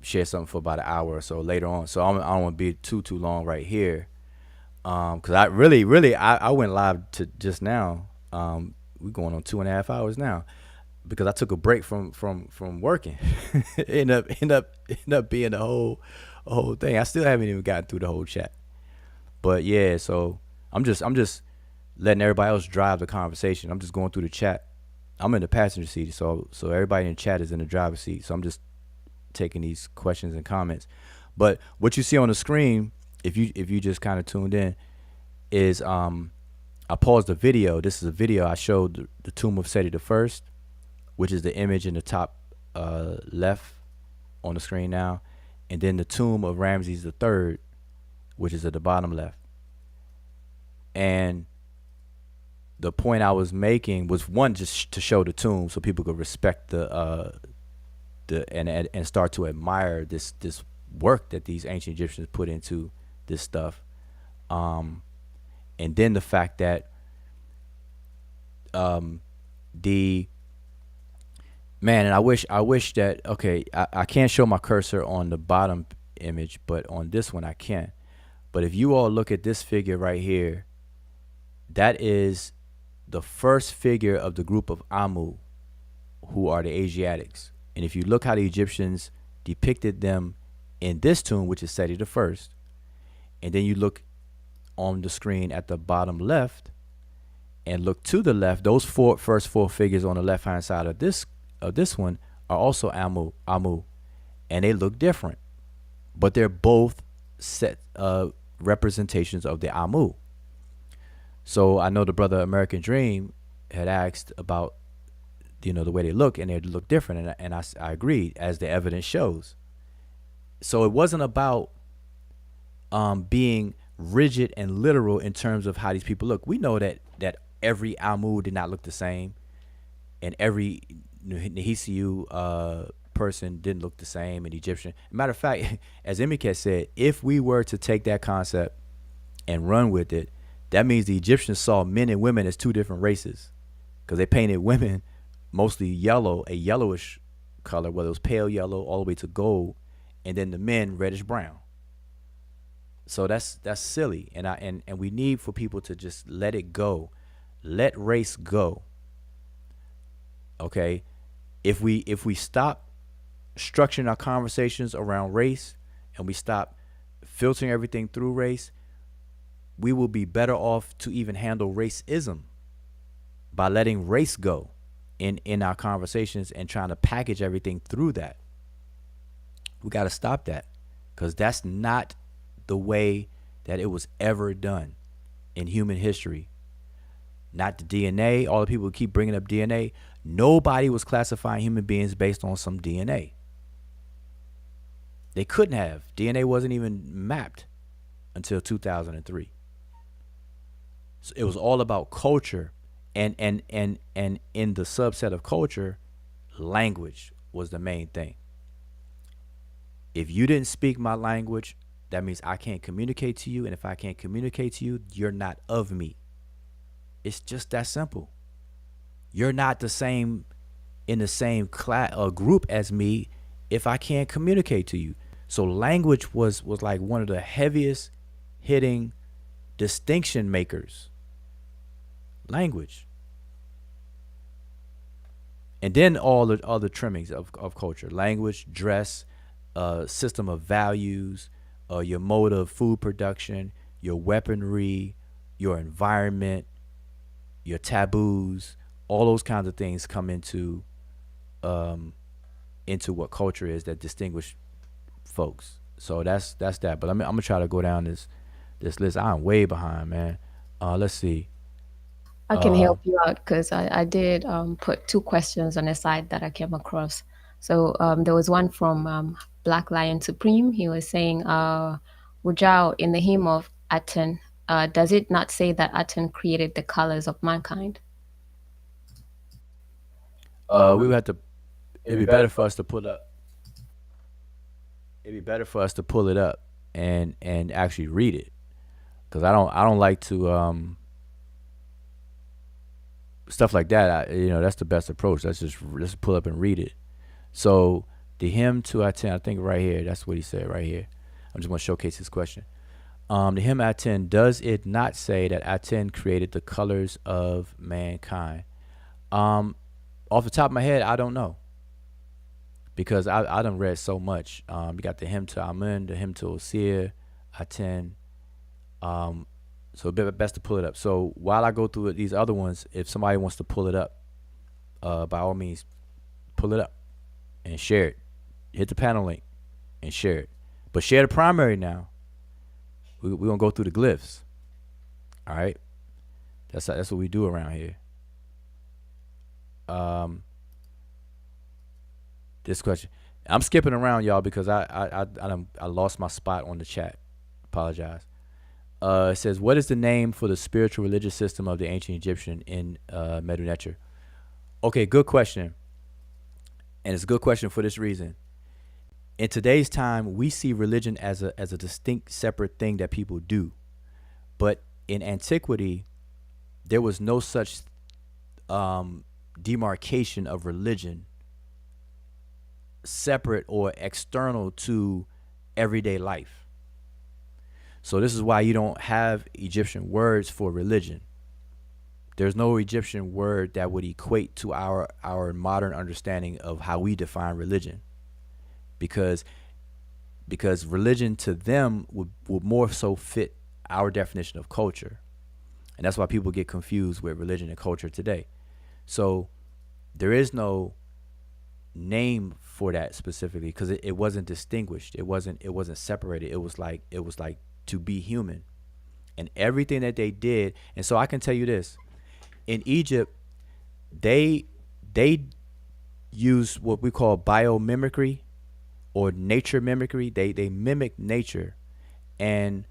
Share something for about an hour or so later on. So I don't want to be too long right here. Cause I really I went live to just now. We going on 2.5 hours now because I took a break from working. End up being a whole thing. I still haven't even gotten through the whole chat. But yeah, so I'm just letting everybody else drive the conversation. I'm just going through the chat. I'm in the passenger seat, so everybody in the chat is in the driver's seat. So I'm just taking these questions and comments. But what you see on the screen, if you just kind of tuned in, is I paused the video. This is a video I showed the tomb of Seti the First, which is the image in the top left on the screen now, and then the tomb of Ramses the Third, which is at the bottom left. And the point I was making was one, just to show the tomb so people could respect and start to admire this work that these ancient Egyptians put into this stuff. And then the fact that the man, and I wish that okay, I can't show my cursor on the bottom image, but on this one I can. But if you all look at this figure right here, that is the first figure of the group of Amu, who are the Asiatics. And if you look how the Egyptians depicted them in this tomb, which is Seti the First, and then you look on the screen at the bottom left and look to the left, those first four figures on the left hand side of this one are also Amu, and they look different, but they're both set representations of the Amu. So I know the brother American Dream had asked about the way they look, and they look different, and I agreed, as the evidence shows. So it wasn't about being rigid and literal in terms of how these people look. We know that every Amu did not look the same, and every Nehisiu person didn't look the same in Egyptian. Matter of fact, as Emiket said, if we were to take that concept and run with it, that means the Egyptians saw men and women as two different races, because they painted women mostly yellow, a yellowish color, whether it was pale yellow all the way to gold, and then the men reddish brown. So that's silly, and we need for people to just let it go, let race go. Okay, if we stop structuring our conversations around race, and we stop filtering everything through race, we will be better off to even handle racism by letting race go in our conversations and trying to package everything through that. We got to stop that, because that's not the way that it was ever done in human history. Not the DNA. All the people who keep bringing up DNA. Nobody was classifying human beings based on some DNA. They couldn't have. DNA wasn't even mapped until 2003. So it was all about culture, and in the subset of culture, language was the main thing. If you didn't speak my language, that means I can't communicate to you, and if I can't communicate to you, you're not of me. It's just that simple. You're not the same in the same class group as me if I can't communicate to you. So language was like one of the heaviest hitting distinction makers, language, and then all the other trimmings of culture, language, dress, system of values, your mode of food production, your weaponry, your environment, your taboos, all those kinds of things come into what culture is that distinguish folks. So that's that. But I'm gonna try to go down this list. I'm way behind, man. Let's see. I can help you out because I did put two questions on the side that I came across. So there was one from Black Lion Supreme. He was saying, Wujao, in the hymn of Aten, does it not say that Aten created the colors of mankind? We would have to. It'd be better for us to pull up. It'd be better for us to pull it up and actually read it, because I don't like to stuff like that. That's the best approach. Let's pull up and read it. So the hymn to Aten, I think right here. That's what he said right here. I'm just going to showcase his question. The hymn Aten, does it not say that Aten created the colors of mankind? Off the top of my head, I don't know, because I done read so much. You got the hymn to Amun, the hymn to Osir, Aten. So best to pull it up. So while I go through these other ones, if somebody wants to pull it up, by all means, pull it up and share it. Hit the panel link and share it. But share the primary now. We're going to go through the glyphs. All right? That's what we do around here. This question. I'm skipping around, y'all, because I lost my spot on the chat. Apologize. It says, what is the name for the spiritual religious system of the ancient Egyptian in Medew Netcher? Okay, good question. And it's a good question for this reason. In today's time, we see religion as a distinct, separate thing that people do. But in antiquity, there was no such demarcation of religion separate or external to everyday life. So this is why you don't have Egyptian words for religion. There's no Egyptian word that would equate to our modern understanding of how we define religion, because religion to them would more so fit our definition of culture. And that's why people get confused with religion and culture today. So there is no name for that specifically, because it wasn't distinguished. It wasn't separated. It was like to be human, and everything that they did. And so I can tell you this: in Egypt, they use what we call biomimicry or nature mimicry. They mimic nature, and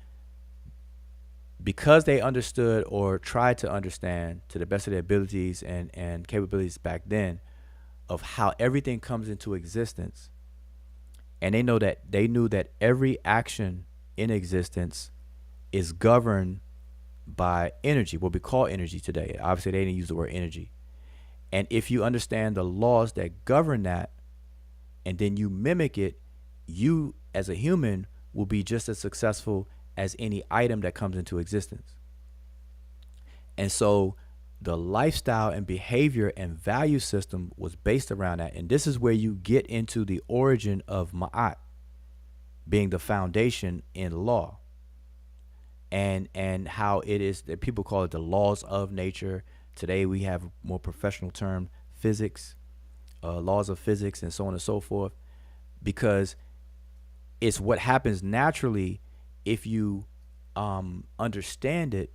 because they understood or tried to understand to the best of their abilities and capabilities back then of how everything comes into existence, and they knew that every action in existence is governed by energy, what we call energy today. Obviously, they didn't use the word energy. And if you understand the laws that govern that, and then you mimic it, you as a human will be just as successful as any item that comes into existence. And so the lifestyle and behavior and value system was based around that. And this is where you get into the origin of Ma'at being the foundation in law, and how it is that people call it the laws of nature. Today we have a more professional term, physics, laws of physics, and so on and so forth, because it's what happens naturally if you understand it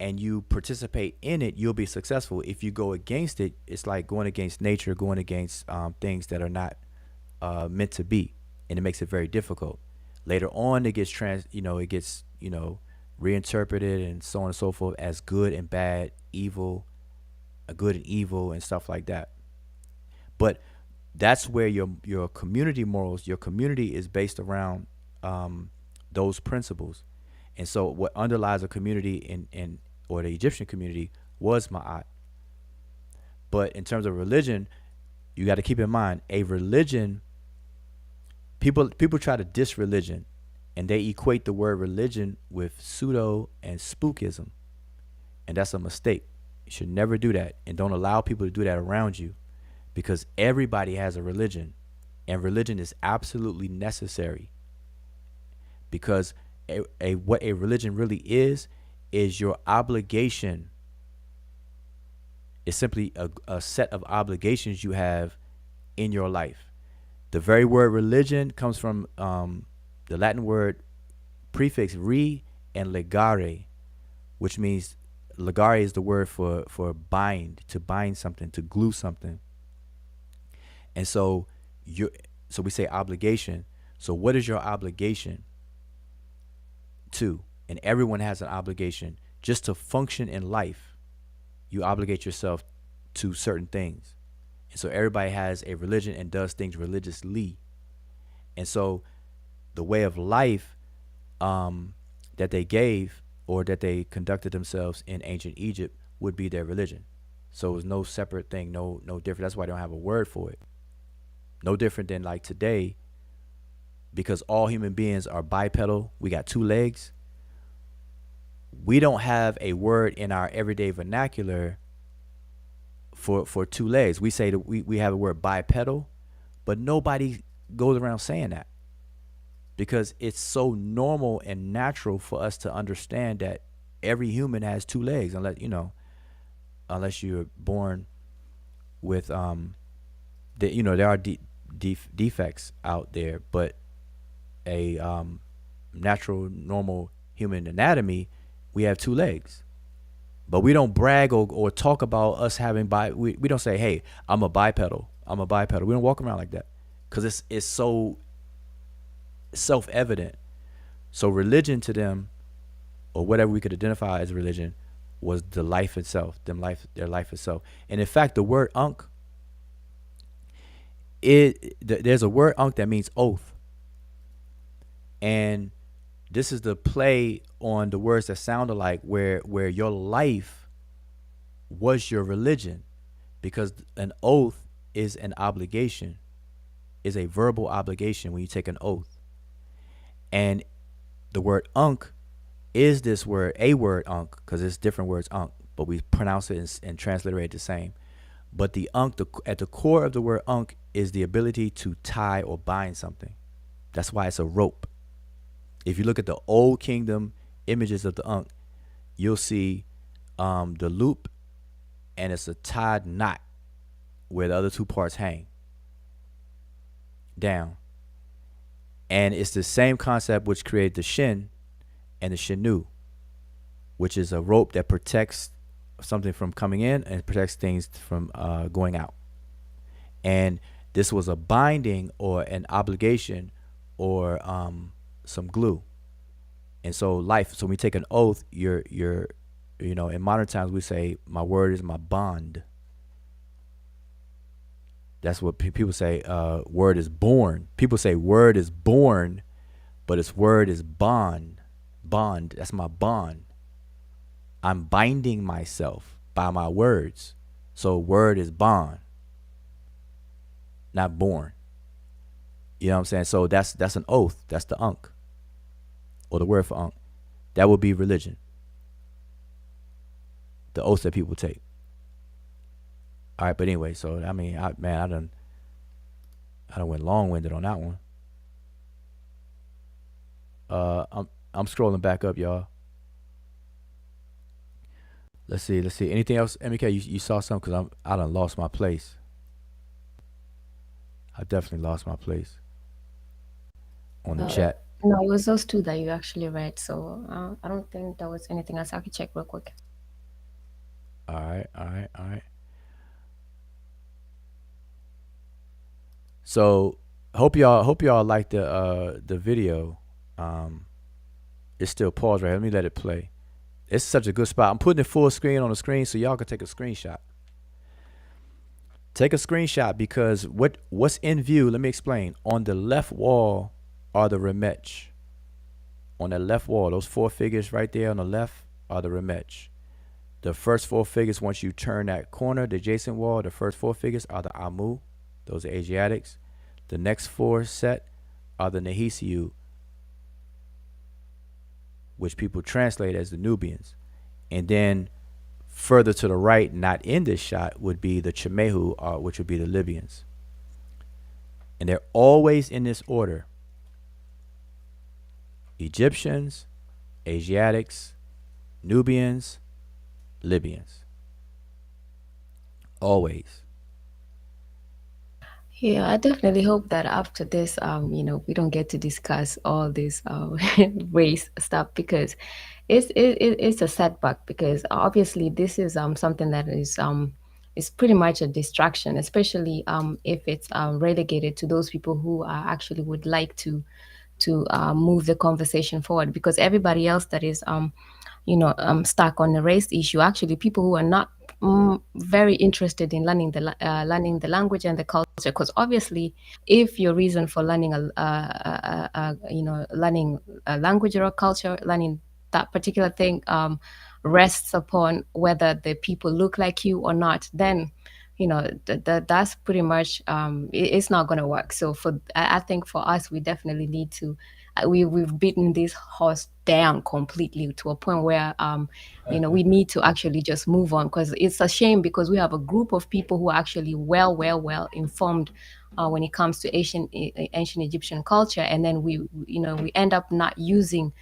and you participate in it. You'll be successful. If you go against it, it's like going against nature, going against things that are not meant to be, and it makes it very difficult. Later on, it gets reinterpreted and so on and so forth as good and bad, evil, good and evil, and stuff like that. But that's where your community morals, your community is based around those principles. And so what underlies a community in or the Egyptian community was Ma'at. But in terms of religion, you got to keep in mind a religion. People try to diss religion And they equate the word religion with pseudo and spookism. And that's a mistake. You should never do that. And don't allow people to do that around you, because everybody has a religion. And religion is absolutely necessary, because what a religion really is your obligation. It's simply a set of obligations you have in your life. The very word religion comes from the Latin word prefix re and legare, which means legare is the word for bind, to bind something, to glue something. And so we say obligation. So what is your obligation to? And everyone has an obligation just to function in life. You obligate yourself to certain things. And so everybody has a religion and does things religiously. And so the way of life that they gave, or that they conducted themselves in ancient Egypt, would be their religion. So it was no separate thing, no different. That's why they don't have a word for it. No different than like today, because all human beings are bipedal. We got two legs. We don't have a word in our everyday vernacular for two legs. We say that we have a word bipedal, but nobody goes around saying that, because it's so normal and natural for us to understand that every human has two legs, unless you're born with there are defects out there, but a natural normal human anatomy, we have two legs. But we don't brag or talk about us having we don't say, hey, I'm a bipedal. We don't walk around like that, because it's so self-evident. So religion to them, or whatever we could identify as religion, was the life itself, their life itself. And in fact, the word Ankh, there's a word Ankh that means oath. And this is the play on the words that sound alike, where your life was your religion, because an oath is an obligation, is a verbal obligation when you take an oath. And the word Ankh is this word, a word Ankh, because it's different words Ankh, but we pronounce it and transliterate it the same. But the Ankh, at the core of the word Ankh, is the ability to tie or bind something. That's why it's a rope. If you look at the old kingdom images of the Ankh, you'll see the loop, and it's a tied knot where the other two parts hang down. And it's the same concept which created the shin and the shinu, which is a rope that protects something from coming in and protects things from going out. And this was a binding or an obligation or some glue. And so life, so when we take an oath, you're in modern times we say, my word is my bond. That's what people say, word is born. People say word is born, but its word is bond. Bond, that's my bond. I'm binding myself by my words. So word is bond, not born. You know what I'm saying? So that's an oath. That's the Ankh, or the word for Ankh. That would be religion. The oaths that people take. All right, but anyway, so I mean, I done went long-winded on that one. I'm scrolling back up, y'all. Let's see. Anything else, MK? You saw something? Because I done lost my place. I definitely lost my place on the chat. No, it was those two that you actually read. So I don't think there was anything else. I could check real quick. All right. So hope y'all like the video. It's still paused right here. Let me let it play. It's such a good spot. I'm putting it full screen on the screen so y'all can take a screenshot. Take a screenshot, because what's in view, let me explain. On the left wall are the remech. On the left wall, those four figures right there on the left are the remech. The first four figures, once you turn that corner, the adjacent wall, the first four figures are the Amu. Those are Asiatics. The next four set are the Nehisiu, which people translate as the Nubians. And then further to the right, not in this shot, would be the Chimehu, which would be the Libyans. And they're always in this order: Egyptians, Asiatics, Nubians, Libyans. Always. Yeah, I definitely hope that after this, we don't get to discuss all this race stuff, because it's a setback, because obviously this is something that is pretty much a distraction, especially if it's relegated to those people who actually would like to move the conversation forward, because everybody else that is stuck on the race issue, actually people who are not very interested in learning the language and the culture, because obviously if your reason for learning learning a language or a culture, learning that particular thing rests upon whether the people look like you or not, then that's pretty much it's not going to work. So I think for us, we definitely need to we've beaten this horse down completely to a point where we need to actually just move on, because it's a shame, because we have a group of people who are actually well informed when it comes to ancient Egyptian culture, and then we end up not using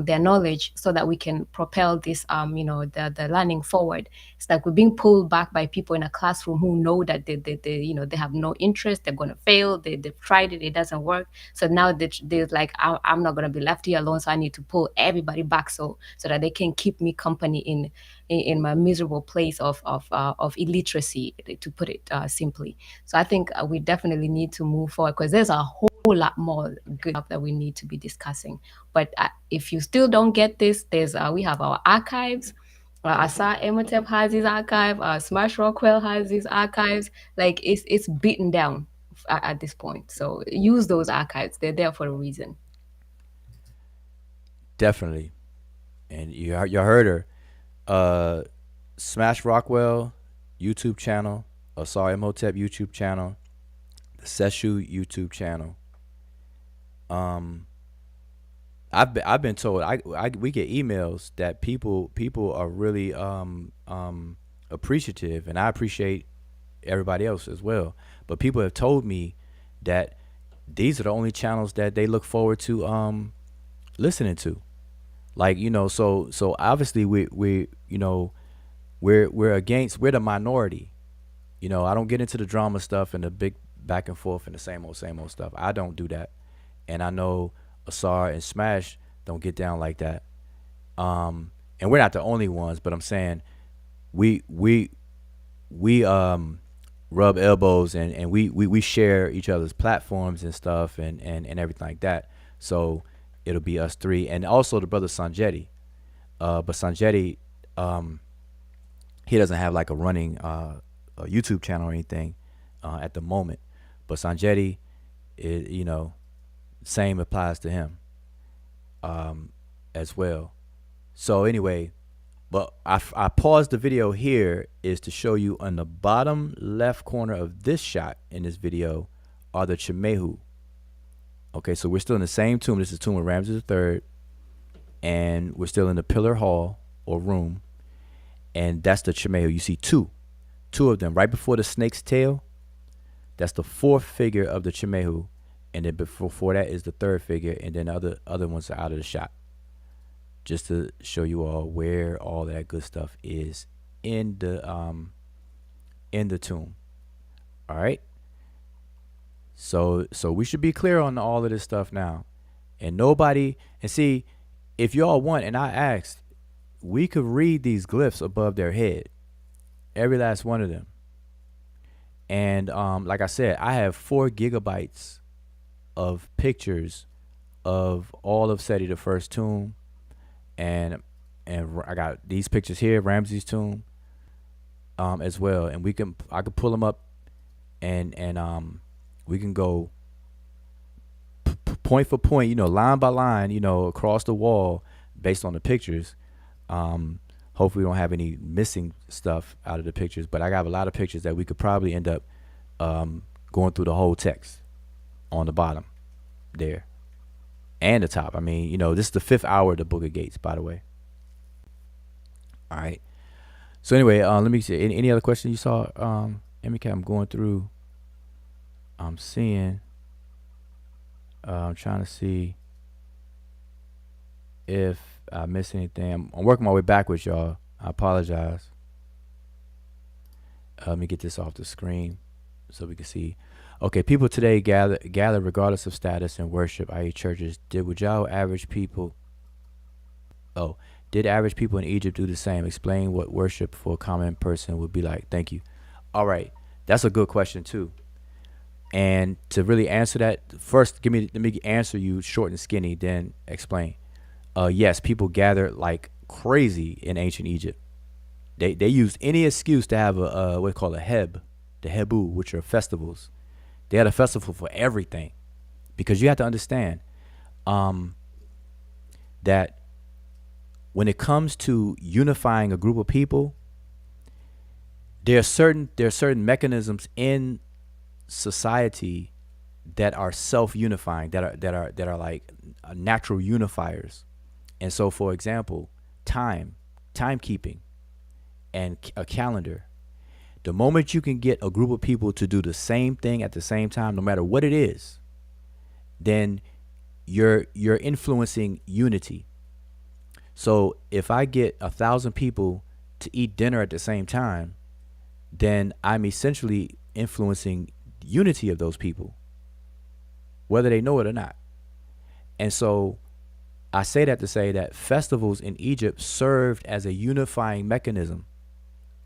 their knowledge so that we can propel this the learning forward. It's like we're being pulled back by people in a classroom who know that they have no interest, they're going to fail, they've tried it, it doesn't work. So now they're like, I'm not going to be left here alone, so I need to pull everybody back so that they can keep me company in my miserable place of illiteracy, to put it simply. So I think we definitely need to move forward, because there's a whole lot more good stuff that we need to be discussing. But if you still don't get this, there's we have our archives. Asa Emotep has his archive. Smash Rockwell has his archives. Like it's beaten down at this point. So use those archives. They're there for a reason. Definitely. And you heard her. Smash Rockwell YouTube channel, Asar Imhotep YouTube channel, the Seshu YouTube channel. I've been told we get emails that people are really appreciative, and I appreciate everybody else as well. But people have told me that these are the only channels that they look forward to listening to. Like, so obviously we're the minority. I don't get into the drama stuff and the big back and forth and the same old stuff. I don't do that. And I know Asar and Smash don't get down like that. And we're not the only ones, but I'm saying we rub elbows, and we share each other's platforms and stuff, and everything like that. So it'll be us three, and also the brother Sanjetti. But Sanjetti, he doesn't have like a running a YouTube channel or anything at the moment. But Sanjetti, same applies to him as well. So anyway, but I paused the video here is to show you on the bottom left corner of this shot in this video are the Chimehu. Okay, so we're still in the same tomb. This is the tomb of Ramses III, and we're still in the pillar hall or room, and that's the Chimehu. You see two of them right before the snake's tail. That's the fourth figure of the Chimehu, and then before that is the third figure, and then other ones are out of the shot. Just to show you all where all that good stuff is in the tomb. All right. So we should be clear on all of this stuff now, and see, if y'all want, and I asked, we could read these glyphs above their head, every last one of them. And like I said, I have 4 gigabytes of pictures of all of Seti the First tomb, and I got these pictures here, Ramses' tomb, as well. And I could pull them up, and we can go point for point, line by line, across the wall based on the pictures. Hopefully we don't have any missing stuff out of the pictures, but I got a lot of pictures that we could probably end up going through the whole text on the bottom there. and the top. I mean, this is the fifth hour of the Book of Gates, by the way. All right. So anyway, let me see. Any other questions you saw? MK, I'm going through. I'm seeing. I'm trying to see if I missed anything. I'm working my way backwards, y'all. I apologize. Let me get this off the screen so we can see. Okay, people today gather regardless of status and worship, i.e., churches. Oh, did average people in Egypt do the same? Explain what worship for a common person would be like. Thank you. All right, that's a good question too. And to really answer that, first, let me answer you short and skinny, then explain. Yes, people gathered like crazy in ancient Egypt. They used any excuse to have a what they call a the Hebu, which are festivals. They had a festival for everything, because you have to understand um, that when it comes to unifying a group of people, there are certain mechanisms in society that are self-unifying, that are like natural unifiers. And so, for example, timekeeping, and a calendar. The moment you can get a group of people to do the same thing at the same time, no matter what it is, then you're influencing unity. So if I get 1,000 people to eat dinner at the same time, then I'm essentially influencing unity of those people, whether they know it or not. And so I say that to say that festivals in Egypt served as a unifying mechanism,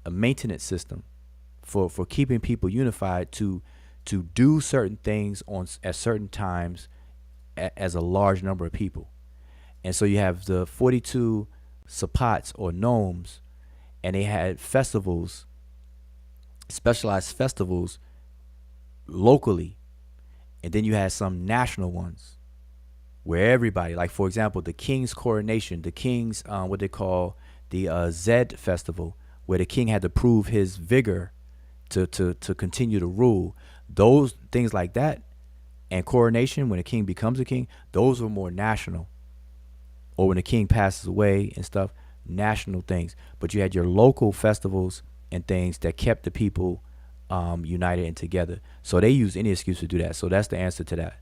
a maintenance system for keeping people unified to do certain things at certain times as a large number of people. And so you have the 42 sapats or gnomes, and they had festivals, specialized festivals locally, and then you had some national ones where everybody, like for example, the king's coronation, the king's what they call the Zed festival, where the king had to prove his vigor to continue to rule. Those things like that, and coronation, when a king becomes a king, those were more national. Or when the king passes away and stuff, national things. But you had your local festivals and things that kept the people united and together. So they use any excuse to do that. So that's the answer to that.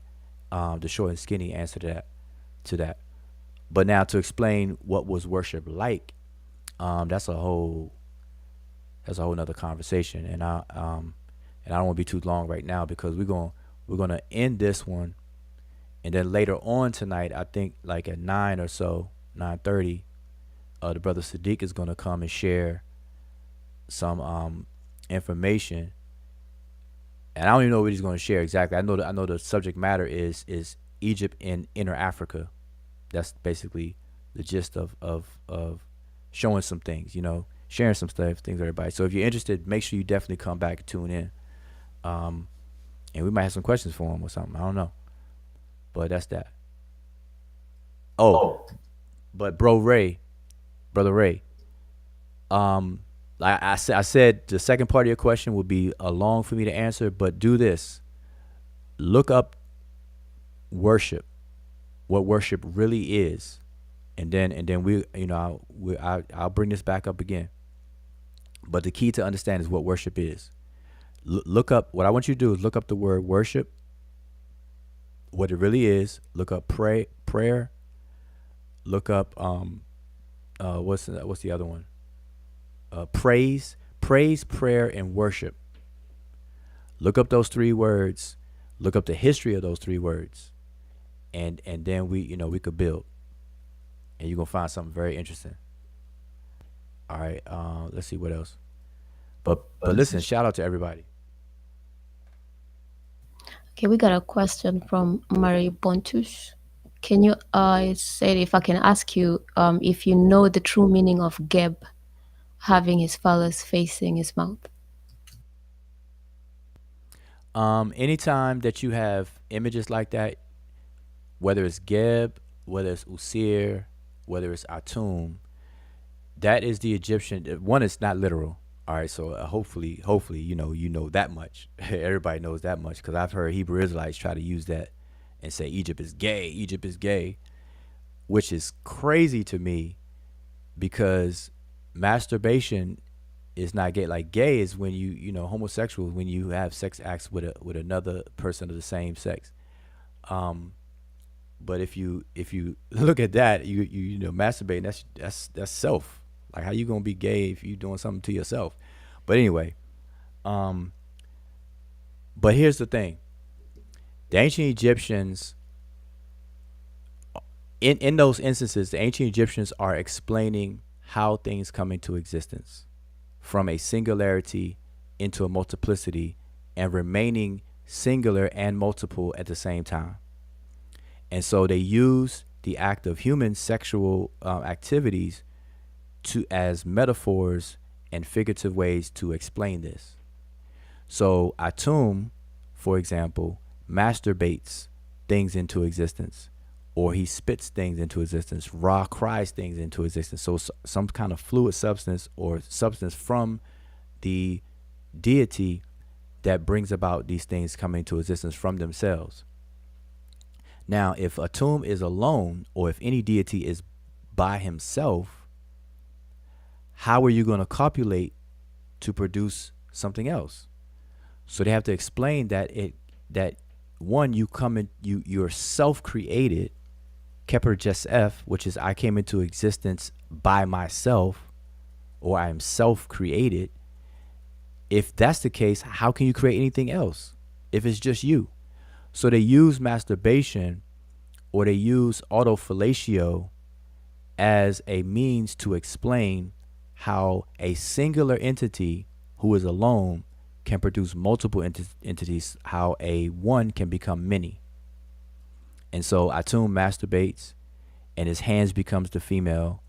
The short and skinny answer to that. But now to explain what was worship like, that's a whole nother conversation. And I don't want to be too long right now, because we're gonna end this one, and then later on tonight, I think like at 9 or so, 9:30, the brother Sadiq is gonna come and share some information. And I don't even know what he's gonna share exactly. I know the subject matter is Egypt in Inner Africa. That's basically the gist of showing some things, sharing some stuff, things to everybody. So if you're interested, make sure you definitely come back and tune in. And we might have some questions for him or something. I don't know. But that's that. Oh, but brother Ray, like I said, the second part of your question would be long for me to answer, but do this. Look up worship, what worship really is. And then I'll bring this back up again. But the key to understand is what worship is. Look up, what I want you to do is look up the word worship, what it really is. Look up prayer. Look up what's the other one? Praise, prayer, and worship. Look up those three words. Look up the history of those three words, and then we could build, and you're gonna find something very interesting. All right, let's see what else. But listen, shout out to everybody. Okay, we got a question from Marie Pontus. Can you say, if I can ask you, if you know the true meaning of Geb having his phallus facing his mouth? Anytime that you have images like that, whether it's Geb, whether it's Usir, whether it's Atum, that is the Egyptian. One, it's not literal. All right, so hopefully, you know that much. Everybody knows that much, because I've heard Hebrew Israelites try to use that and say Egypt is gay, Egypt is gay, which is crazy to me because masturbation is not gay. Like gay is when homosexual is when you have sex acts with another person of the same sex. Um, but if you look at that, masturbating, that's self. Like how you gonna be gay if you doing something to yourself? But anyway, um, but here's the thing: the ancient Egyptians, in those instances, the ancient Egyptians are explaining how things come into existence from a singularity into a multiplicity and remaining singular and multiple at the same time. And so they use the act of human sexual activities to as metaphors and figurative ways to explain this. So Atum, for example, masturbates things into existence, or he spits things into existence. Ra cries things into existence. So some kind of fluid substance or substance from the deity that brings about these things coming into existence from themselves. Now, if Atum is alone, or if any deity is by himself, how are you going to copulate to produce something else? So they have to explain that one, you come in, you're self-created, Keper Jesef, which is I came into existence by myself, or I am self-created. If that's the case, how can you create anything else if it's just you? So they use masturbation, or they use autofellatio as a means to explain how a singular entity who is alone can produce multiple entities, how a one can become many. And so Atum masturbates, and his hands becomes the female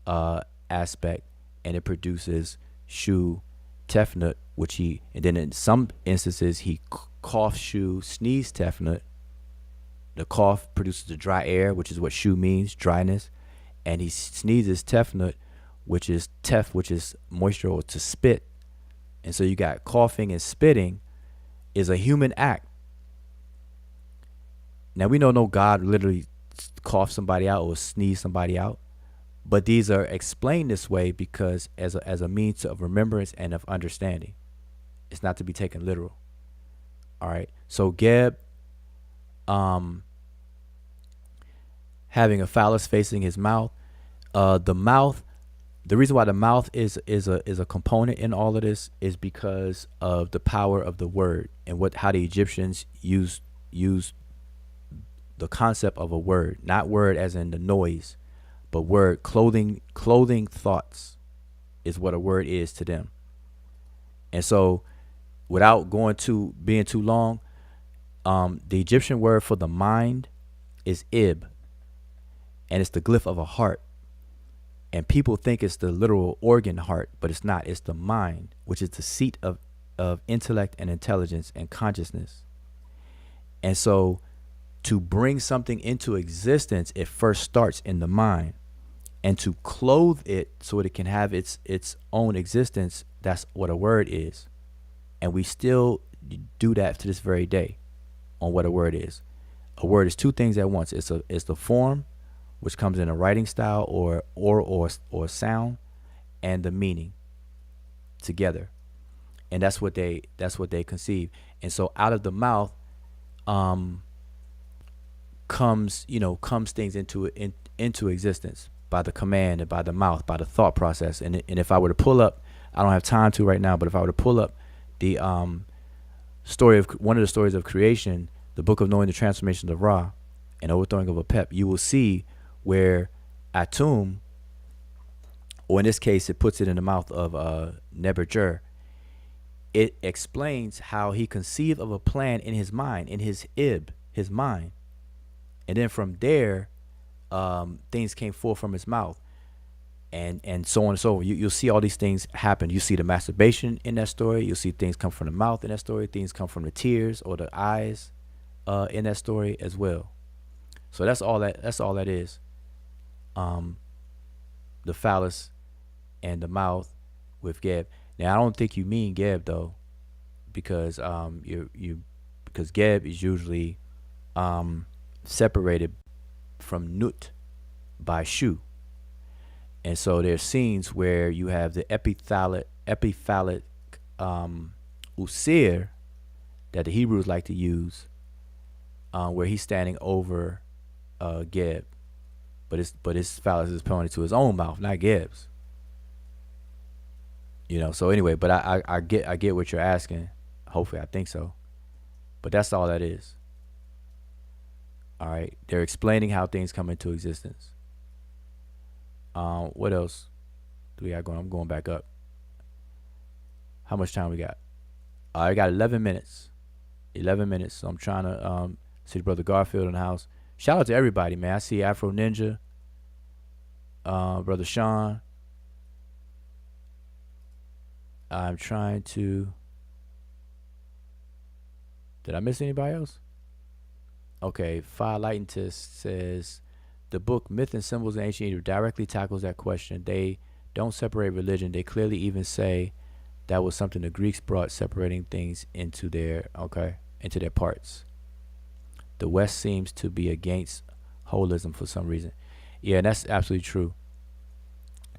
aspect, and it produces Shu Tefnut, and then in some instances he coughs Shu, sneeze Tefnut. The cough produces the dry air, which is what Shu means, dryness, and he sneezes Tefnut, which is moisture, or to spit. And so you got coughing and spitting is a human act. Now we know no God literally cough somebody out or sneeze somebody out, but these are explained this way because as a means of remembrance and of understanding. It's not to be taken literal. All right. So Geb, having a phallus facing his mouth, the mouth. The reason why the mouth is a component in all of this is because of the power of the word and how the Egyptians use the concept of a word, not word as in the noise, but word clothing thoughts is what a word is to them. And so, without being too long, the Egyptian word for the mind is ib, and it's the glyph of a heart. And people think it's the literal organ heart, but it's not. It's the mind, which is the seat of intellect and intelligence and consciousness. And so to bring something into existence, it first starts in the mind. And to clothe it so that it can have its own existence, that's what a word is. And we still do that to this very day on what a word is. A word is two things at once. It's the form, which comes in a writing style or sound, and the meaning together. And that's what they conceive. And so out of the mouth comes things into existence by the command and by the mouth, by the thought process. And if I were to pull up, I don't have time to right now, but if I were to pull up the story of one of the stories of creation, the book of knowing the transformation of Ra and overthrowing of Apep, you will see where Atum, or in this case, it puts it in the mouth of Medjay. It explains how he conceived of a plan in his mind, in his mind, and then from there, things came forth from his mouth, and so on and so on. You'll see all these things happen. You see the masturbation in that story. You'll see things come from the mouth in that story. Things come from the tears or the eyes in that story as well. So that's all that is. The phallus and the mouth with Geb. Now I don't think you mean Geb though, because because Geb is usually separated from Nut by Shu. And so there's scenes where you have the epiphallic usir that the Hebrews like to use, where he's standing over Geb, but his phallus is pointed to his own mouth, not Geb's. So anyway, but I get what you're asking. Hopefully, I think so. But that's all that is. All right, they're explaining how things come into existence. What else do we got going? I'm going back up. How much time we got? I got 11 minutes. 11 minutes. So I'm trying to see Brother Garfield in the house. Shout out to everybody, man. I see Afro Ninja, Brother Sean. I'm trying to. Did I miss anybody else? Okay, Fire Lightentist says the book Myth and Symbols in Ancient Egypt directly tackles that question. They don't separate religion. They clearly even say that was something the Greeks brought, separating things into their parts. The West seems to be against holism for some reason. Yeah, and that's absolutely true.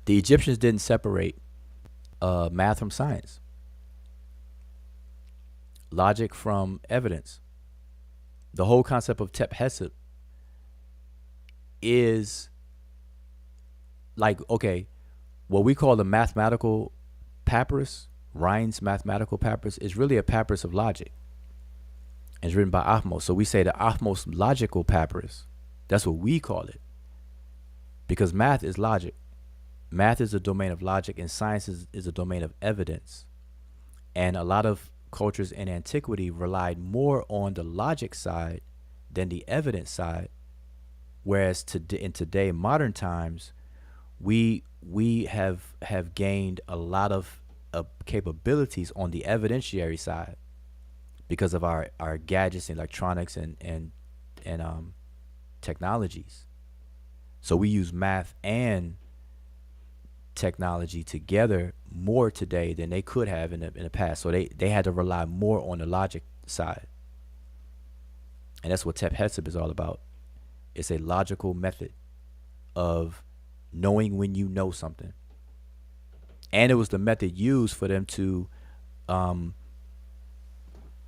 The Egyptians didn't separate math from science, logic from evidence. The whole concept of Tep Hesed is like, okay, what we call the mathematical papyrus, Rhine's mathematical papyrus, is really a papyrus of logic. It's written by Ahmose. So we say the Ahmose logical papyrus. That's what we call it. Because math is logic. Math is a domain of logic, and science is a domain of evidence. And a lot of cultures in antiquity relied more on the logic side than the evidence side. Whereas in today, modern times, we have gained a lot of capabilities on the evidentiary side because of our gadgets and electronics and technologies. So we use math and technology together more today than they could have in the past. So they had to rely more on the logic side. And that's what Tep Hesed is all about. It's a logical method of knowing when you know something. And it was the method used for them to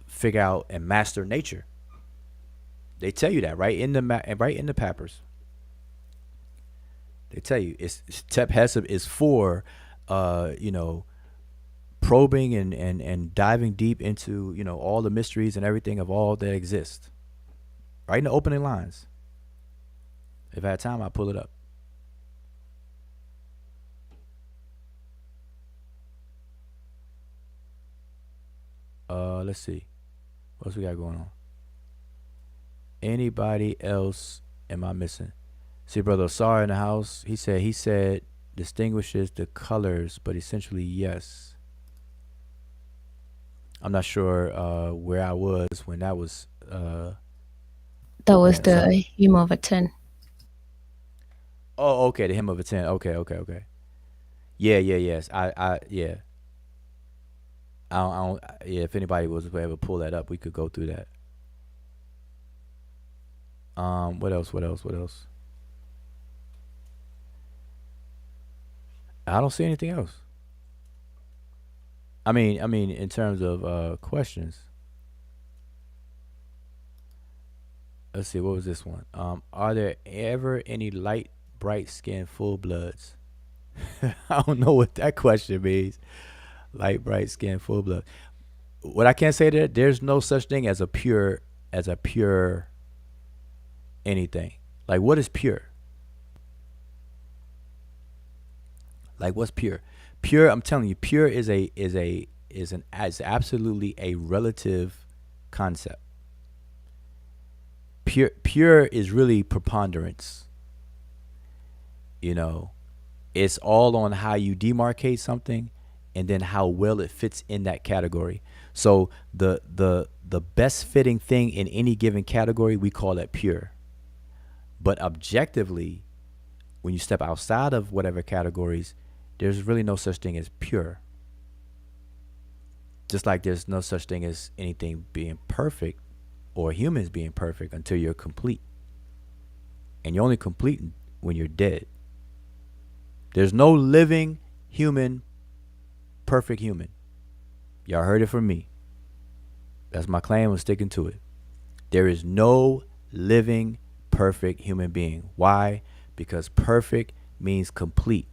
figure out and master nature. They tell you that right in the papers. They tell you it's Tep Hesed is for probing and diving deep into all the mysteries and everything of all that exists. Right in the opening lines. If I had time, I'll pull it up. Let's see. What else we got going on? Anybody else am I missing? See, Brother Osar in the house. He said distinguishes the colors, but essentially yes. I'm not sure where I was when that was. That was the hymn of a 10. Oh, okay, the hymn of a 10. Okay. Yeah, yes. Yeah. I don't, yeah, if anybody was able to pull that up, we could go through that. What else? I don't see anything else. I mean, in terms of questions. Let's see, what was this one? Are there ever any light, bright skinned full bloods? I don't know what that question means. Light, bright skin, full blood. What I can't say that there's no such thing as a pure anything. Like, what is pure? Like, what's pure? Pure, I'm telling you, pure is absolutely a relative concept. Pure is really preponderance. It's all on how you demarcate something and then how well it fits in that category. So the best fitting thing in any given category, we call that pure. But objectively, when you step outside of whatever categories, there's really no such thing as pure. Just like there's no such thing as anything being perfect, or humans being perfect until you're complete. And you're only complete when you're dead. There's no living human, perfect human. Y'all heard it from me. That's my claim. I'm sticking to it. There is no living, perfect human being. Why? Because perfect means complete.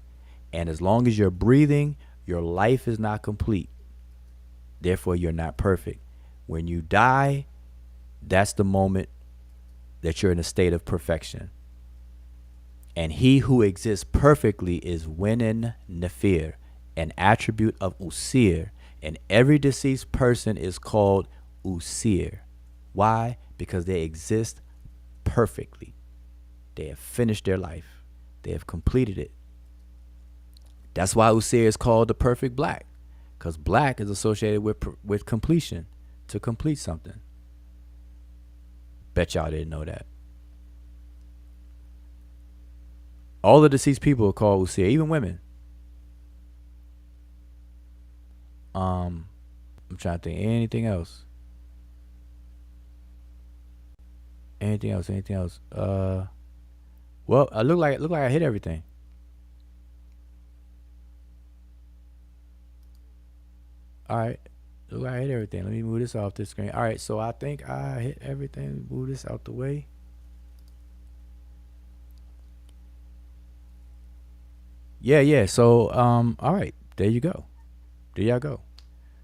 And as long as you're breathing, your life is not complete. Therefore, you're not perfect. When you die, that's the moment that you're in a state of perfection. And he who exists perfectly is Winen Nefir, an attribute of Usir. And every deceased person is called Usir. Why? Because they exist perfectly. They have finished their life. They have completed it. That's why Usir is called the perfect black. Because black is associated with completion, to complete something. Bet y'all didn't know that. All the deceased people are called Usir, even women. I'm trying to think anything else. Anything else? Well, I look like I hit everything. All right. Look like I hit everything. Let me move this off the screen. All right, so I think I hit everything. Move this out the way. Yeah. So, all right, there you go. There y'all go.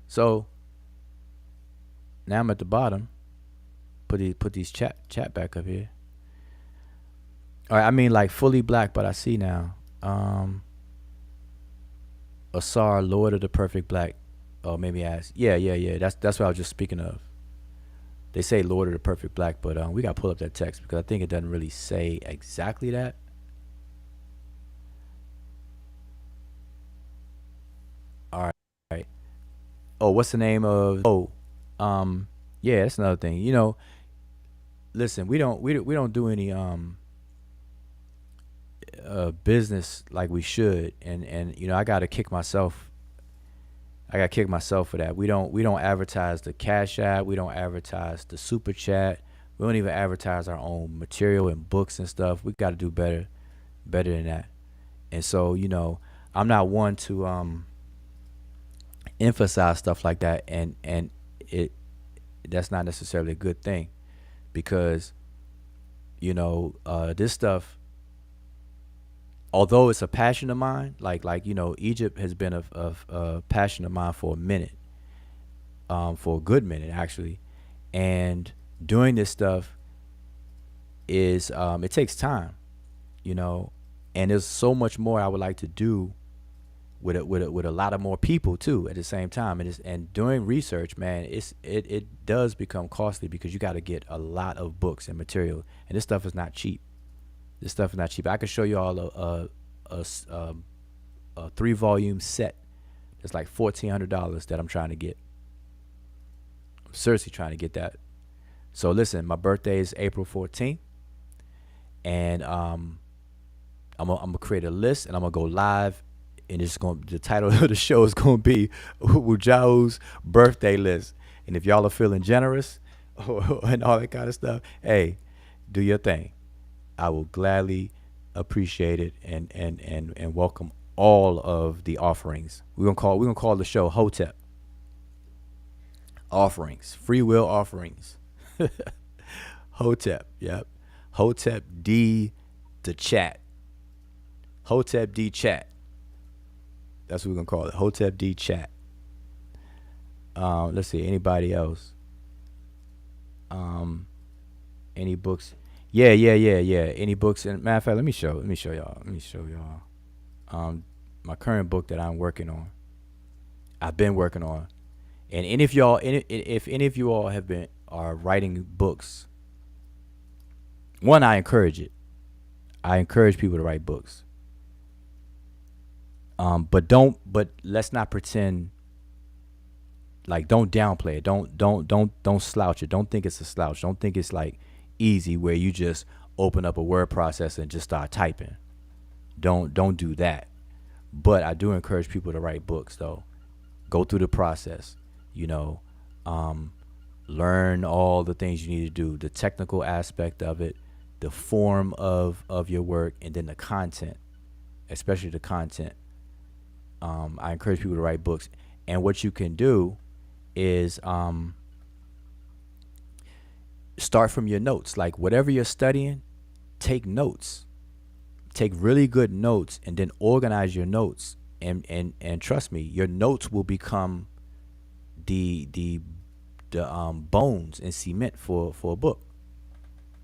So now I'm at the bottom. Put these chat back up here. All right, I mean like fully black, but I see now. Asar, Lord of the Perfect Black. Oh, maybe ask. Yeah. That's what I was just speaking of. They say Lord of the Perfect Black, but we gotta pull up that text because I think it doesn't really say exactly that. All right. Oh, what's the name of? Oh, yeah, that's another thing. Listen, we don't do any business like we should, and I gotta kick myself. I gotta kick myself for that. We don't advertise the Cash App. We don't advertise the Super Chat. We don't even advertise our own material and books and stuff. We got to do better than that. And so I'm not one to emphasize stuff like that, and it that's not necessarily a good thing because this stuff, although it's a passion of mine, like Egypt has been a passion of mine for a minute, for a good minute actually, and doing this stuff is it takes time, and there's so much more I would like to do with a lot of more people too at the same time, and doing research, man, it does become costly because you got to get a lot of books and material, and this stuff is not cheap. I could show you all a 3-volume set. It's like $1,400 that I'm trying to get. I'm seriously trying to get that. So listen, my birthday is April 14th, and I'm gonna create a list, and I'm gonna go live, and the title of the show is gonna be Wujao's birthday list. And if y'all are feeling generous and all that kind of stuff, hey, do your thing. I will gladly appreciate it and welcome all of the offerings. We're gonna call the show Hotep. Offerings. Free will offerings. Hotep, yep. Hotep D the chat. Hotep D chat. That's what we're gonna call it. Hotep D chat. Let's see, anybody else? Any books? Yeah. Any books? And matter of fact, let me show y'all. My current book that I'm working on. I've been working on, and if any of you all are writing books, one, I encourage it. I encourage people to write books. But let's not pretend. Like, don't downplay it. Don't slouch it. Don't think it's a slouch. Don't think it's like easy where you just open up a word processor and just start typing. Don't do that. But I do encourage people to write books though. Go through the process. learn all the things you need to do, the technical aspect of it, the form of your work, and then the content, especially the content. I encourage people to write books. And what you can do is start from your notes. Like whatever you're studying, take notes. Take really good notes and then organize your notes. And trust me, your notes will become the bones and cement for a book.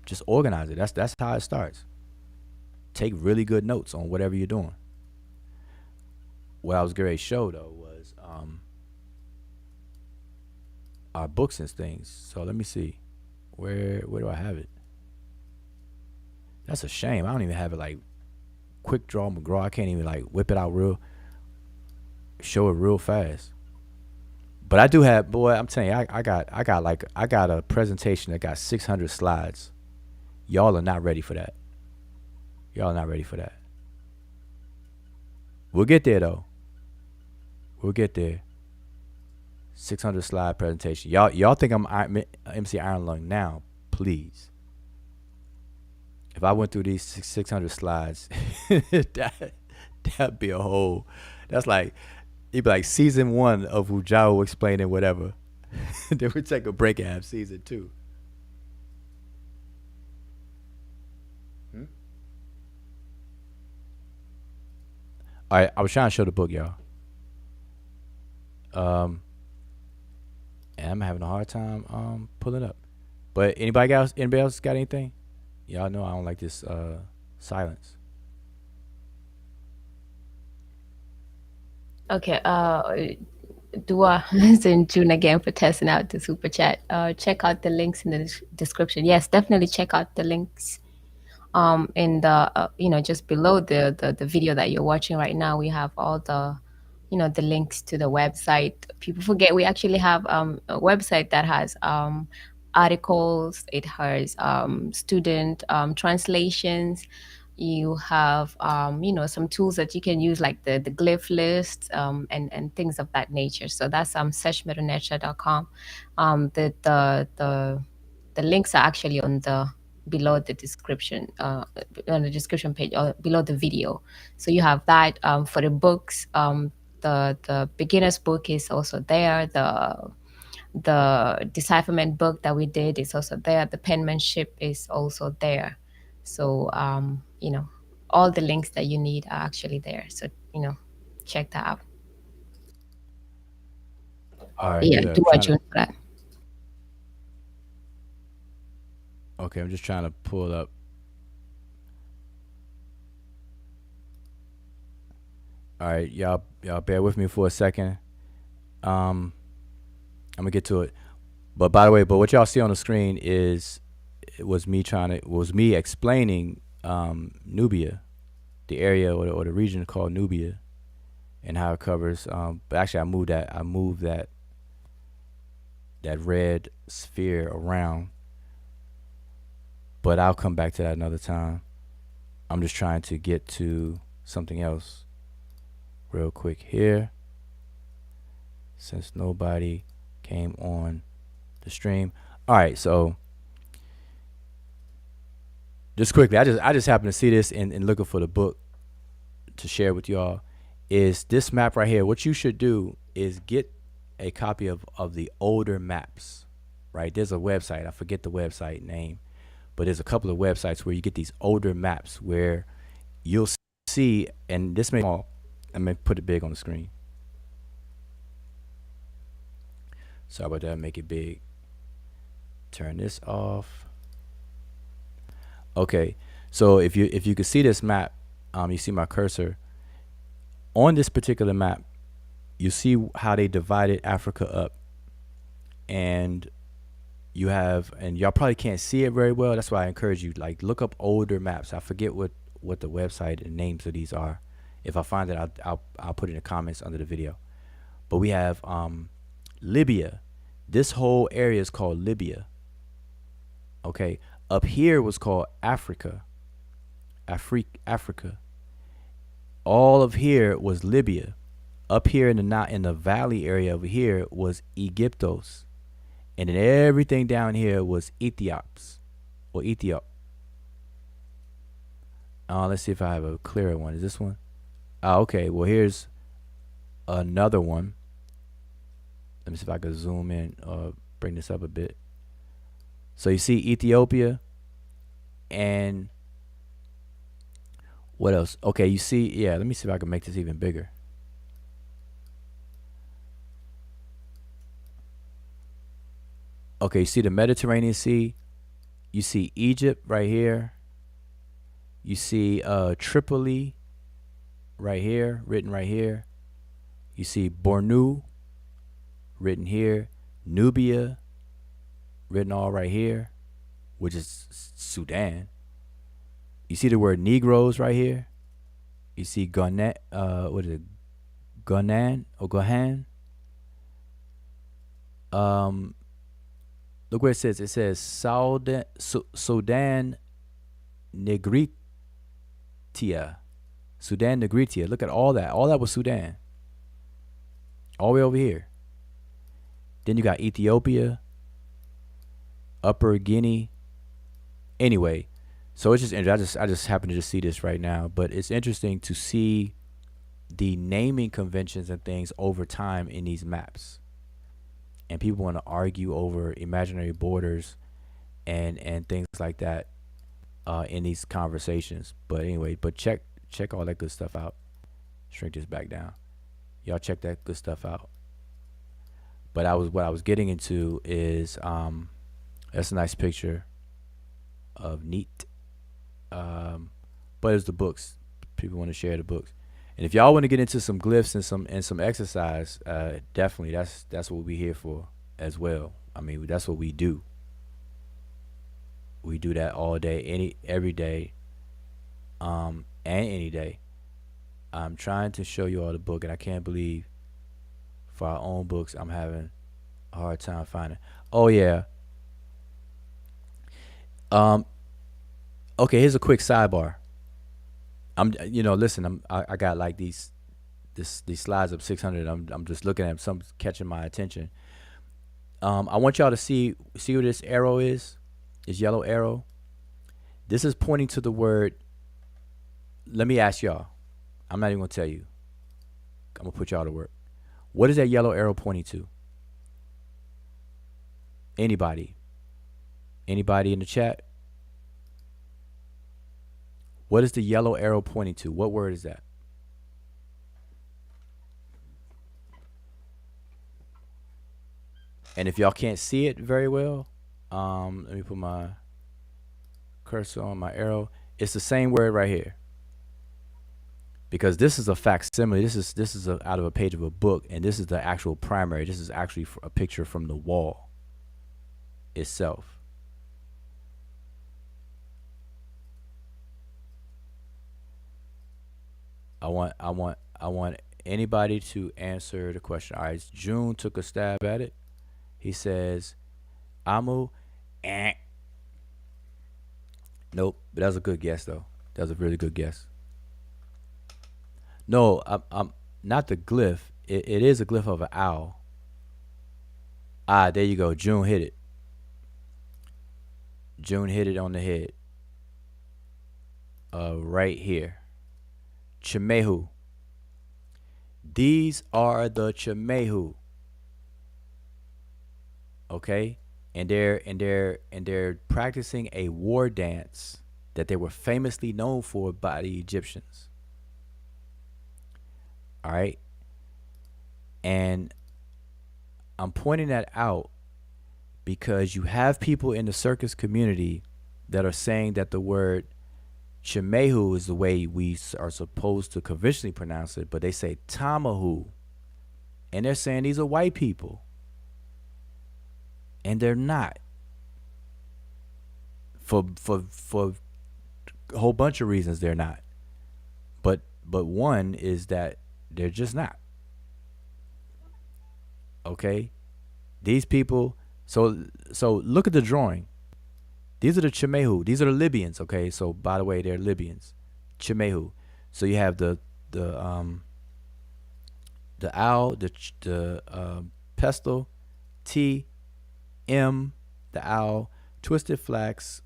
Just organize it. That's how it starts. Take really good notes on whatever you're doing. What I was going to show though was our books and things. So let me see. Where do I have it? That's a shame. I don't even have it like quick draw McGraw. I can't even like whip it out show it real fast. But I do have, boy, I'm telling you, I got a presentation that got 600 slides. Y'all are not ready for that. Y'all are not ready for that. We'll get there though. We'll get there. 600 slide presentation. Y'all think I'm MC Iron Lung now? Please. If I went through these 600 slides, that'd be a whole. That's like it'd be like season 1 of Ujao explaining whatever. Then we take a break and have season 2. All right, I was trying to show the book, y'all. And I'm having a hard time pulling up. But anybody else got anything? Y'all know I don't like this silence. Okay. Dua and June again for testing out the super chat. Check out the links in the description. Yes, definitely check out the links. In the just below the video that you're watching right now, we have all the the links to the website. People forget we actually have a website that has articles. It has student translations. You have some tools that you can use like the glyph lists and things of that nature. So that's seshmeronetcher.com. The links are actually on the below the description on the description page or below the video. So you have that for the books. The beginner's book is also there. The decipherment book that we did is also there. The penmanship is also there. So all the links that you need are actually there. So check that out. All right, Yeah, good. do a June for that. Okay, I'm just trying to pull up. All right, y'all bear with me for a second. I'm gonna get to it. But by the way, what y'all see on the screen was me explaining Nubia, the area or the region called Nubia, and how it covers. But actually, I moved that red sphere around. But I'll come back to that another time. I'm just trying to get to something else real quick here, since nobody came on the stream. All right, so just quickly, I just happened to see this and looking for the book to share with y'all. Is this map right here? What you should do is get a copy of the older maps. Right, there's a website. I forget the website name, but there's a couple of websites where you get these older maps where you'll see, and this may small. I'm gonna put it big on the screen. Sorry about that. Make it big. Turn this off. Okay, so if you can see this map, you see my cursor on this particular map. You see how they divided Africa up, and you have, and y'all probably can't see it very well. That's why I encourage you, like, look up older maps. I forget what the website and names of these are. If I find it, I'll put it in the comments under the video. But we have Libya. This whole area is called Libya. Okay, up here was called Africa. Africa. All of here was Libya. Up here in the valley area over here was Egyptos. and then everything down here was Ethiops or Ethiop. Let's see if I have a clearer one. Is this one? Okay. Well, here's another one. Let me see if I can zoom in or bring this up a bit. So you see Ethiopia and what else? Okay, you see, yeah, let me see if I can make this even bigger. Okay, you see the Mediterranean Sea. You see Egypt right here. You see Tripoli right here, written right here. You see Bornu written here. Nubia written all right here, which is Sudan. You see the word Negroes right here. You see Ghana, what is it? Ghanan or Gohan. Um, Look where it says. It says Sudan Negritia. Sudan Negritia. Look at all that. All that was Sudan. All the way over here. Then you got Ethiopia, Upper Guinea. Anyway, so it's just I just happen to just see this right now, but it's interesting to see the naming conventions and things over time in these maps. And people want to argue over imaginary borders and things like that in these conversations. But anyway, but check all that good stuff out. Shrink this back down. Y'all check that good stuff out. But what I was getting into is that's a nice picture of neat. But it's the books. People want to share the books. And if y'all want to get into some glyphs and some exercise, definitely that's what we're here for as well. I mean, that's what we do. We do that all day, every day, and any day. I'm trying to show you all the book, and I can't believe for our own books I'm having a hard time finding. Oh yeah. Um. Okay. Here's a quick sidebar. Listen. I got like these slides of 600. I'm just looking at them. Some catching my attention. I want y'all to see what this arrow is. This yellow arrow. This is pointing to the word. Let me ask y'all. I'm not even gonna tell you. I'm gonna put y'all to work. What is that yellow arrow pointing to? Anybody? Anybody in the chat? What is the yellow arrow pointing to? What word is that? And if y'all can't see it very well, let me put my cursor on my arrow. It's the same word right here. Because this is a facsimile. This is out of a page of a book, and this is the actual primary. This is actually a picture from the wall itself. I want anybody to answer the question. All right, June took a stab at it. He says, Amu, nope. But that was a good guess, though. That was a really good guess. No, I'm not the glyph. It is a glyph of an owl. There you go. June hit it. June hit it on the head. Right here. Chemehu. These are the Chemehu. Okay? And they're practicing a war dance that they were famously known for by the Egyptians. All right? And I'm pointing that out because you have people in the circus community that are saying that the word Chemehu is the way we are supposed to conventionally pronounce it, but they say Tamahu. And they're saying these are white people. And they're not. For a whole bunch of reasons they're not. But one is that they're just not. Okay? These people, so look at the drawing. These are the Chemehu. These are the Libyans, okay? So by the way, they're Libyans. Chemehu. So you have the owl, the pestle, T, M, the owl, twisted flax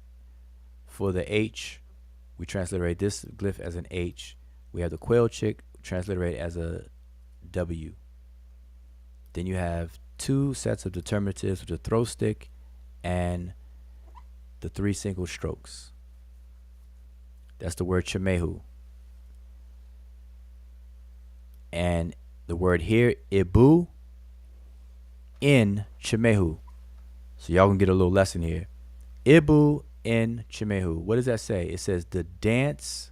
for the H. We transliterate this glyph as an H. We have the quail chick transliterate as a W. Then you have two sets of determinatives with the throw stick and the three single strokes. That's the word Chemehu. And the word here, Ibu, in Chemehu. So y'all can get a little lesson here. Ibu in Chemehu. What does that say? It says the dance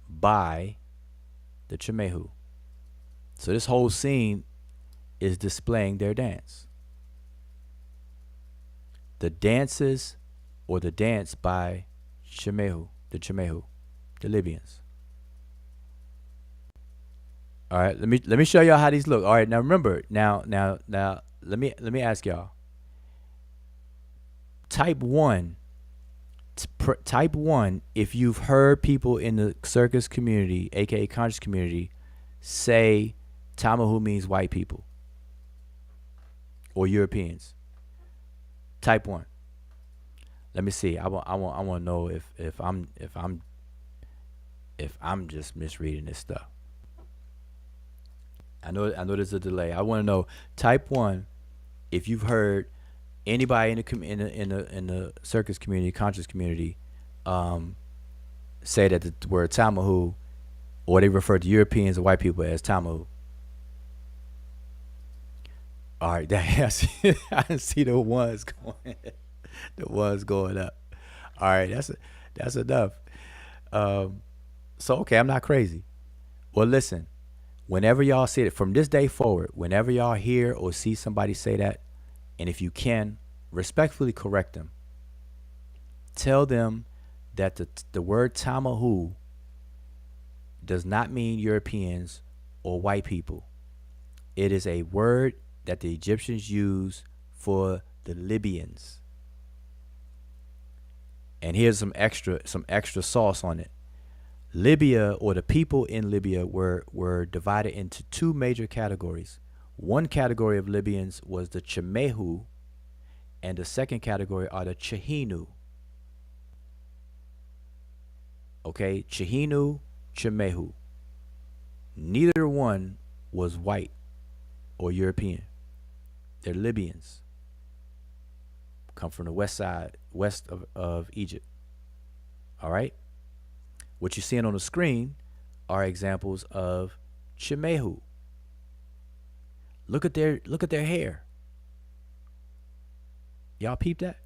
by the Chemehu. So this whole scene is displaying their dance. The dances or the dance by Chemehu, the Libyans. All right, let me show y'all how these look. All right, now remember, now let me ask y'all. Type 1, if you've heard people in the circus community, aka conscious community, say Tamahu means white people or Europeans. Type 1. Let me see. I want to know if I'm just misreading this stuff. I know there's a delay. I want to know. Type 1 if you've heard anybody in the circus community, conscious community, say that the word Tamahu, or they refer to Europeans or white people as Tamahu. All right, I see the ones going, the ones going up. All right, that's enough. So okay, I'm not crazy. Well, listen, whenever y'all see it from this day forward, whenever y'all hear or see somebody say that, and if you can, respectfully correct them. Tell them that the word Tamahu does not mean Europeans or white people. It is a word that the Egyptians used for the Libyans. And here's some extra sauce on it. Libya, or the people in Libya, were divided into two major categories. One category of Libyans was the Chemehu, and the second category are the Chehinu. Okay, Chehinu, Chemehu. Neither one was white or European. They're Libyans. Come from the west of Egypt. All right? What you're seeing on the screen are examples of Chemehu. Look at their hair. Y'all peep that?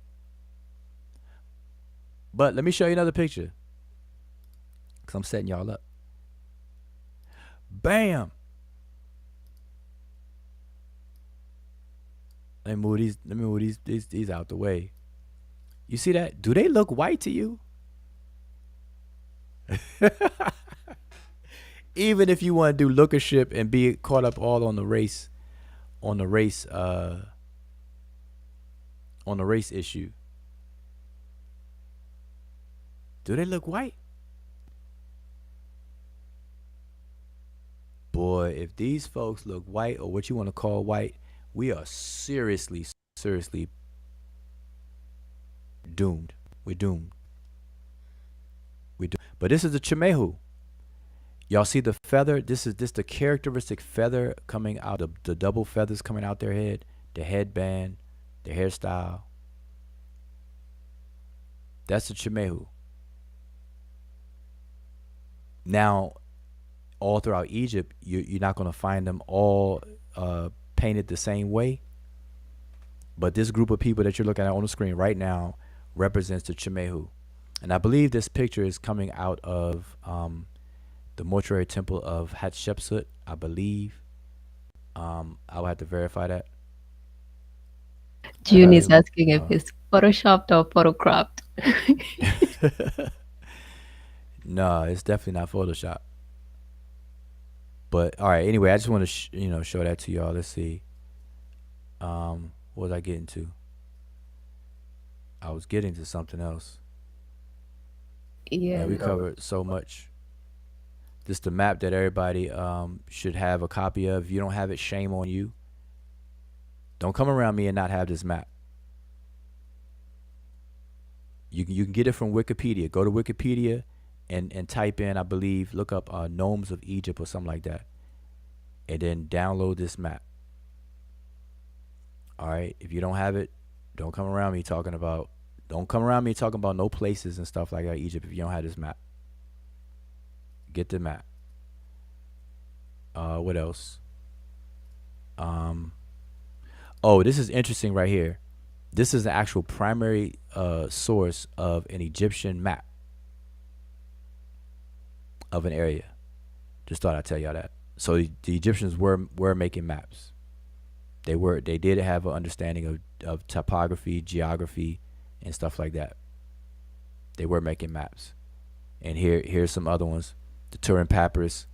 But let me show you another picture, because I'm setting y'all up. Bam! Let me move these out the way. You see that? Do they look white to you? Even if you want to do lookership and be caught up all on the race issue. Do they look white? Boy, if these folks look white, or what you want to call white, we are seriously doomed. We're doomed. But this is the Chemehu. Y'all see the feather? This the characteristic feather coming out, the double feathers coming out their head, the headband, the hairstyle. That's the Chemehu. Now, all throughout Egypt, you're not going to find them all painted the same way. But this group of people that you're looking at on the screen right now represents the Chemehu. And I believe this picture is coming out of the mortuary temple of Hatshepsut, I believe. I will have to verify that. June is asking if it's photoshopped or photocropped. No, it's definitely not Photoshop. But all right, anyway, I just want to show that to y'all. Let's see. What was I getting to? I was getting to something else. Yeah, we covered so much. This is the map that everybody should have a copy of. If you don't have it, shame on you. Don't come around me and not have this map. You can get it from Wikipedia. Go to Wikipedia and type in, I believe, look up gnomes of Egypt or something like that, and then download this map. All right. If you don't have it, don't come around me talking about. Don't come around me talking about no places and stuff like that. Egypt. If you don't have this map, get the map. What else? Oh, this is interesting right here. This is the actual primary source of an Egyptian map of an area. Just thought I'd tell y'all that. So the Egyptians were making maps. They did have an understanding of topography, geography, and stuff like that. They were making maps. And here's some other ones. The Turin Papyrus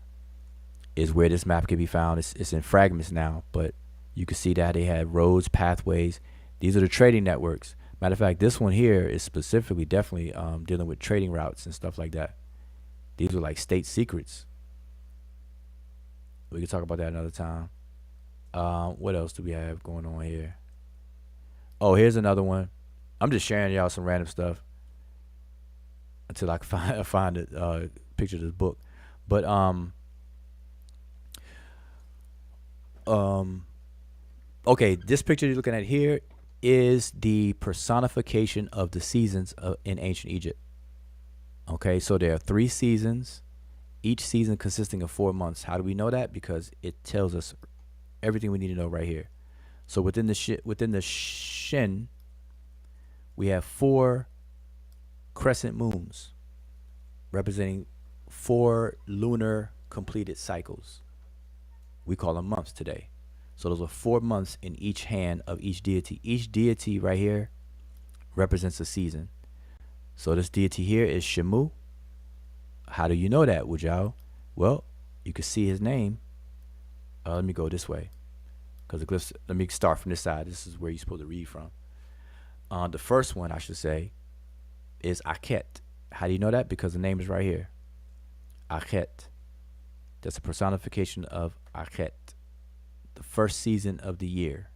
is where this map can be found. It's in fragments now, but you can see that they had roads, pathways. These are the trading networks. Matter of fact, this one here is specifically definitely dealing with trading routes and stuff like that. These are like state secrets. We can talk about that another time. What else do we have going on here? Oh, here's another one. I'm just sharing y'all some random stuff until I can find a picture of this book. But okay, this picture you're looking at here is the personification of the seasons in ancient Egypt. Okay, so there are 3 seasons, each season consisting of 4 months. How do we know that? Because it tells us everything we need to know right here. So within the Shin, we have 4 crescent moons representing 4 lunar completed cycles. We call them months today. So those are 4 months in each hand of each deity. Each deity right here represents a season. So this deity here is Shemu. How do you know that, Wujao? Well, you can see his name. Let me go this way, because the glyphs. Let me start from this side. This is where you're supposed to read from. The first one, I should say, is Akhet. How do you know that? Because the name is right here. Akhet. That's a personification of Akhet, the first season of the year.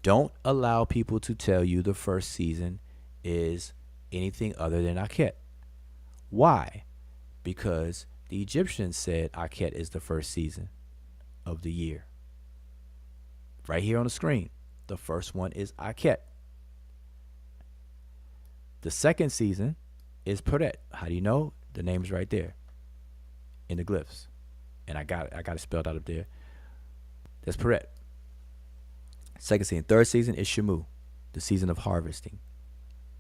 Don't allow people to tell you the first season is anything other than Akhet. Why? Because the Egyptians said Akhet is the first season of the year. Right here on the screen, the first one is Akhet. The second season is Peret. How do you know? The name is right there in the glyphs, and I got it spelled out up there. That's Peret. Second season. Third season is Shemu, the season of harvesting.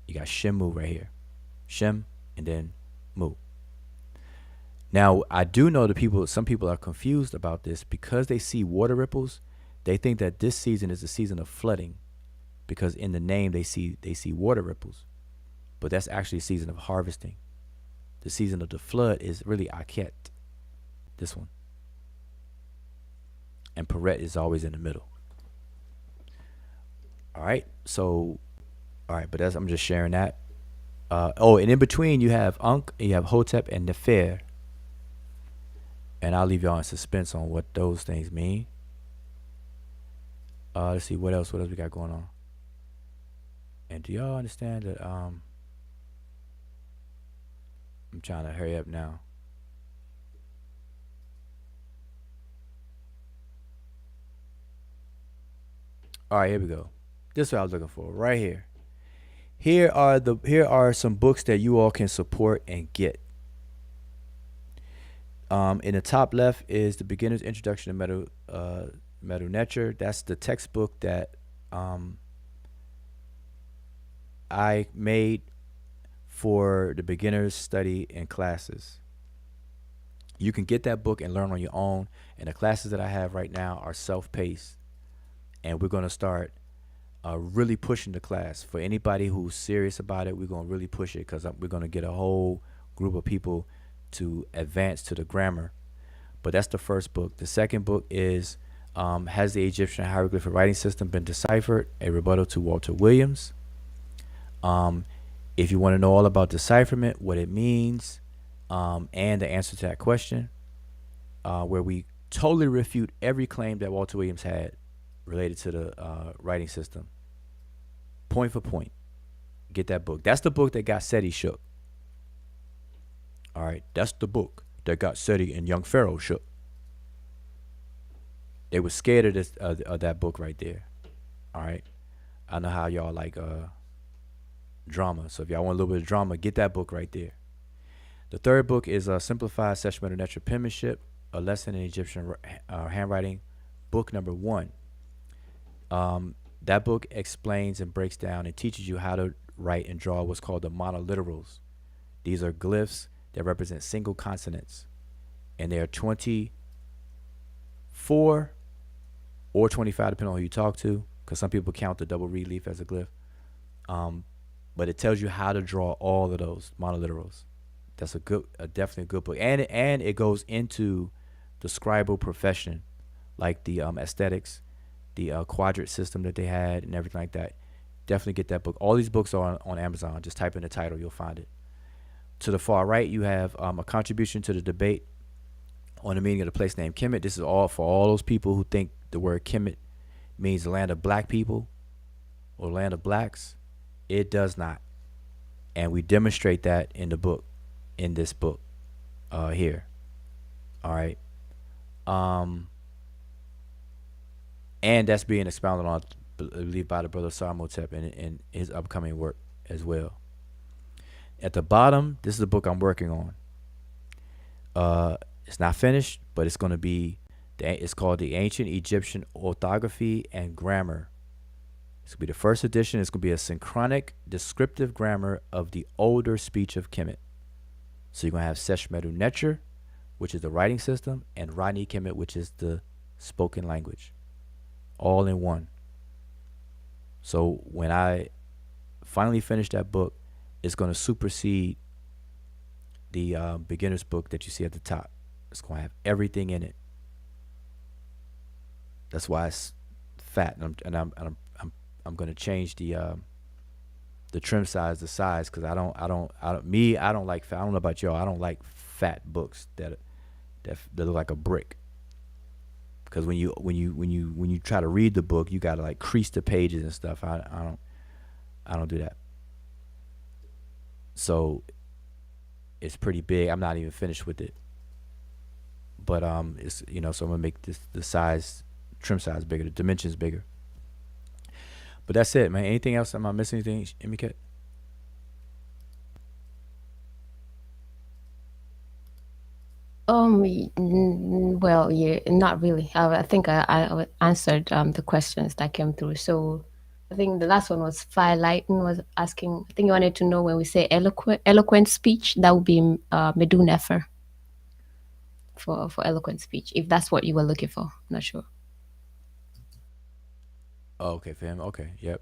You got Shemu right here. Shem and then Mu. Now, I do know some people are confused about this because they see water ripples. They think that this season is the season of flooding because in the name they see water ripples. But that's actually a season of harvesting. The season of the flood is really Akhet, this one. And Peret is always in the middle. All right, but I'm just sharing that. And in between you have Ankh, you have Hotep, and Nefer. And I'll leave y'all in suspense on what those things mean. Let's see, what else we got going on? And do y'all understand that I'm trying to hurry up now. All right, here we go. This is what I was looking for right here. Here are some books that you all can support and get. In the top left is the Beginner's Introduction to Medew Netcher. That's the textbook that I made for the beginners study in classes. You can get that book and learn on your own. And the classes that I have right now are self-paced. And we're going to start really pushing the class. For anybody who's serious about it, we're going to really push it because we're going to get a whole group of people to advance to the grammar. But that's the first book. The second book is Has the Egyptian Hieroglyphic Writing System Been Deciphered? A Rebuttal to Walter Williams. If you want to know all about decipherment, what it means, and the answer to that question, where we totally refute every claim that Walter Williams had related to the writing system, point for point. Get that book. That's the book that got Seti shook. All right, that's the book that got Seti and young Pharaoh shook. They were scared of this of that book right there. All right, I know how y'all like drama. So if y'all want a little bit of drama, get that book right there. The third book is Simplified, Sesh, Medew, Netcher, Penmanship, a lesson in Egyptian handwriting, book number 1. That book explains and breaks down and teaches you how to write and draw what's called the monoliterals. These are glyphs that represent single consonants, and they are 24 or 25, depending on who you talk to, because some people count the double reed leaf as a glyph. But it tells you how to draw all of those monoliterals. That's definitely a good book, and it goes into the scribal profession, like the aesthetics, the quadrant system that they had, and everything like that. Definitely get that book. All these books are on Amazon. Just type in the title, you'll find it. To the far right, you have a contribution to the debate on the meaning of the place named Kemet. This is all for all those people who think the word Kemet means the land of black people or land of blacks. It does not. And we demonstrate that in the book, in this book here. All right. And that's being expounded on, I believe, by the brother Sarmotep in his upcoming work as well. At the bottom, this is the book I'm working on. It's not finished, but it's going to be, it's called The Ancient Egyptian Orthography and Grammar. It's going to be the first edition. It's going to be a synchronic descriptive grammar of the older speech of Kemet. So you're going to have Sesh, Medew, Netcher, which is the writing system, and Rani Kemet, which is the spoken language, all in one. So when I finally finish that book, it's going to supersede the beginner's book that you see at the top. It's going to have everything in it. That's why it's fat, and I'm going to change the trim size, the size, because I don't like fat. I don't know about y'all. I don't like fat books that look like a brick. Because when you try to read the book, you gotta like crease the pages and stuff. I don't do that. So it's pretty big. I'm not even finished with it. But it's so I'm gonna make the trim size bigger, the dimensions bigger. But that's it, man. Anything else? Am I missing anything, Emiket? Well, yeah, not really. I think I answered the questions that came through. So I think the last one was Firelighten was asking. I think you wanted to know when we say eloquent speech, that would be Medew Nefer for eloquent speech, if that's what you were looking for. I'm not sure. Oh, okay, fam. Okay, yep.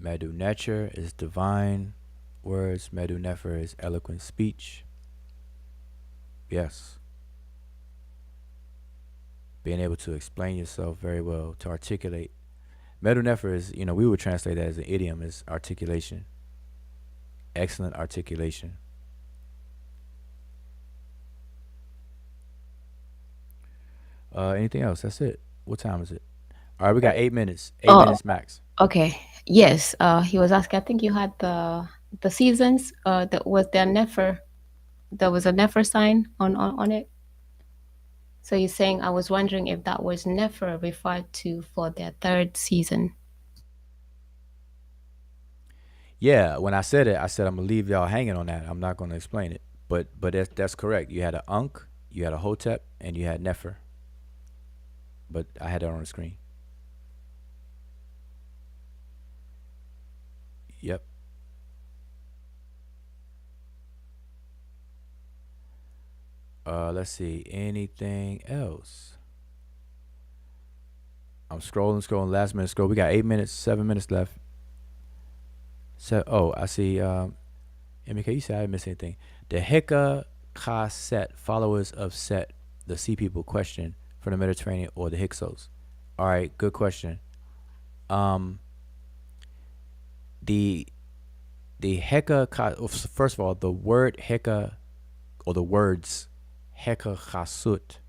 Medew Netcher is divine words. Medew Nefer is eloquent speech. Yes. Being able to explain yourself very well, to articulate. Medew Nefer is, we would translate that as an idiom, is articulation. Excellent articulation. Anything else? That's it. What time is it? All right, we got 8 minutes. 8 minutes max. Okay. Yes. He was asking. I think you had the seasons. That was there Nefer. There was a Nefer sign on it. So you're saying, I was wondering if that was Nefer referred to for their third season. Yeah, when I said it, I said I'm gonna leave y'all hanging on that. I'm not gonna explain it, but that's correct. You had an Ankh, you had a Hotep, and you had Nefer. But I had that on the screen. Yep. Let's see. Anything else? I'm scrolling. Last minute scroll. We got 8 minutes, 7 minutes left. So, I see. MK, you said I didn't miss anything. The Hika Ka Set, followers of Set, the Sea People question from the Mediterranean, or the Hyksos. All right, good question. The Heka Ka. First of all, the word Heka, or the words Heka Chasut,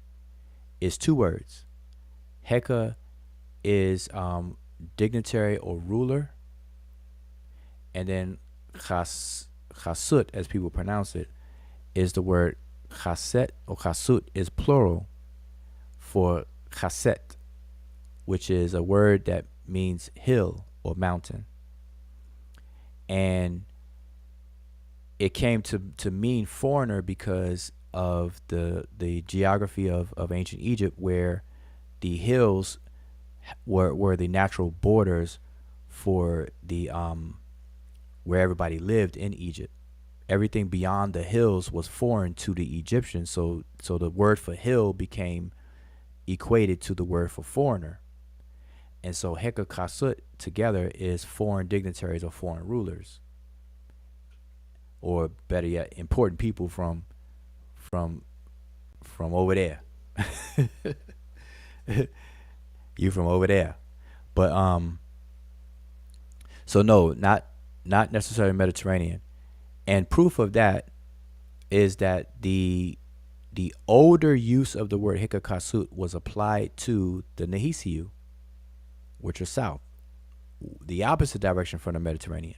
is 2 words. Heka is dignitary or ruler, And then chasut, as people pronounce it, is the word chaset, or chasut is plural for chaset, which is a word that means hill or mountain. And it came to mean foreigner because of the geography of ancient Egypt, where the hills were the natural borders for the where everybody lived in Egypt. Everything beyond the hills was foreign to the Egyptians, so the word for hill became equated to the word for foreigner. And so Hekakasut together is foreign dignitaries or foreign rulers, or better yet, important people from over there. You from over there. But so no, not necessarily Mediterranean. And proof of that is that the older use of the word Hikakasut was applied to the Nehisiu, which are south, the opposite direction from the Mediterranean.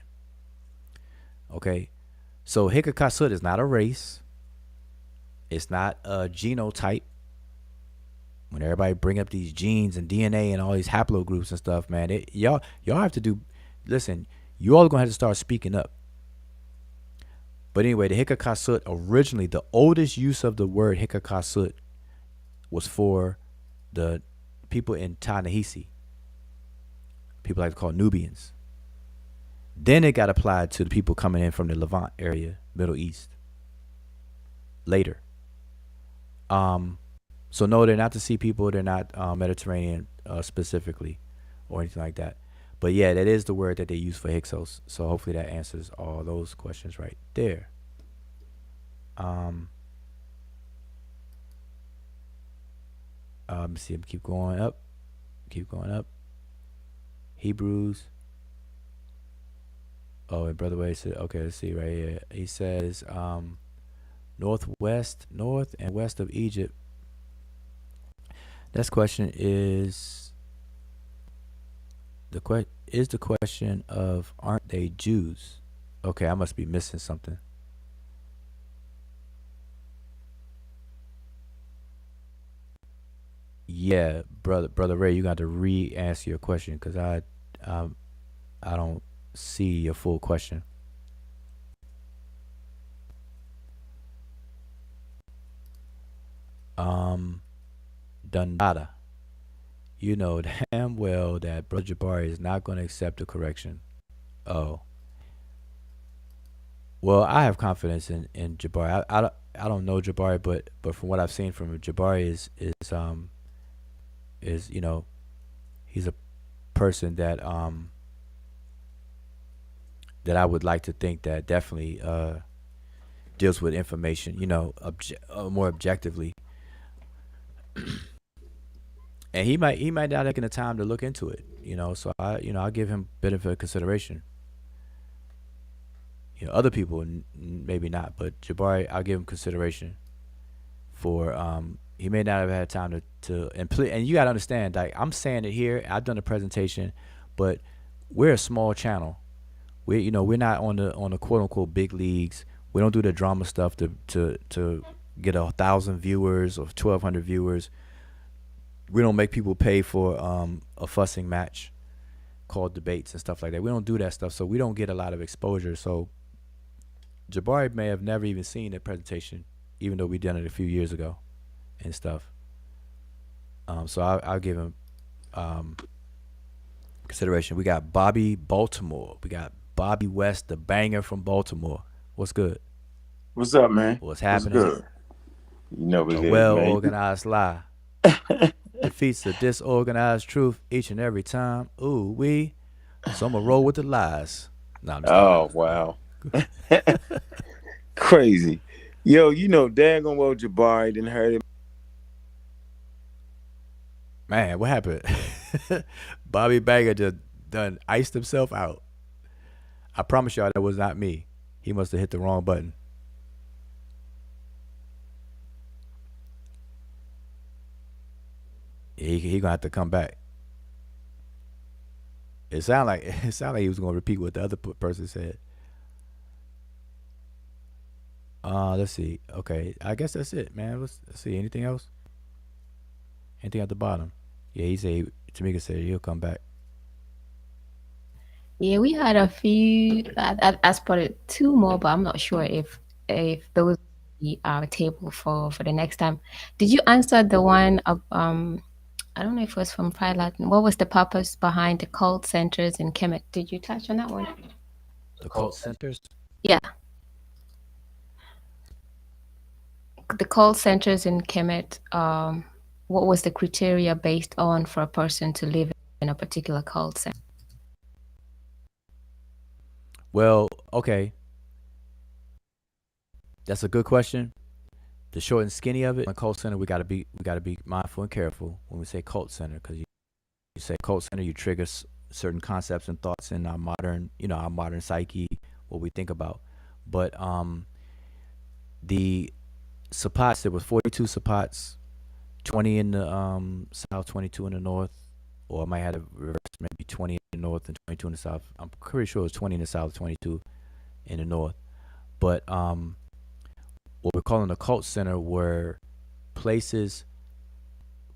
Okay, so Hikakasut is not a race. It's not a genotype. When everybody bring up these genes and DNA and all these haplogroups and stuff, man, y'all have to do. Listen, you all gonna have to start speaking up. But anyway, the Hikakasut, originally the oldest use of the word Hikakasut was for the people in Ta-Nehisi. People like to call Nubians. Then it got applied to the people coming in from the Levant area, Middle East. Later. So no, they're not the sea people. They're not Mediterranean specifically or anything like that. But yeah, that is the word that they use for Hyksos. So hopefully that answers all those questions right there. Let me see. Keep going up. Keep going up. Hebrews. Oh, and Brother Wade said, okay, let's see right here. He says, north and west of Egypt. This question is the question of, aren't they Jews? Okay, I must be missing something. Yeah, brother Ray, you got to re-answer your question because I don't see your full question. Dundada. You know damn well that Brother Jabari is not going to accept the correction. Oh. Well, I have confidence in Jabari. I don't know Jabari, but from what I've seen from him, Jabari is he's a person that that I would like to think that definitely deals with information, more objectively. And he might not have taken the time to look into it, So I'll give him benefit of consideration. Other people maybe not, but Jabari, I'll give him consideration for he may not have had time and you gotta understand, like I'm saying it here, I've done a presentation, but we're a small channel. We're not on the quote unquote big leagues. We don't do the drama stuff to get 1,000 viewers or 1,200 viewers. We don't make people pay for a fussing match called debates and stuff like that. We don't do that stuff, so we don't get a lot of exposure. So Jabari may have never even seen the presentation, even though we done it a few years ago and stuff. So I'll give him consideration. We got Bobby Baltimore. We got Bobby West, the banger from Baltimore. What's good? What's up, man? What's happening? What's good? A It is, well-organized lie defeats the disorganized truth each and every time. Ooh, so I'm going to roll with the lies. No, oh, wow. Crazy. Yo, daggone well Jabari didn't hurt him. Man, what happened? Bobby Banger just done iced himself out. I promise y'all that was not me. He must have hit the wrong button. He gonna have to come back. It sounded like he was gonna repeat what the other person said. Let's see. Okay, I guess that's it, man. Let's see. Anything else? Anything at the bottom? Yeah, Tamika said he'll come back. Yeah, we had a few. I spotted two more, but I'm not sure if those be our table for the next time. Did you answer the one of I don't know if it was from Pride Latin. What was the purpose behind the cult centers in Kemet? Did you touch on that one? The The cult cult centers. Yeah, the call centers in Kemet, what was the criteria based on for a person to live in a particular call center? Well, okay, that's a good question. The short and skinny of it, in a cult center, we gotta be mindful and careful when we say cult center, because you say cult center, you trigger certain concepts and thoughts in our modern psyche, what we think about. But the Sappats, there was 42 Sappats, 20 in the south, 22 in the north, or I might have it reversed, maybe 20 in the north and 22 in the south. I'm pretty sure it was 20 in the south, 22 in the north. But what we're calling a cult center were places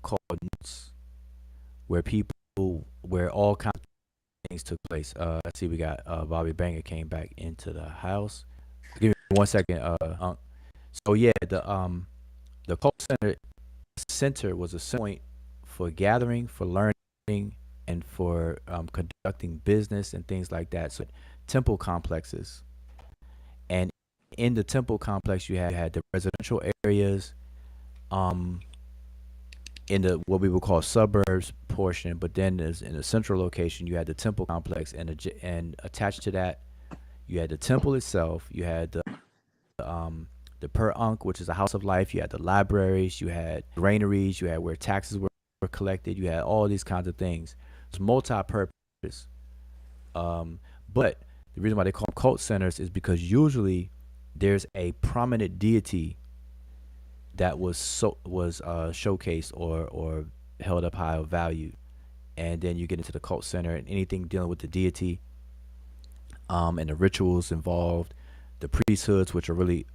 called newts, where where all kinds of things took place. Let's see, we got Bobby Banger came back into the house. Give me 1 second, So yeah, the cult center was a point for gathering, for learning, and for conducting business and things like that. So temple complexes, and in the temple complex, you had the residential areas, um, in the what we would call suburbs portion, but then there's in the central location, you had the temple complex, and attached to that, you had the temple itself, you had the per unk, which is a house of life. You had the libraries, you had granaries, you had where taxes were collected, you had all these kinds of things. It's multi-purpose. But the reason why they call them cult centers is because usually there's a prominent deity that was showcased or held up high or valued, and then you get into the cult center and anything dealing with the deity, and the rituals involved, the priesthoods, which are really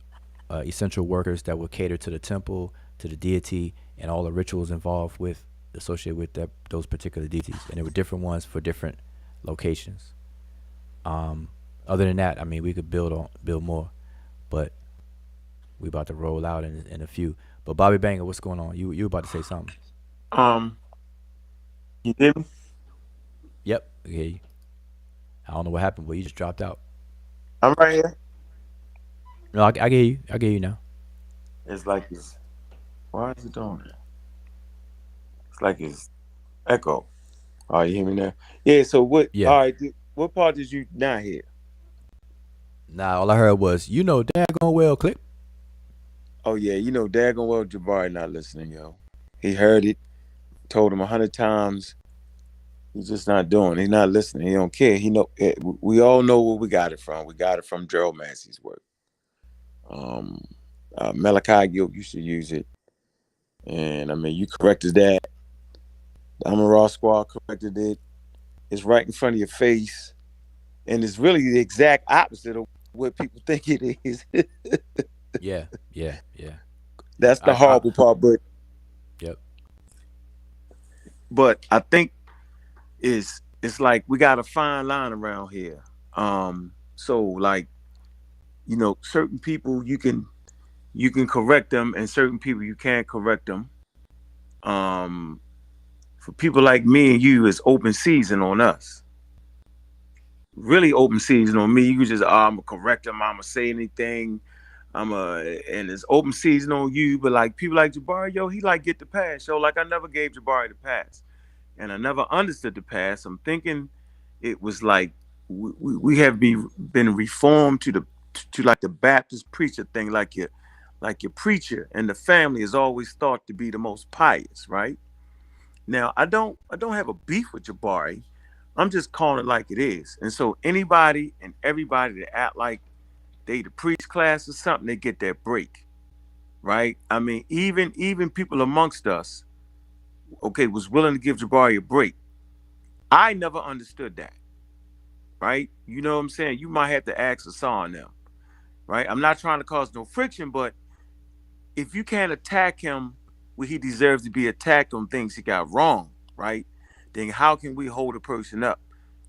essential workers that would cater to the temple, to the deity, and all the rituals involved with associated with those particular deities. And there were different ones for different locations. Other than that, I mean, we could build more, but we about to roll out in a few. But Bobby Banger, what's going on? You about to say something? Um, you hear me? Yep, I hear you. I don't know what happened, but you just dropped out. I'm right here. No, I hear you. I hear you now. It's like it's. Why is it doing that? It's like it's echo. Oh, you hear me now? Yeah. So what? Yeah. All right. What part did you not hear? Nah, all I heard was, daggone well, click. Oh yeah, daggone well Jabari not listening, yo. He heard it, told him 100 times. He's just not doing. He's not listening. He don't care. He know. We all know where we got it from. We got it from Gerald Massey's work. Um, Malachi Gill used to use it, and I mean, you corrected that. The Raw Squad corrected it. It's right in front of your face, and it's really the exact opposite of what people think it is. Yeah, yeah, yeah. That's the I horrible part, Yep. but I think it's like we got a fine line around here. So like certain people you can correct them, and certain people you can't correct them. Um, for people like me and you, it's open season on us. Really open season on me. You just I'm gonna correct them. I'm gonna say anything. And it's open season on you. But like people like Jabari, yo, he like get the pass. So like I never gave Jabari the pass, and I never understood the pass. I'm thinking it was like we have been reformed to like the Baptist preacher thing, like your preacher and the family is always thought to be the most pious, right? Now I don't have a beef with Jabari. I'm just calling it like it is. And so anybody and everybody that act like they the priest class or something, they get that break, right? I mean, even people amongst us, okay, was willing to give Jabari a break. I never understood that, right? You know what I'm saying? You might have to ask Hassan them, right? I'm not trying to cause no friction, but if you can't attack him where he deserves to be attacked on things he got wrong, right? Then how can we hold a person up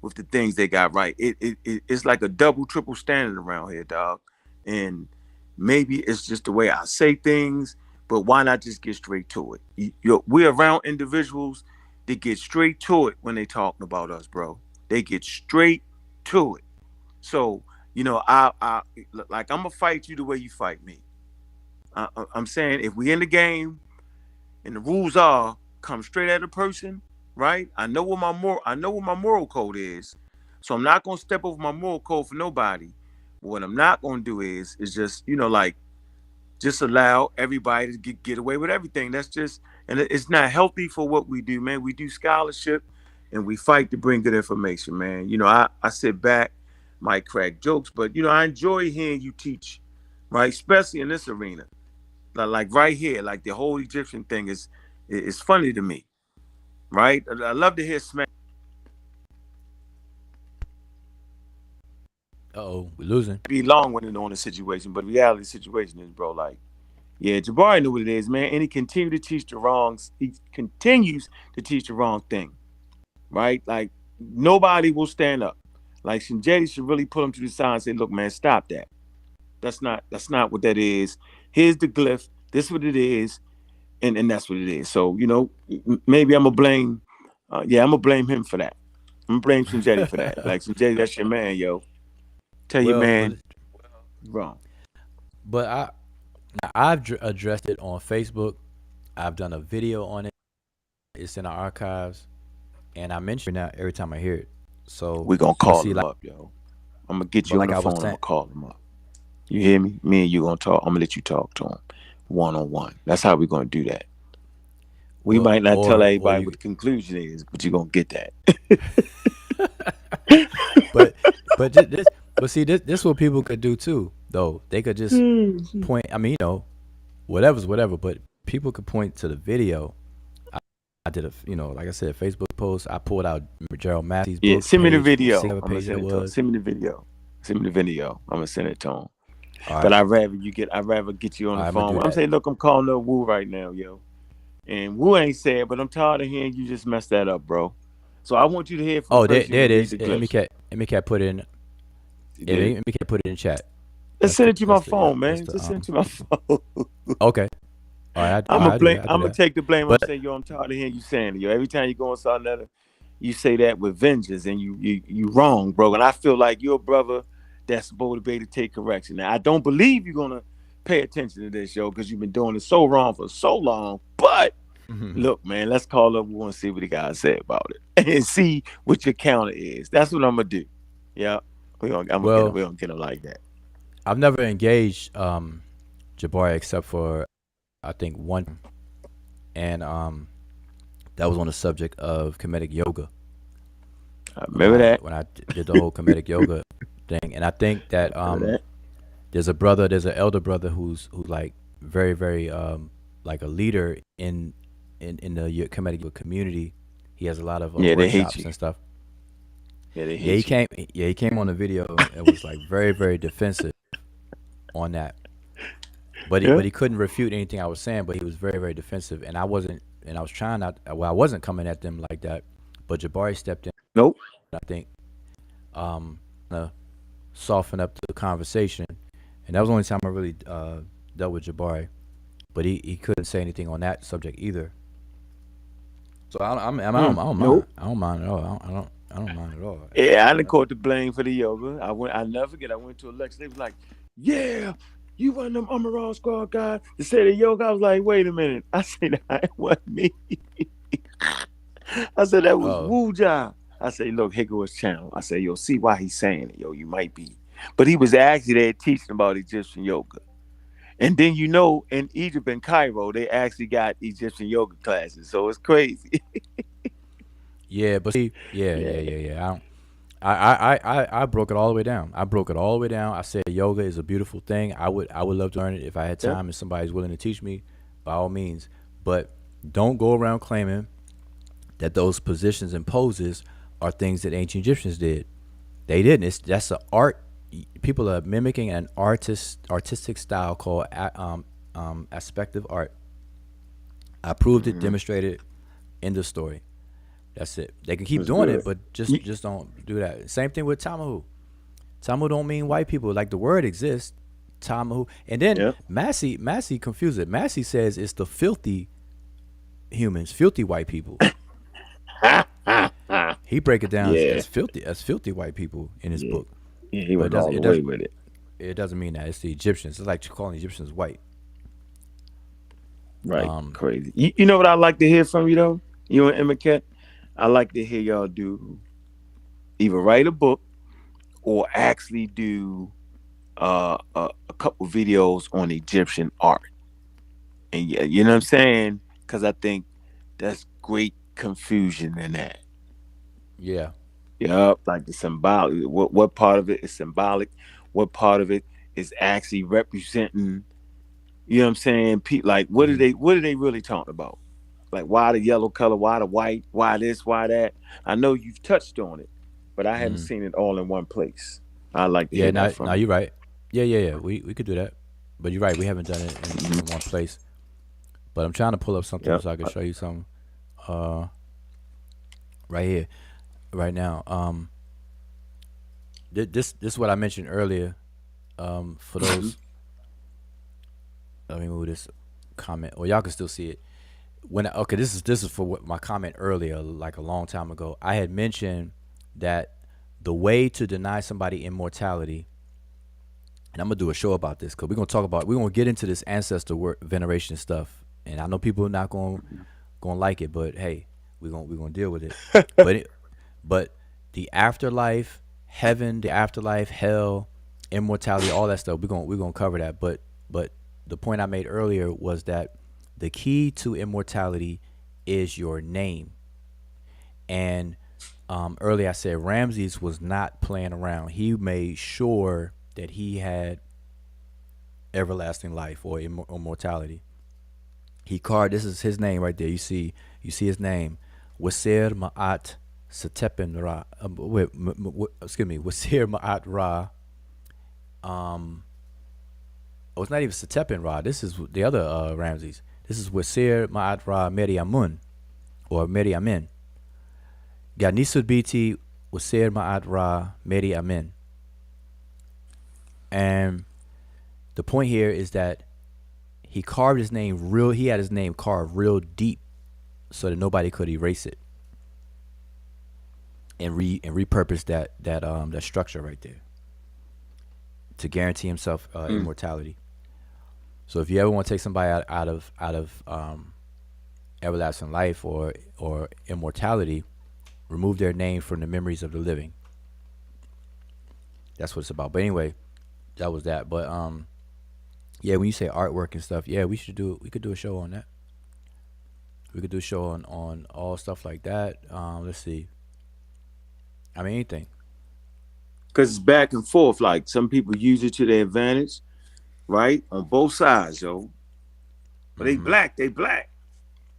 with the things they got right? It's like a double, triple standard around here, dog. And maybe it's just the way I say things, but why not just get straight to it? We're around individuals that get straight to it when they talking about us, bro. They get straight to it. So, I like I'm gonna fight you the way you fight me. I'm saying if we in the game and the rules are come straight at a person, right? I know what my moral code is, so I'm not gonna step over my moral code for nobody. But what I'm not gonna do is just like just allow everybody to get away with everything. That's just and it's not healthy for what we do, man. We do scholarship and we fight to bring good information, man. I sit back, might crack jokes, but I enjoy hearing you teach, right? Especially in this arena. Like right here, like the whole Egyptian thing is funny to me, right? I love to hear smack. Uh-oh, we're losing. Be long-winded on the situation, but the reality of the situation is, bro, like, yeah, Jabari knew what it is, man, and he continued to teach the wrongs. He continues to teach the wrong thing, right? Like nobody will stand up. Like Shinjedi should really pull him to the side and say, "Look, man, stop that. That's not what that is. Here's the glyph. This is what it is, and that's what it is." So maybe I'm gonna blame. Yeah, I'm gonna blame him for that. I'm gonna blame Shinjedi for that. Like Shinjedi, that's your man, yo. Tell your Well, man wrong. but I've addressed it on Facebook. I've done a video on it. It's in the archives, and I mention it now every time I hear it. So We're gonna but call see, him like, up, yo. I'm gonna get but you on like the I was phone. I'm saying, gonna call him up. You hear me? Me and you gonna talk. I'm gonna let you talk to him one on one. That's how we're gonna do that. We well, might not tell or everybody you, what the conclusion is, but you're gonna get that. but this, but see, this what people could do too. Though they could just point. I mean, whatever's whatever. But people could point to the video. I did like I said, Facebook post. I pulled out Gerald Massey's Yeah, book, send me the page video. whatever I'm gonna page send that it to him. was. Send me the video. Send me the video. I'm gonna send it to him. All But right, I'd rather get you on all the right, I'm gonna phone. do I'm that. saying, look, I'm calling up Wu right now, yo. And Wu ain't sad, but I'm tired of hearing you just mess that up, bro. So I want you to hear from the Oh, there, person there who it read is. the Let me glyphs. cat. Let me cat put it in. You Yeah, get it? let me cat put it in chat. Just send it to my Yep. phone, That's man. the Just send it to my phone. Okay. All right, I'm all gonna right, I do blame. that. I do I'm gonna that. take the blame. I'm But saying, yo, I'm tired of hearing you saying it, yo. Every time you go on something letter, you say that with vengeance, and you wrong, bro. And I feel like you're a brother that's supposed to be able to take correction. Now, I don't believe you're gonna pay attention to this, yo, because you've been doing it so wrong for so long. But look, man, let's call up. We want to see what the guy said about it, and see what your counter is. That's what I'm gonna do. Yeah, I'm gonna get him. well, We don't get him like that. I've never engaged Jabari except for I think one, and that was on the subject of comedic yoga. I When remember I that. when I did the whole comedic yoga thing, and I think that Remember that. there's an elder brother who's like very very like a leader in the comedic yoga community. He has a lot of Yeah, they hate workshops you. and stuff. Yeah, they Yeah, he hate you. came. Yeah, he came on the video and was like very very defensive on that. But Yeah. he couldn't refute anything I was saying. But he was very very defensive, and I wasn't. And I was trying not. Well, I wasn't coming at them like that. But Jabari stepped in. Nope. I think to soften up the conversation, and that was the only time I really dealt with Jabari. But he couldn't say anything on that subject either. So I don't mind. Nope. I don't mind at all. I don't mind at all. Yeah, I You didn't know. caught the blame for the yoga. I never forget. I went to a lecture. They was like, "Yeah, you one of them Amaral Squad guys to say the yoga." I was like, "Wait a minute." I said, "That wasn't me." I said, "That was Oh, Wu Jia." I said, "Look, here goes his channel." I said, "You'll see why he's saying it, yo. You might be," but he was actually there teaching about Egyptian yoga. And then in Egypt and Cairo, they actually got Egyptian yoga classes. So it's crazy. yeah, but see, Yeah. yeah. I broke it all the way down. I broke it all the way down. I said yoga is a beautiful thing. I would love to learn it if I had Yeah. time and somebody's willing to teach me, by all means. But don't go around claiming that those positions and poses are things that ancient Egyptians did. They didn't. That's an art. People are mimicking an artistic style called aspective art. I proved it, Mm-hmm. demonstrated, end of story. That's it. They can keep That's doing it, good. but You, just don't do that. Same thing with Tamahu. Tamahu don't mean white people. Like the word exists, Tamahu, and then yeah. Massey confused it. Massey says it's the filthy humans, filthy white people. He break it down Yeah. as filthy white people in his Yeah. book, Yeah. He but went all the way with it. it doesn't mean that it's the Egyptians. It's like calling Egyptians white. Right. Crazy. You know what I like to hear from you though? You and Emma. I like to hear y'all do either write a book or actually do a couple videos on Egyptian art. And yeah, you know what I'm saying? Because I think that's great confusion in that. Yeah. Yup, like the symbolic. What part of it is symbolic? What part of it is actually representing? You know what I'm saying? Like, Mm-hmm. what are they really talking about? Like, why the yellow color? Why the white? Why this? Why that? I know you've touched on it, but I haven't Mm-hmm. seen it all in one place. I'd like to Yeah. hear that Now from you. you're right. Yeah. We could do that, but you're right. We haven't done it in one place. But I'm trying to pull up something Yep. so I can show you something. Uh, right here, right now. This is what I mentioned earlier. For Mhm. those, let me move this comment. Well, y'all can still see it. Okay, this is for what my comment earlier, like a long time ago. I had mentioned that the way to deny somebody immortality, and I'm gonna do a show about this because we're gonna get into this ancestor veneration stuff, and I know people are not gonna like it, but hey, we're gonna deal with it. But but the afterlife, heaven, the afterlife, hell, immortality, all that stuff, we're gonna cover that. But the point I made earlier was that the key to immortality is your name. And earlier I said Ramses was not playing around. He made sure that he had everlasting life or immortality. He carved, this is his name right there. You see his name, Wasir Ma'at Setepen Ra. Excuse me, Wasir Ma'at Ra. Oh, it's not even Setepen Ra. This is the other Ramses. This is Wasir Ma'at Ra Meriamun or Meriamin. Ganisud Biti Wasir Ma'at Ra Meriamin. And the point here is that he carved his name real. He had his name carved real deep, so that nobody could erase it and repurpose that structure right there to guarantee himself Mm. immortality. So if you ever want to take somebody out of everlasting life or immortality, remove their name from the memories of the living. That's what it's about. But anyway, that was that. But yeah, when you say artwork and stuff, yeah, we could do a show on that. We could do a show on all stuff like that. Let's see. I mean anything. Because it's back and forth. Like some people use it to their advantage, right? On both sides, yo. But they Mm-hmm. black, they black.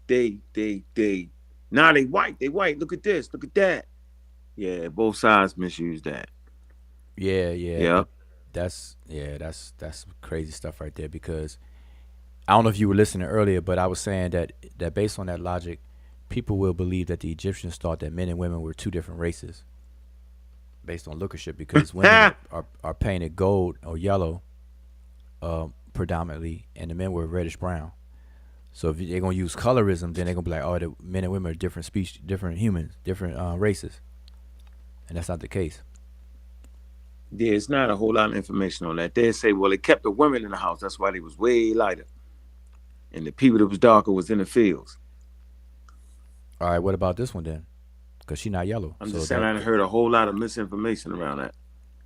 They now they white, they white. Look at this, look at that. Yeah, both sides misuse that. Yeah, Yeah. but that's crazy stuff right there because I don't know if you were listening earlier, but I was saying that based on that logic, people will believe that the Egyptians thought that men and women were two different races based on lookership because women are painted gold or yellow predominantly, and the men were reddish brown. So if they're gonna use colorism, then they're gonna be like, oh, the men and women are different species, different humans, different races, and that's not the case. There's not a whole lot of information on that. They say, well, they kept the women in the house. That's why they was way lighter. And the people that was darker was in the fields. All right, what about this one then? Because she's not yellow, I'm so just saying I heard a whole lot of misinformation around that.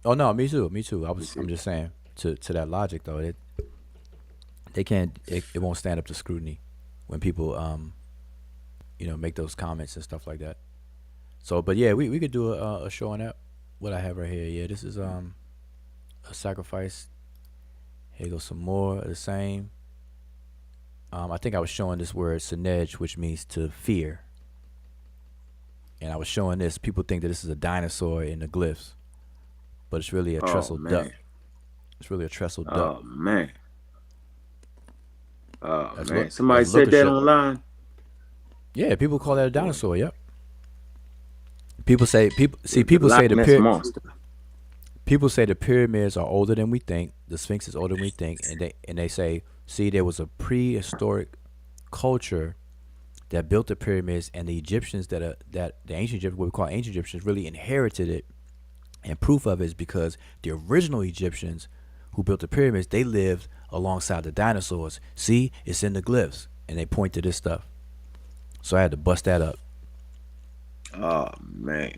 Oh no, me too, me too. Let me I'm see. just saying to that logic though, they can't, it won't stand up to scrutiny when people make those comments and stuff like that. So, but yeah, we could do a show on that. What I have right here, yeah, this is a sacrifice. Here goes some more of the same. I think I was showing this word "senej," which means to fear, and I was showing this. People think that this is a dinosaur in the glyphs, but it's really a Oh trestle duck. man. It's really a trestle duck. Oh man. Oh Let's man. look. Somebody Let's look said a that shit. online. Yeah, people call that Oh a boy. dinosaur. Yep. People say The Loch Ness monster. people say the pyramids are older than we think. The Sphinx is older than we think, and they say, see, there was a prehistoric culture that built the pyramids, and the Egyptians that the ancient Egyptians, what we call ancient Egyptians, really inherited it. And proof of it is because the original Egyptians who built the pyramids, they lived alongside the dinosaurs. See, it's in the glyphs, and they point to this stuff. So I had to bust that up Oh man.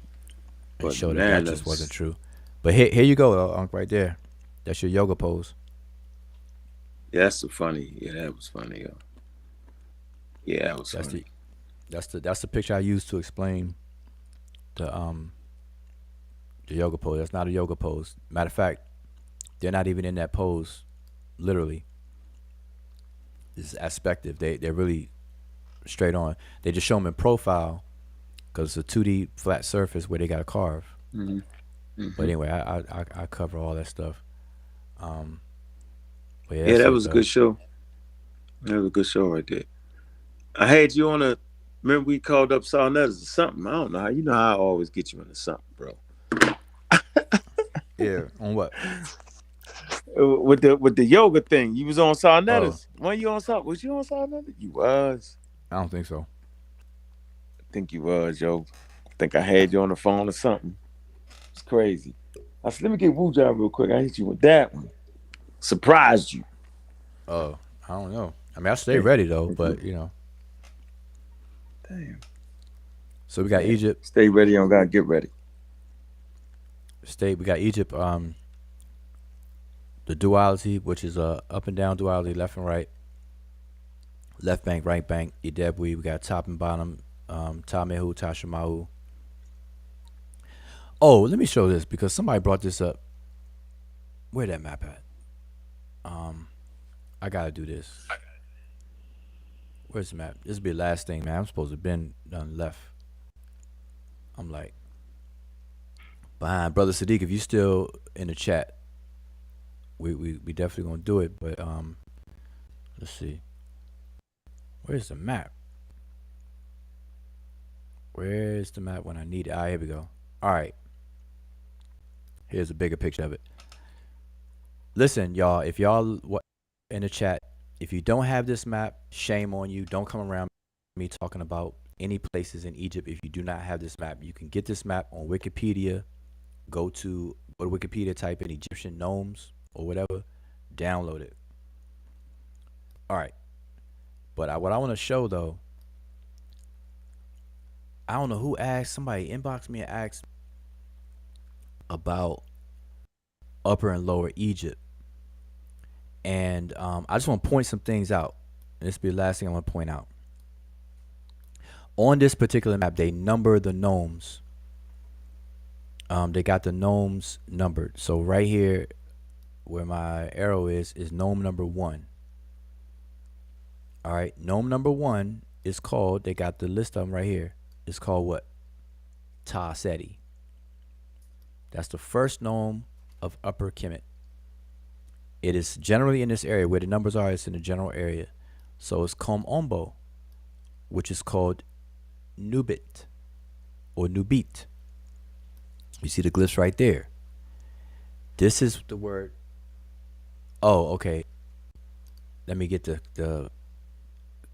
and show that that just wasn't Bananas. true. But here you go, Unc, right there. That's your yoga pose. Yeah, that's so funny. Yeah, that was funny, yo. Yeah, that was That's the funny. that's the picture I used to explain the the yoga pose. That's not a yoga pose. Matter of fact, they're not even in that pose. Literally, it's aspective. They're really straight on. They just show them in profile because it's a 2D flat surface where they got to carve. Hmm. But Hmm. anyway, I cover all that stuff. Um, but yeah, Yeah, that's that it was a though. good show. That was a good show right there. I had you on a. Remember we called up Saw Nutters or something. I don't know how. You know how I always get you into something, bro. Yeah, on what? With the yoga thing. You was on Saw Oh, Nutters. When you on Saw? Was you on Saw Nutters? You was. I don't think so. I think you was, yo. I think I had you on the phone or something. It's crazy. I said, let me get Wu Job real quick. I hit you with that one. Surprised you. Oh, I don't know. I mean, I stay Hey, ready though, hey, but you know. damn. So we got Yeah. Egypt. Stay ready on God. Get ready. State. We got Egypt. The duality, which is up and down duality, left and right, left bank, right bank, Idebwe. We got top and bottom, Tamehu, Tashamahu. Oh, let me show this because somebody brought this up. Where that map at? Um, I gotta do this. Where's the map? This will be the last thing, man. I'm supposed to have been done left. I'm like behind, brother Sadiq. If you still in the chat, we definitely gonna do it. But let's see. Where's the map? Where's the map when I need it? Ah, here we go. All right. Here's a bigger picture of it. Listen, y'all. If y'all in the chat, if you don't have this map, shame on you. Don't come around me talking about any places in Egypt if you do not have this map. You can get this map on Wikipedia. Go to Wikipedia, type in Egyptian gnomes or whatever, download it. All right. But what I want to show though, I don't know who asked. Somebody inboxed me and asked about Upper and Lower Egypt, and I just want to point some things out. And this will be the last thing I want to point out. On this particular map, they number the gnomes. They got the gnomes numbered. So right here, where my arrow is gnome number 1. All right, gnome number 1 is called. They got the list of them right here. It's called what? Ta Seti. That's the first gnome of Upper Kemet. It is generally in this area where the numbers are. It's in the general area. So it's Kom Ombo, which is called Nubit or Nubit. You see the glyphs right there. This is the word. Oh, okay. Let me get the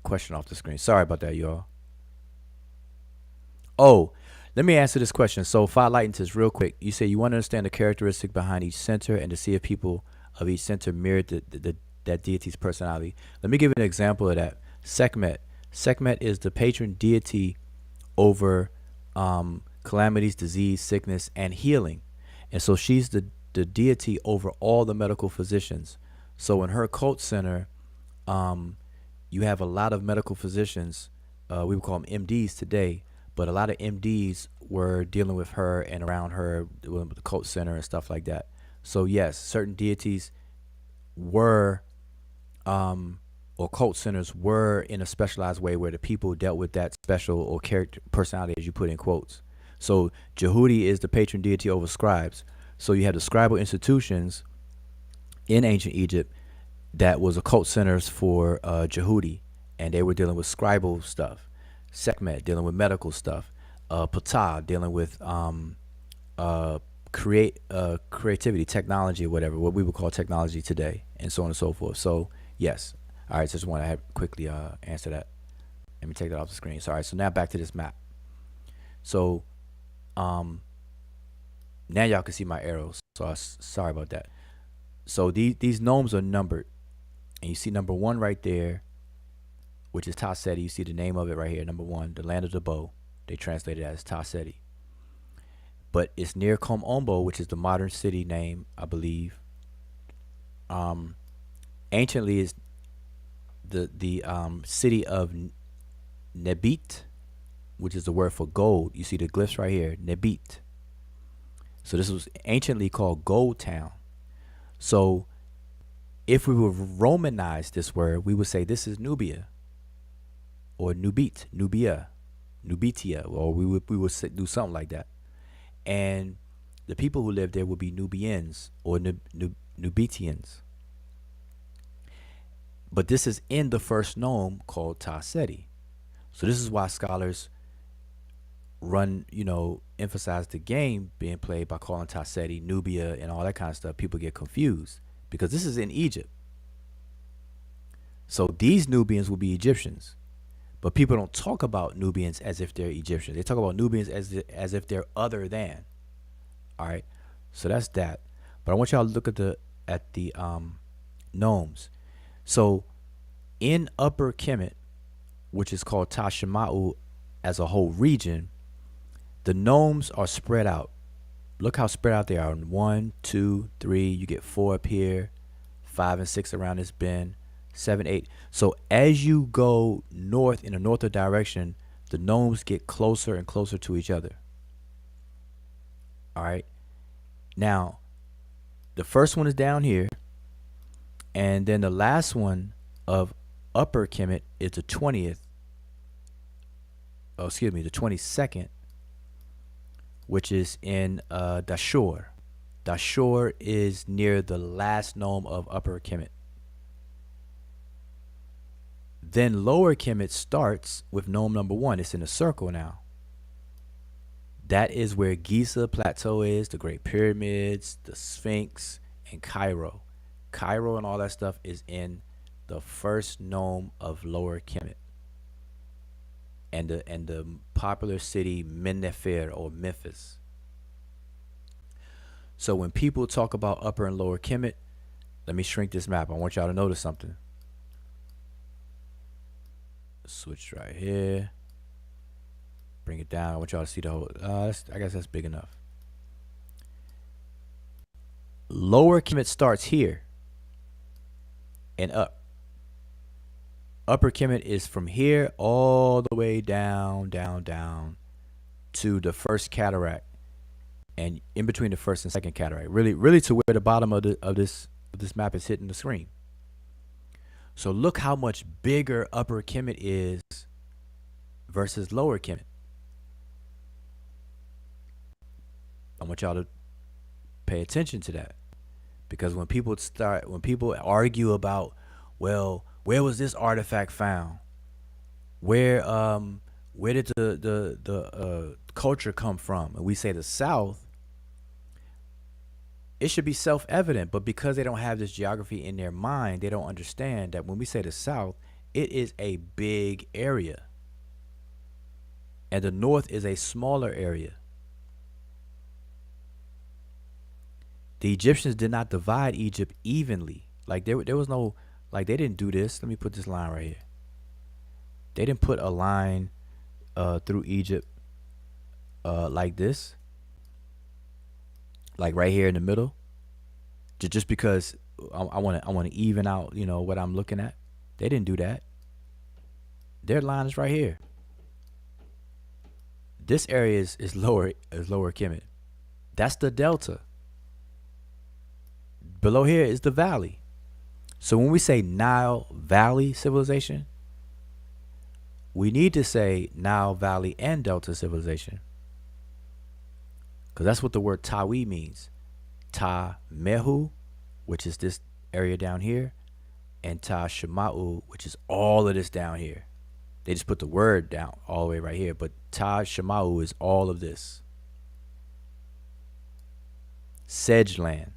question off the screen. Sorry about that, y'all. Oh, let me answer this question. So, Five Lightens, real quick. You say you want to understand the characteristic behind each center and to see if people of each center mirrored that deity's personality. Let me give you an example of that. Sekhmet. Sekhmet is the patron deity over calamities, disease, sickness, and healing. And so she's the deity over all the medical physicians. So in her cult center, you have a lot of medical physicians. We would call them MDs today, but a lot of MDs were dealing with her and around her with the cult center and stuff like that. So yes, certain deities were or or cult centers were in a specialized way where the people dealt with that special or character personality, as you put in quotes. So Jehudi is the patron deity over scribes. So you had the scribal institutions in ancient Egypt that was occult centers for Jehudi, and they were dealing with scribal stuff. Sekhmet dealing with medical stuff. Ptah dealing with creativity, technology, or whatever, what we would call technology today, and so on and so forth. So yes, all right. So just want to quickly answer that. Let me take that off the screen. Sorry. So now back to this map. So now y'all can see my arrows. So sorry about that. So these gnomes are numbered, and you see number 1 right there, which is Ta Seti. You see the name of it right here, number 1, the land of the bow. They translate it as Ta Seti. But it's near Kom Ombo, which is the modern city name, I believe. Anciently, is the city of Nebit, which is the word for gold. You see the glyphs right here, Nebit. So this was anciently called Gold Town. So if we would Romanize this word, we would say this is Nubia, or Nubit, Nubia, Nubitia, or we would do something like that. And the people who lived there would be Nubians or Nubitians. But this is in the first nome called Ta Seti. So this is why scholars emphasize the game being played by calling Ta Seti Nubia and all that kind of stuff. People get confused because this is in Egypt. So these Nubians will be Egyptians. But people don't talk about Nubians as if they're Egyptians. They talk about Nubians as if they're other than. All right, so that's that. But I want y'all to look at the gnomes. So in Upper Kemet, which is called Tashima'u as a whole region, the gnomes are spread out. Look how spread out they are. 1, 2, 3. You get 4 up here, 5 and 6 around this bend. 7, 8. So as you go north in a northern direction, the gnomes get closer and closer to each other. All right. Now, the first one is down here, and then the last one of Upper Kemet is the 20th. Oh, excuse me, the 22nd, which is in Dashur. Dashur is near the last nome of Upper Kemet. Then Lower Kemet starts with nome number 1. It's in a circle now. That is where Giza Plateau is, the Great Pyramids, the Sphinx, and Cairo. Cairo and all that stuff is in the first nome of Lower Kemet. And the popular city Mennefer or Memphis. So when people talk about Upper and Lower Kemet, let me shrink this map. I want y'all to notice something. Switch right here. Bring it down. I want y'all to see the whole. I guess that's big enough. Lower Kemet starts here and up. Upper Kemet is from here all the way down to the first cataract, and in between the first and second cataract. Really to where the bottom of this map is hitting the screen. So look how much bigger Upper Kemet is versus Lower Kemet. I want y'all to pay attention to that, because when people argue about, well, where was this artifact found? Where did the culture come from? And we say the South. It should be self-evident, but because they don't have this geography in their mind, they don't understand that when we say the South, it is a big area. And the North is a smaller area. The Egyptians did not divide Egypt evenly. Like there was no, like they didn't do this. Let me put this line right here. They didn't put a line through Egypt like this. Like right here in the middle, just because I want to even out, what I'm looking at. They didn't do that. Their line is right here. This area is lower Kemet. That's the delta. Below here is the valley. So when we say Nile Valley civilization, we need to say Nile Valley and Delta civilization, because that's what the word Tawi means. Ta Mehu, which is this area down here, and Ta Shema'u, which is all of this down here. They just put the word down all the way right here, but Ta Shema'u is all of this. Sedge land,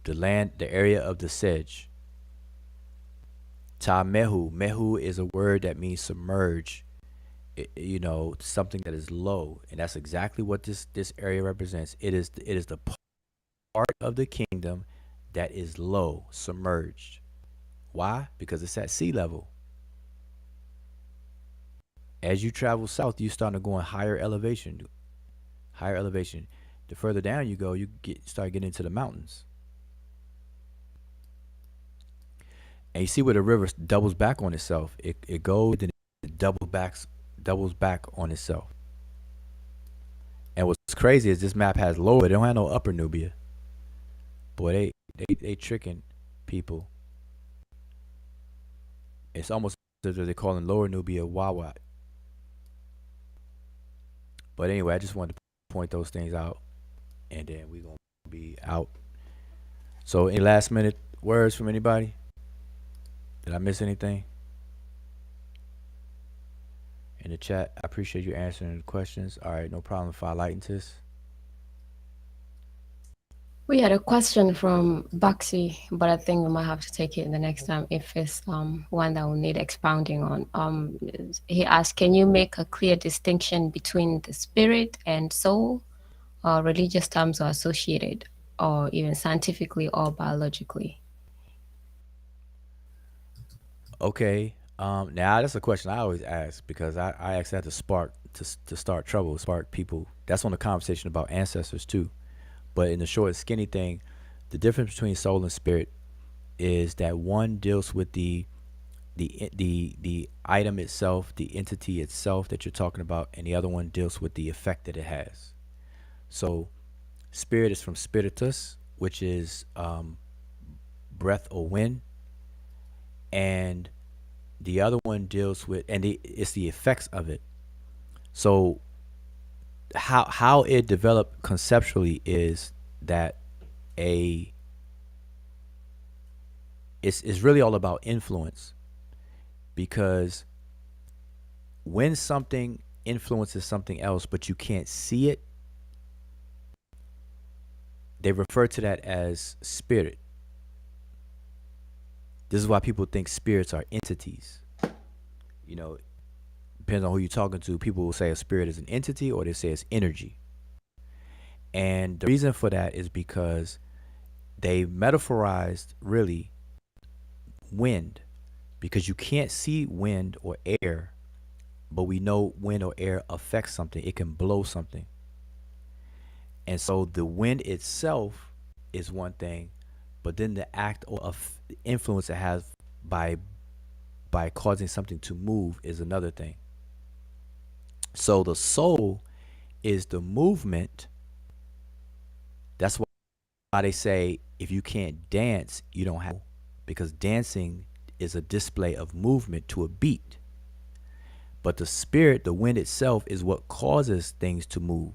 the area of the sedge. Ta Mehu, Mehu is a word that means submerge, something that is low, and that's exactly what this area represents. It is the part of the kingdom that is low, submerged. Why? Because it's at sea level. As you travel south, you start to go in higher elevation. Higher elevation. The further down you go, start getting into the mountains. And you see where the river doubles back on itself. It goes, then it doubles back on itself. And what's crazy is this map has lower, but they don't have no upper Nubia. Boy, they tricking people. It's almost as if they're calling lower Nubia Wawa. But anyway, I just wanted to point those things out, and then we're gonna be out. So, any last minute words from anybody? Did I miss anything? In the chat, I appreciate you answering the questions. All right, no problem if I lighten this. We had a question from Baxi, but I think we might have to take it the next time if it's one that will need expounding on. He asked, can you make a clear distinction between the spirit and soul? Religious terms are associated, or even scientifically or biologically. Okay. Now that's a question I always ask, because I ask that to start trouble, spark people. That's on the conversation about ancestors too. But in the short and skinny thing, the difference between soul and spirit is that one deals with the item itself, the entity itself that you're talking about, and the other one deals with the effect that it has. So spirit is from spiritus, which is breath or wind, and the other one deals with, and it's the effects of it. So how it developed conceptually is that it's really all about influence, because when something influences something else but you can't see it, they refer to that as spirit. This is why people think spirits are entities. Depends on who you're talking to. People will say a spirit is an entity, or they say it's energy. And the reason for that is because they metaphorized really wind, because you can't see wind or air, but we know wind or air affects something. It can blow something. And so the wind itself is one thing, but then the act of influence it has by causing something to move is another thing. So the soul is the movement. That's why they say if you can't dance, you don't have, because dancing is a display of movement to a beat. But the spirit, the wind itself, is what causes things to move.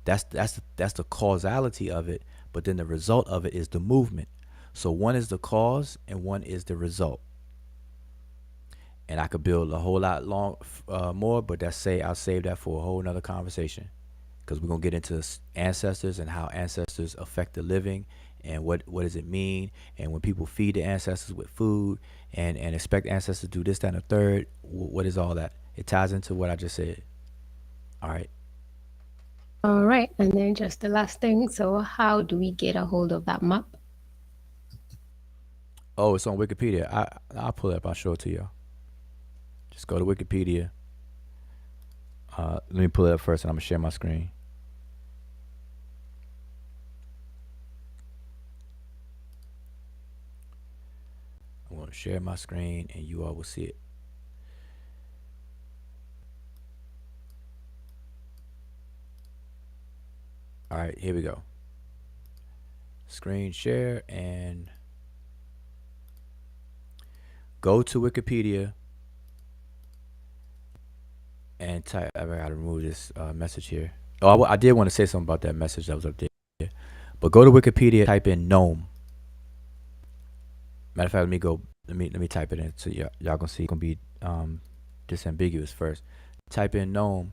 That's the causality of it, but then the result of it is the movement. So one is the cause and one is the result. And I could build a whole lot more, but I'll save that for a whole nother conversation, because we're gonna get into ancestors and how ancestors affect the living, and what does it mean, and when people feed the ancestors with food and expect ancestors to do this, that, and the third, what is all that? It ties into what I just said. All right. All right, and then just the last thing. So how do we get a hold of that map? Oh, it's on Wikipedia. I'll pull it up. I'll show it to y'all. Just go to Wikipedia. Let me pull it up first, and I'm gonna share my screen. I'm gonna share my screen, and you all will see it. All right, here we go. screen share and go to Wikipedia and type. I gotta remove this message here. Oh, I did want to say something about that message that was up there. But go to Wikipedia, type in gnome. Matter of fact, let me go. Let me type it in so y'all gonna see. It's gonna be disambiguous first. Type in gnome,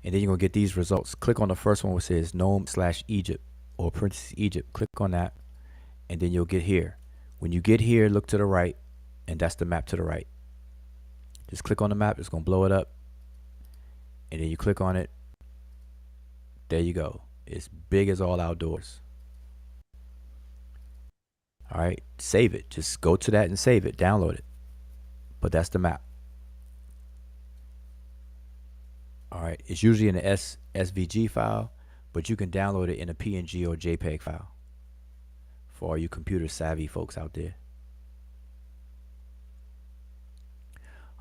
and then you're gonna get these results. Click on the first one which says gnome/Egypt or parentheses Egypt. Click on that, and then you'll get here. When you get here, look to the right, and that's the map to the right. Just click on the map. It's gonna blow it up, and then you click on it. There you go. It's big as all outdoors. All right, save it. Just go to that and save it. Download it. But that's the map. All right, it's usually in an SVG file, but you can download it in a PNG or JPEG file for all you computer savvy folks out there.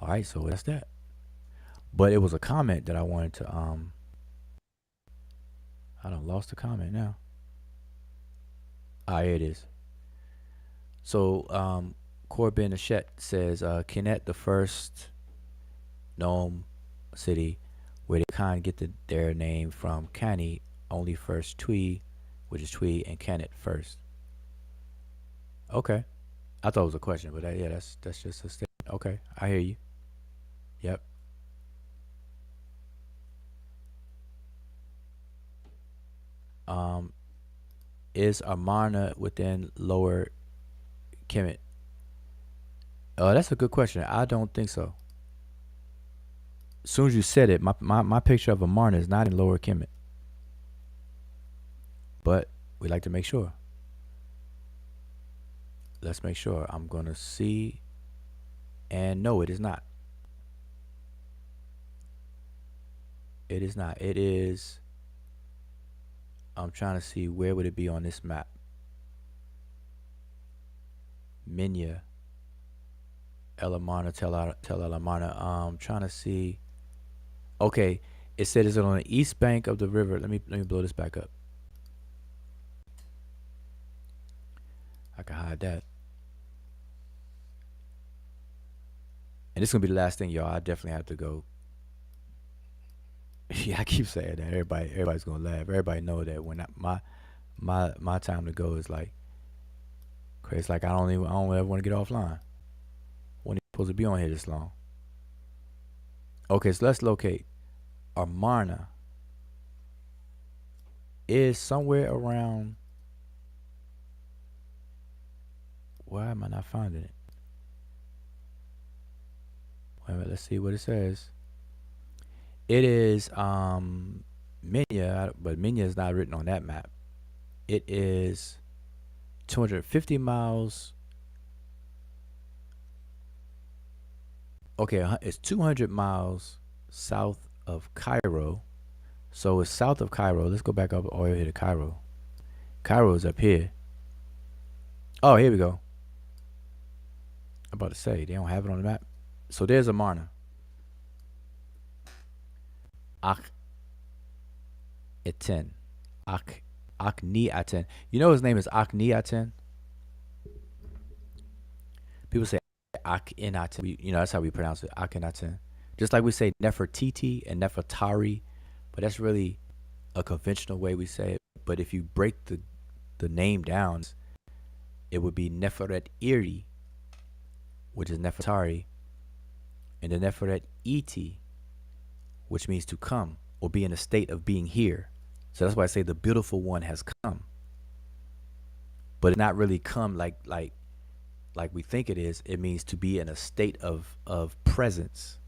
All right, so that's that. But it was a comment that I wanted to I done lost the comment now. Ah, here it is. So Corbin Achette says Kemet, the first gnome city where they kind of get their name from Cani, only first Twi, which is Twi, and Kemet first. Okay. I thought it was a question, but yeah, that's just a statement. Okay, I hear you. Yep. Is Amarna within Lower Kemet? That's a good question. I don't think so. As soon as you said it, my picture of Amarna is not in Lower Kemet. But we like to make sure. Let's make sure. I'm going to see. And no, it is not. It is not. It is. I'm trying to see where would it be on this map. Minya. Elamarna, Tel Elamarna. I'm trying to see. Okay, it said it's on the east bank of the river. Let me blow this back up. I can hide that. And this is gonna be the last thing, y'all. I definitely have to go. Yeah, I keep saying that. Everybody's gonna laugh. Everybody know that when my time to go is like crazy. It's like I don't ever want to get offline. When you're supposed to be on here this long. Okay, so let's locate. Amarna is somewhere around. Why am I not finding it? Wait a minute, let's see what it says. It is Minya, but Minya is not written on that map. It is 250 miles. Okay, it's 200 miles south of Cairo. So it's south of Cairo. Let's go back up all the way to Cairo. Cairo is up here. Oh, here we go. I'm about to say, they don't have it on the map. So there's Amarna. Akhenaten. Akhenaten. You know his name is Akhenaten? People say Akhenaten. You know, that's how we pronounce it. Akhenaten. Just like we say Nefertiti and Nefertari, but that's really a conventional way we say it. But if you break the name down, it would be Neferet Iri, which is Nefertari, and the Neferet Iti, which means to come or be in a state of being here. So that's why I say the beautiful one has come. But it's not really come like we think it is. It means to be in a state of presence.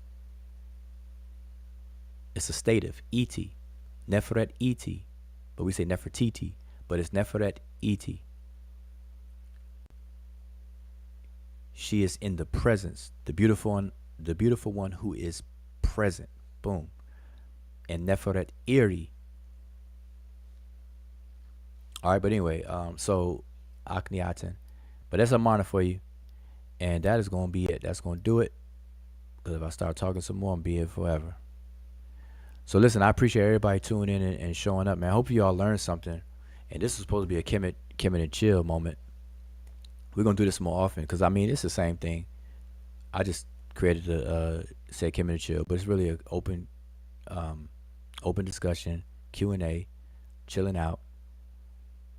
It's a state of Iti. Neferet Iti. But we say Nefertiti. But it's Neferet Iti. She is in the presence. The beautiful one who is present. Boom. And Neferet Iri. All right, but anyway, so Akhenaten. But that's Amarna for you. And that is going to be it. That's going to do it. Because if I start talking some more, I'm be here forever. So listen, I appreciate everybody tuning in and showing up, man. I hope you all learned something. And this is supposed to be a Kemet and chill moment. We're gonna do this more often because I mean it's the same thing. I just created a say Kemet and chill, but it's really an um, open discussion, Q&A, chilling out.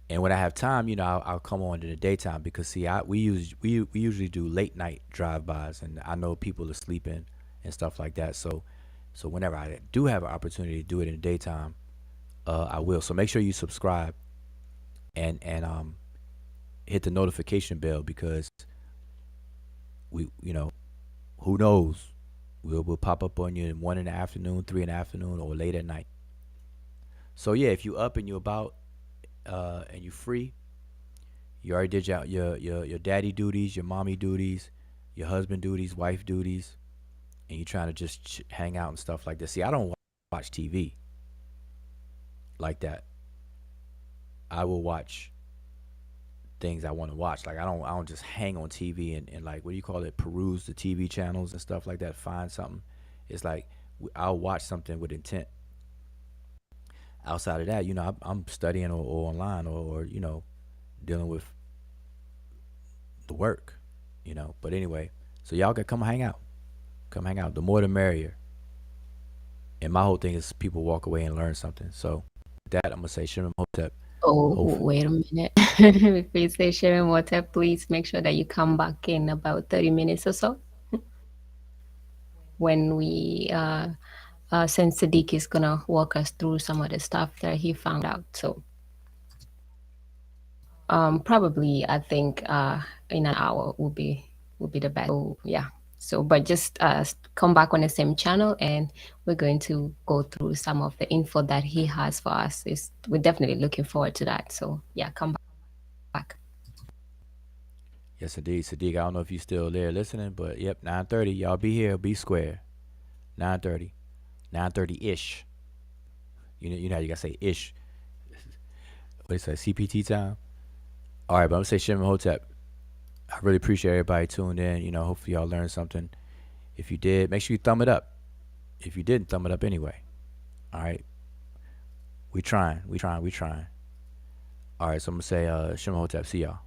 And when I have time, I'll come on in the daytime because see, we usually do late night drive-bys, and I know people are sleeping and stuff like that. So whenever I do have an opportunity to do it in the daytime, I will. So make sure you subscribe and hit the notification bell because we who knows, we'll pop up on you in 1 in the afternoon, 3 in the afternoon, or late at night. So yeah, if you up and you about and you free, you already did your daddy duties, your mommy duties, your husband duties, wife duties, and you trying to just hang out and stuff like this. See, I don't watch TV like that. I will watch things I want to watch. Like I don't just hang on TV and like what do you call it, peruse the TV channels and stuff like that. Find something. It's like I'll watch something with intent. Outside of that, I'm studying or online or dealing with the work. But anyway, so y'all can come hang out. Come hang out. The more the merrier. And my whole thing is people walk away and learn something. So with that, I'm gonna say Shimon Hotep. Oh, Hopefully, wait a minute. Before you say sharing water, please make sure that you come back in about 30 minutes or so when we since Sadiq is gonna walk us through some of the stuff that he found out. So probably I think in an hour will be the best. So yeah. So but just come back on the same channel and we're going to go through some of the info that he has for us. We're definitely looking forward to that. So yeah, come back. yes indeed, Sadiq. I don't know if you still there listening, but yep, 9:30. Y'all be here, be square. 9:30, 9:30 ish. You know how you gotta say ish. What is that? CPT time. All right, but I'm gonna say Shimon Hotep. I really appreciate everybody tuned in. Hopefully y'all learned something. If you did, make sure you thumb it up. If you didn't, thumb it up anyway. All right. We trying. All right, so I'm gonna say Shimon Hotep. See y'all.